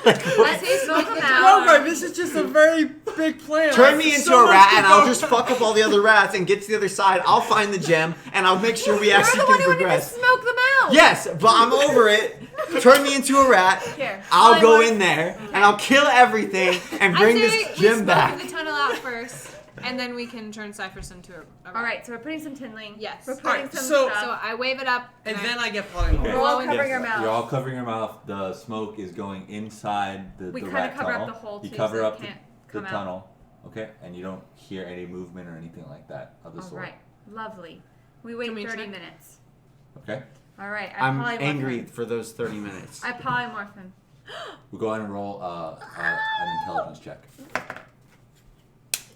Like, Let's smoke him out. Rhogar, this is just a very big plan. turn me into So a much rat, to and go- I'll just fuck up all the other rats and get to the other side. I'll find the gem, and I'll make sure we You're actually the one can who wanted to progress. smoke them out. Yes, but I'm over it. Turn me into a rat. Here. I'll go polymorph. in there, and I'll kill everything and I bring say this we gem smoke back. the tunnel out first, and then we can turn Cyphrus into a rat. All right, so we're putting some kindling. Yes. We're putting Alright, some so- stuff. So I wave it up, And I- then I get polymorph. Okay. We're all Yes, covering our mouth. You're all covering your mouth. The smoke is going inside the We the kinda rat cover up tunnel. the hole, You too, cover so it up can't the come out. tunnel. Okay, and you don't hear any movement or anything like that of the All sort. right, lovely. We wait Can we 30 check? minutes. Okay, All right, I I'm polymorph angry him. for those 30 minutes. I polymorph him. we'll go ahead and roll an intelligence check.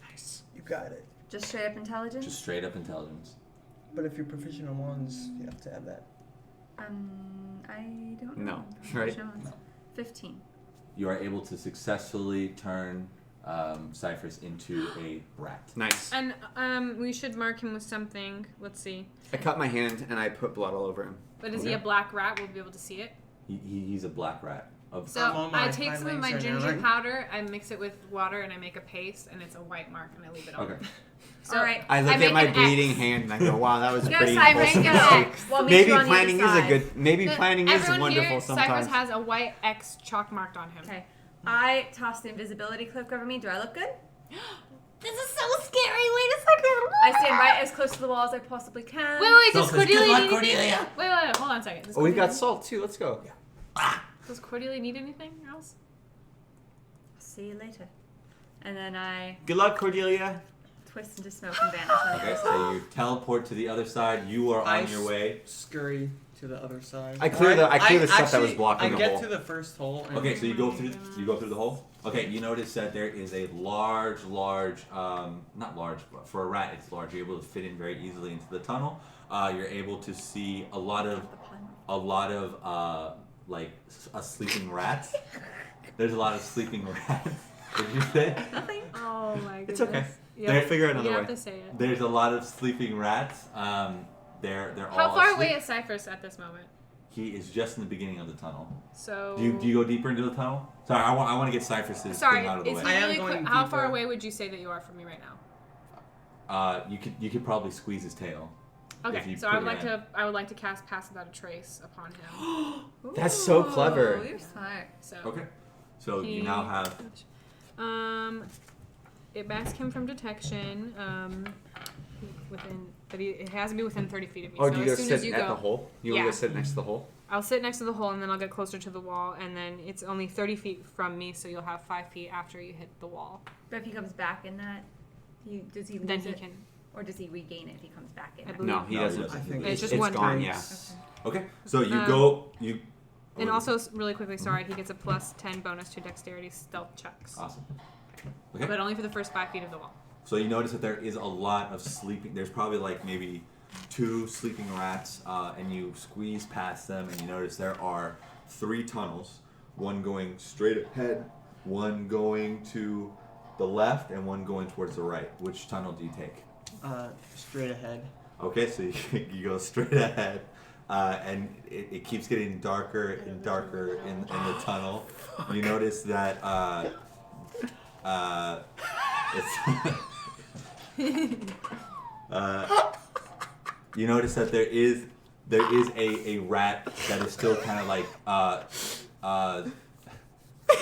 Nice. You got it. Just straight up intelligence. Just straight up intelligence. But if you're proficient in wands, you have to have that. I don't No, know. right? No. 15. You are able to successfully turn Cyphrus into a rat. Nice. And we should mark him with something. Let's see. I cut my hand and I put blood all over him. But is he Okay. a black rat? We'll be able to see it. He's a black rat. So I'm on I my take some of legs my right now, ginger right? powder, I mix it with water, and I make a paste, and it's a white mark, and I leave it on. Okay. So All right. I look make at my an bleeding X. hand and I go, wow, that was No, pretty Cyphrus, impulsive. get an X. We'll meet Maybe you on the other planning is a side. good. Maybe planning is Everyone wonderful here, sometimes. Cyphrus has a white X chalk marked on him. Okay. I toss the invisibility cloak over me. Do I look good? This is so scary. Wait a second. I stand right as close to the wall as I possibly can. Wait, does Good Cordelia luck, need anything? Cordelia. Wait, hold on a second. Does Oh, we've got Cordelia- salt too. Let's go. Does Cordelia need anything else? See you later. And then I Good luck, Cordelia. twist into smoke and vanish on the Okay, other side. so you teleport to the other side. You are on your way. Scurry to the other side. I clear the stuff that was blocking I the get hole. to the first hole. And Okay, so you go through the hole. Okay, you notice that there is a large, not large, but for a rat it's large. You're able to fit in very easily into the tunnel. You're able to see a lot of sleeping rats. There's a lot of sleeping rats. What did you say? Nothing. Oh my goodness. It's okay. Yeah. There, figure out another You way. have to say it. There's a lot of sleeping rats. They're all How far asleep. away is Cyphrus at this moment? He is just in the beginning of the tunnel. So. Do you go deeper into the tunnel? Sorry, I want to get Cyphrus's Sorry, thing out of the is way. he I am really going quick? How far deeper. away would you say that you are from me right now? You could probably squeeze his tail. If Okay, you so put I would your like hand. to. I would like to cast Pass Without a Trace upon him. That's so Ooh, clever. You're smart. So. Okay. So you he- now have. It masks him from detection. It has to be within 30 feet of me. Oh, so do you go as soon as sit you at go, the hole? You want to Yeah. go sit next to the hole? I'll sit next to the hole and then I'll get closer to the wall, and then it's only 30 feet from me, so you'll have 5 feet after you hit the wall. But if he comes back in that, does he lose Then he it? can. Or does he regain it if he comes back in I it? believe- No, he No, he doesn't. doesn't. I think It's just it's one gone. time. Yeah. Okay. So you Um, go. You. And also, really quickly, sorry, he gets a plus 10 bonus to dexterity stealth checks. Awesome. Okay. But only for the first 5 feet of the wall. So you notice that there is a lot of sleeping. There's probably like maybe 2 sleeping rats, and you squeeze past them, and you notice there are 3 tunnels. One going straight ahead, one going to the left, and one going towards the right. Which tunnel do you take? Straight ahead. Okay, so you go straight ahead, and it keeps getting darker and darker in the tunnel. You notice that you notice that there is a rat that is still kind of like I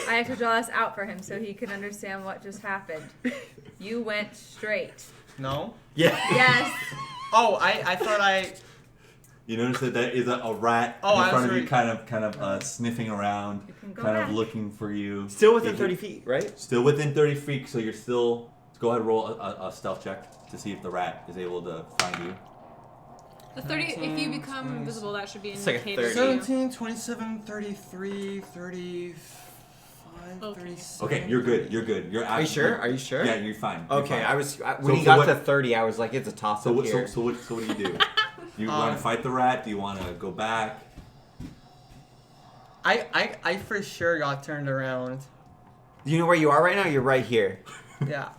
have to draw this out for him so he can understand what just happened. You went straight. No. Yeah. Yes. Oh, I thought I. You notice that there is a rat Oh, in front of sorry. you, kind of sniffing around, You can go kind back. of looking for you. Still within If 30 you- feet, right? Still within 30 feet, so you're still. Go ahead, roll a stealth check to see if the rat is able to find you. The 30. If you 19, become 20. invisible, that should be It's like a indicated. 30. to you. 17, 27, 33, 35, Okay. 37. Okay, you're good. You're good. You're. Are you sure? Are you sure? Yeah, you're fine. You're Okay, fine. when So he got what- to 30, I was like, it's a toss So up what? here. So what do you do? You want to fight the rat? Do you want to go back? I for sure got turned around. Do you know where you are right now? You're right here. Yeah.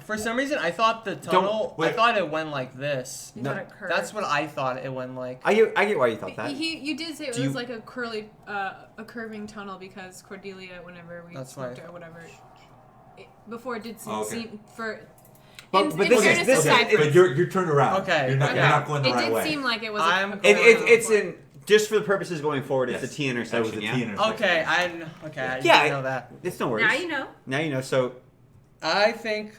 For some reason, I thought the tunnel. I wait. thought it went like this. You No, thought it curved. That's what I thought it went like. I get why you thought that. You did say it Do was you- like a a curving tunnel because Cordelia, whenever we That's smoked right. it or whatever, before it did Oh, okay. seem for. But- in but in this is- fairness this to is- Cypher, But you're turned around. Okay, You're not. okay. You're not going the it right did way. seem like it was. I'm- a It's in just for the purposes going forward. It's Yes. the T That intersection. was the yeah? T intersection. Okay, I didn't Yeah, know that. It's no worries. Now you know. Now you know. So I think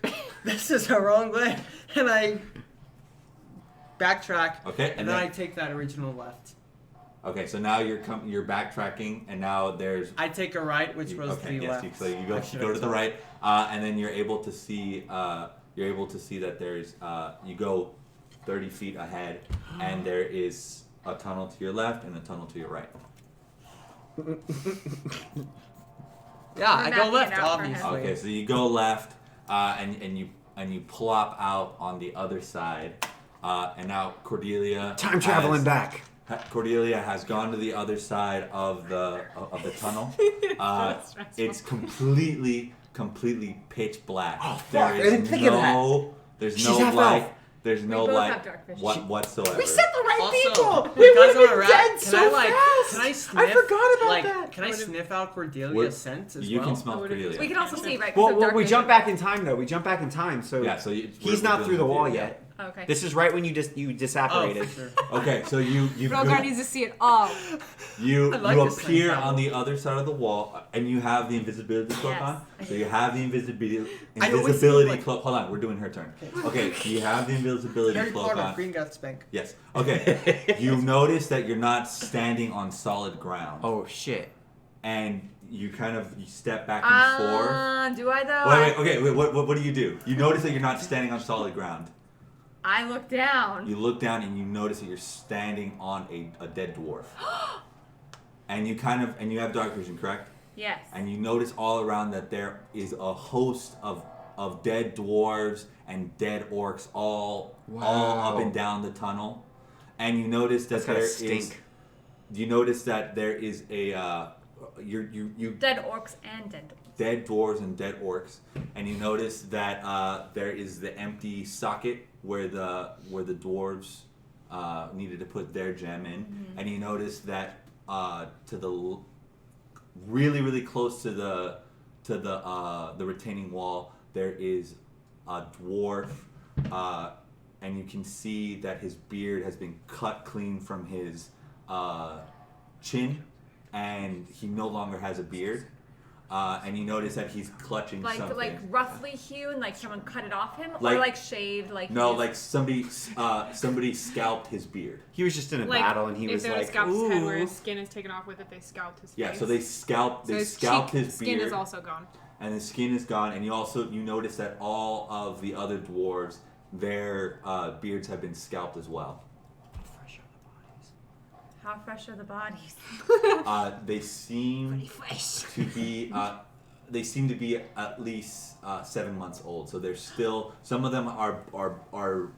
this is the wrong way, and I backtrack, Okay, and then I take that original left. Okay, so now you're backtracking, and now there's. I take a right, which goes to Okay, the yes. left. So you I go should to have the told. right, and then you're able to see. You're able to see that there's. You go 30 feet ahead, and there is a tunnel to your left and a tunnel to your right. Yeah, I We're go mapping left, it out for him. obviously. Okay, so you go left, and you plop out on the other side, and now Cordelia. time traveling back. Cordelia has gone to the other side of the tunnel. stressful. It's completely pitch black. Oh, fuck, I didn't think of that. There's She's no half light. elf. There's We no both light have dark vision. whatsoever. We said the right Also, people. because We would I'm have a been rat, dead can so I like? fast. Can I sniff? I forgot about like, that. Can I sniff out Cordelia's Would've- scent as You well? can smell I would've- Cordelia. We can also see, right? 'cause Well, of dark we vision. jump back in time though. We jump back in time, so Yeah, so he's not through the wall yeah. yet. Okay. This is right when you Oh, disapparated. for sure. Okay, so you Rhogar needs to see it all. You I like you this appear thing, on the other side of the wall, and you have the invisibility cloak Yes, on. I So do. you have the invisibility I always feel like- cloak. Hold on, we're doing her turn. Okay, you have the invisibility Harry cloak Potter, on. Green Guts Bank. Yes. Okay. You notice that you're not standing on solid ground, Oh shit! and you step back and forth. Do I though? Wait. Okay. Wait. What do you do? You notice that you're not standing on solid ground. I look down. You look down and you notice that you're standing on a dead dwarf. And you have dark vision, correct? Yes. And you notice all around that there is a host of dead dwarves and dead orcs all up and down the tunnel. And you notice that That's gotta there stink. is. You notice that there is a you Dead orcs and dead dwarves. dead dwarves and dead orcs, and you notice that there is the empty socket where the dwarves needed to put their gem in, and you notice that to the really close to the retaining wall there is a dwarf, and you can see that his beard has been cut clean from his chin, and he no longer has a beard. And you notice that he's clutching something. Like roughly hewn, like someone cut it off him, Like- or like shaved, like No, he's- like somebody scalped his beard. He was just in a Like, battle, and he if was they would like, scalp his head where "Ooh." his skin is taken off with it, they scalped his Yeah, face. so they scalped So his scalped cheek his skin beard, is also gone. and his skin is gone. And you notice that all of the other dwarves, their beards have been scalped as well. How fresh are the bodies? They seem to be. They seem to be at least 7 months old. So they're still. Some of them are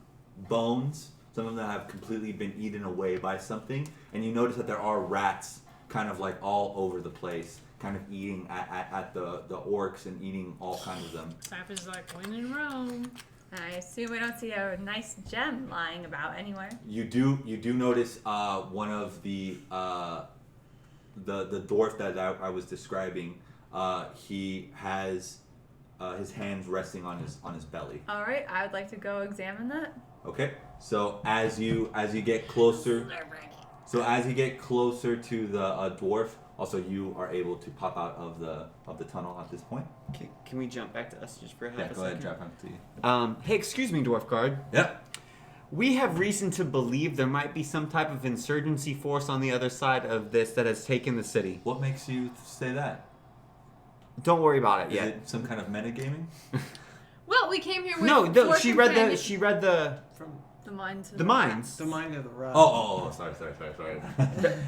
bones. Some of them have completely been eaten away by something. And you notice that there are rats, kind of like all over the place, kind of eating at the orcs and eating all kinds of them. Cyphrus is like, when in Rome. I assume we don't see a nice gem lying about anywhere. You do notice one of the dwarf that I was describing. He has his hands resting on his belly. All right, I would like to go examine that. Okay, so as you get closer, to the dwarf, also you are able to pop out of the tunnel at this point. Can we jump back to us just for a half Yeah, a go ahead, second? drop onto you. Hey, excuse me, dwarf guard. Yeah. We have reason to believe there might be some type of insurgency force on the other side of this that has taken the city. What makes you say that? Don't worry about it Is yet. it some kind of metagaming? Well, we came here with No, four she read companions. From The mines. the mines. the mind of the rat. Oh, sorry.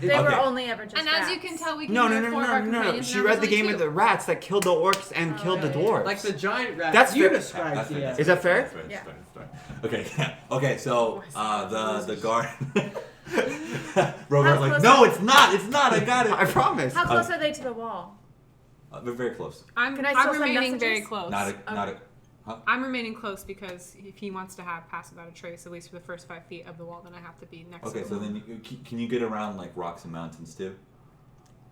They were Okay. only ever just And as you rats. can tell, we came No. here with four of our companions. She and I read was the only game two. of the rats that killed the orcs and killed the yeah, dwarves. Like the giant rat. That's you fair. described. That's fair, Yeah. that's Is that fair? Yeah. Okay. Okay. So the guard. How Rhogar's like, close no, are- it's not. It's not. I got I it. promise. How close are they to the wall? We're very close. I'm Can I still send remaining very messages? close. Not a. I'm remaining close because if he wants to have pass without a trace, at least for the first 5 feet of the wall, then I have to be next Okay, to so him. then can you get around like rocks and mountains too?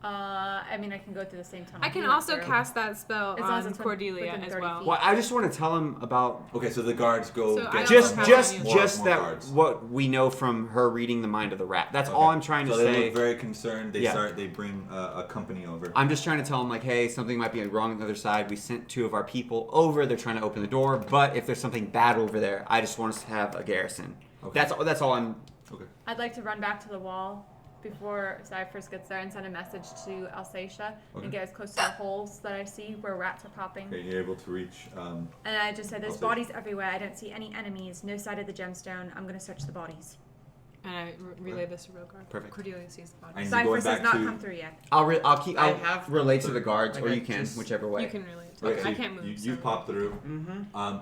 I mean, I can go through the same tunnel. I can he went also through. cast that spell As long as on it's Cordelia within as 30 well. feet. Well, I just want to tell him about Okay, so the guards go. So I get don't just have just any- that guards. what we know from her reading the mind of the rat. That's Okay. all I'm trying to so they say. look very concerned. They Yeah. They bring a company over. I'm just trying to tell him like, hey, something might be wrong on the other side. We sent 2 of our people over. They're trying to open the door, but if there's something bad over there, I just want us to have a garrison. Okay. That's all I'm. Okay. I'd like to run back to the wall before Cyphrus gets there and send a message to Elseisha Okay. and get as close to the holes that I see where rats are popping. Okay, you're able to reach. And I just said, there's Elseisha. bodies everywhere. I don't see any enemies. No sight of the gemstone. I'm going to search the bodies. And I relay this to Rhogar. Perfect. Cordelia sees the body. And you're going Cyphrus has back not to- come through yet. I'll have- relate to the guards, like, or I you can, just- whichever way. You can relay it to Okay, me. so I can't move. You so. pop through. Mm-hmm.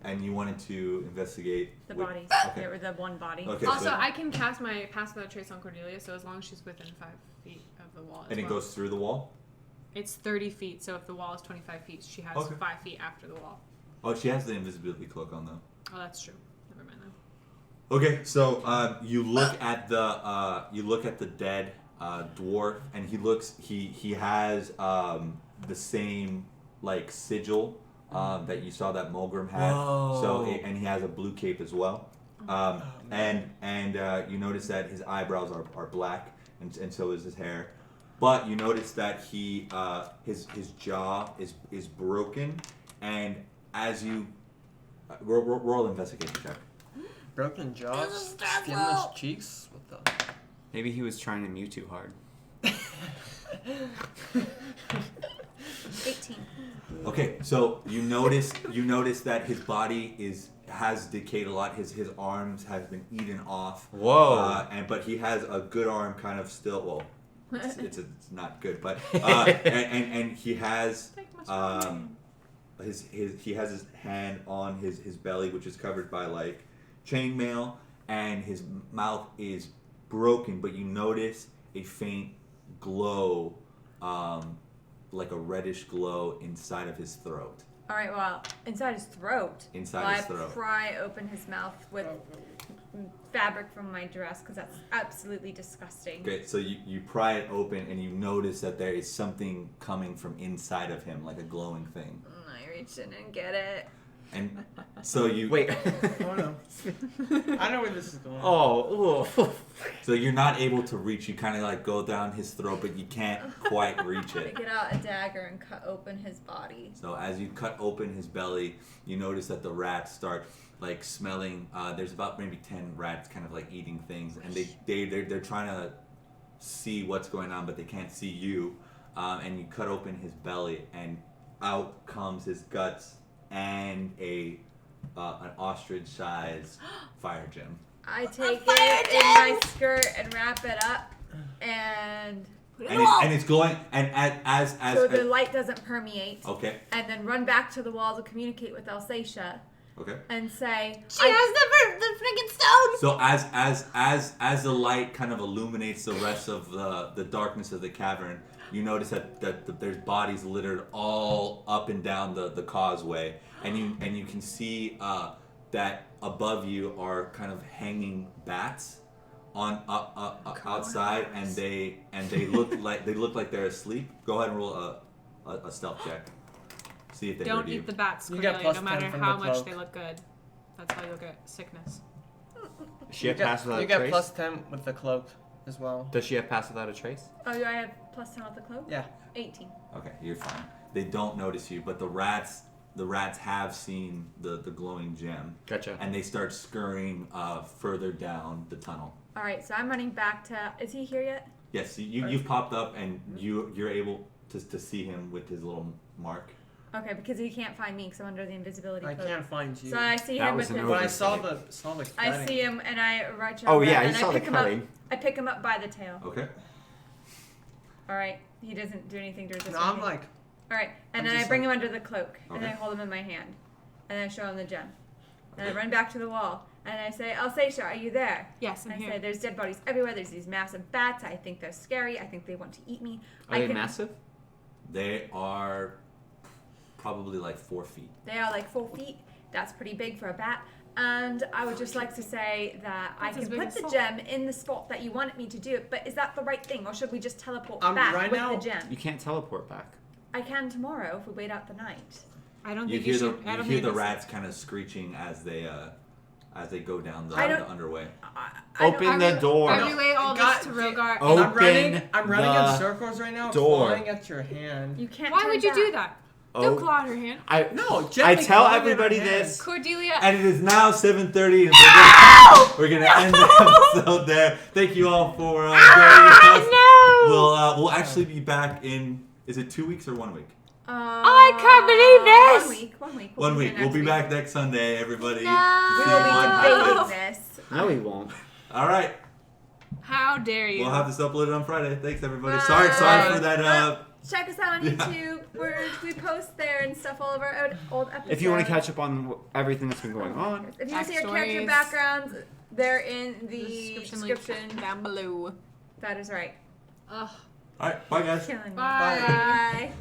And you wanted to investigate The with- bodies. Okay. There were the one body. Okay. Also, so, I can cast my pass without trace on Cordelia, so as long as she's within 5 feet of the wall. As and it well. goes through the wall. It's 30 feet, so if the wall is 25 feet, she has Okay. 5 feet after the wall. Oh, she has the invisibility cloak on though. Oh, that's true. Never mind then. Okay, so you look at the dead dwarf, and he has the same like sigil that you saw that Mulgrim had. Whoa. So and he has a blue cape as well. And you notice that his eyebrows are black, and so is his hair. But you notice that his jaw is broken, and as you roll investigation check. Broken jaws, skinless cheeks. What the? Maybe he was trying to mew too hard. 18. Okay, so you notice that his body has decayed a lot. His arms have been eaten off. Whoa. But he has a good arm, kind of still. Well, it's not good, but and he has he has his hand on his belly, which is covered by like chainmail, and his mouth is broken. But you notice a faint glow. Like a reddish glow inside of his throat. All right, well, inside his throat. Inside his throat. I pry open his mouth with fabric from my dress because that's absolutely disgusting. Okay, so you pry it open and you notice that there is something coming from inside of him, like a glowing thing. I reach in and get it. And so you Wait. Oh no. I know where this is going. Oh. so you're not able to reach. You kind of like go down his throat, but you can't quite reach I it. get out a dagger and cut open his body. So as you cut open his belly, you notice that the rats start like smelling. There's about maybe 10 rats, kind of like eating things, and they're trying to see what's going on, but they can't see you. And you cut open his belly, and out comes his guts and an ostrich-sized fire gem. I take it in my skirt and wrap it up and put it in the wall. And it's glowing, and as so the light doesn't permeate. okay, And then run back to the wall to communicate with Elseisha okay. and say, She has the freaking stone! So as the light kind of illuminates the rest of the darkness of the cavern, you notice that there's bodies littered all up and down the causeway, and you can see that above you are kind of hanging bats on outside, and they look like they're asleep. Go ahead and roll a stealth check. See if they Don't heard you. eat the bats, You Cordelia, get plus no matter 10 from how the much cloak. they look good. That's how you'll get sickness. Does she have pass without you a get trace? plus 10 with the cloak as well. Does she have pass without a trace? oh, do I have plus 10 off the cloak? Yeah. 18. Okay, you're fine. They don't notice you, but the rats the rats have seen the glowing gem. Gotcha. And they start scurrying further down the tunnel. All right, so I'm running back to. Is he here yet? Yes, you've popped up and you're able to see him with his little mark. Okay, because he can't find me because I'm under the invisibility I cloak. can't find you. So I see That him was with an his. But I saw oversight. the I cutting. see him and I rush Oh, over yeah, you and saw I the pick him up. cutting. I pick him up by the tail. Okay. All right, he doesn't do anything to resist. No, I'm me. like, All right, and I'm then I just bring him under the cloak and Okay. I hold him in my hand, and I show him the gem, and I Okay. run back to the wall and I say, "Elseisha, are you there?" Yes, I'm And I here. say, "There's dead bodies everywhere. There's these massive bats. I think they're scary. I think they want to eat me." Are they massive? They are probably like 4 feet. They are like 4 feet. That's pretty big for a bat. And I would just like to say that That's I as can big put as the Saul. gem in the spot that you wanted me to do it, but is that the right thing, or should we just teleport back right with now- the gem? You can't teleport back. I can tomorrow if we wait out the night. I don't You think hear you the should. I you don't hear think the this- rats kind of screeching as they go down the I don't- underway. Open I the re- door. I relay all God, this to Rhogar. Oh, I'm running Open in the circles right now, door. clawing at your hand. You can't. Why turn would you back. do that? Oh. Don't claw at her hand. No, I gently tell clawing at everybody her hand. this. Cordelia. And it is now 7:30, and we're gonna end the episode there. Thank you all for joining us. no! We'll actually be back in. Is it 2 weeks or 1 week? I can't believe this! 1 week. 1 week. We'll next be week. back next Sunday, everybody. No. To We see will be what debating happens. this. No, we won't. All right. How dare you? We'll have this uploaded on Friday. Thanks, everybody. Bye. Sorry for that. Check us out on Yeah. YouTube. We post there and stuff all of our old episodes. If you want to catch up on everything that's been going on, If you want to see our character Backstories. backgrounds, they're in the Description link description. down below. That is right. Ugh. All right. Bye, guys. Killing me. Bye. Bye.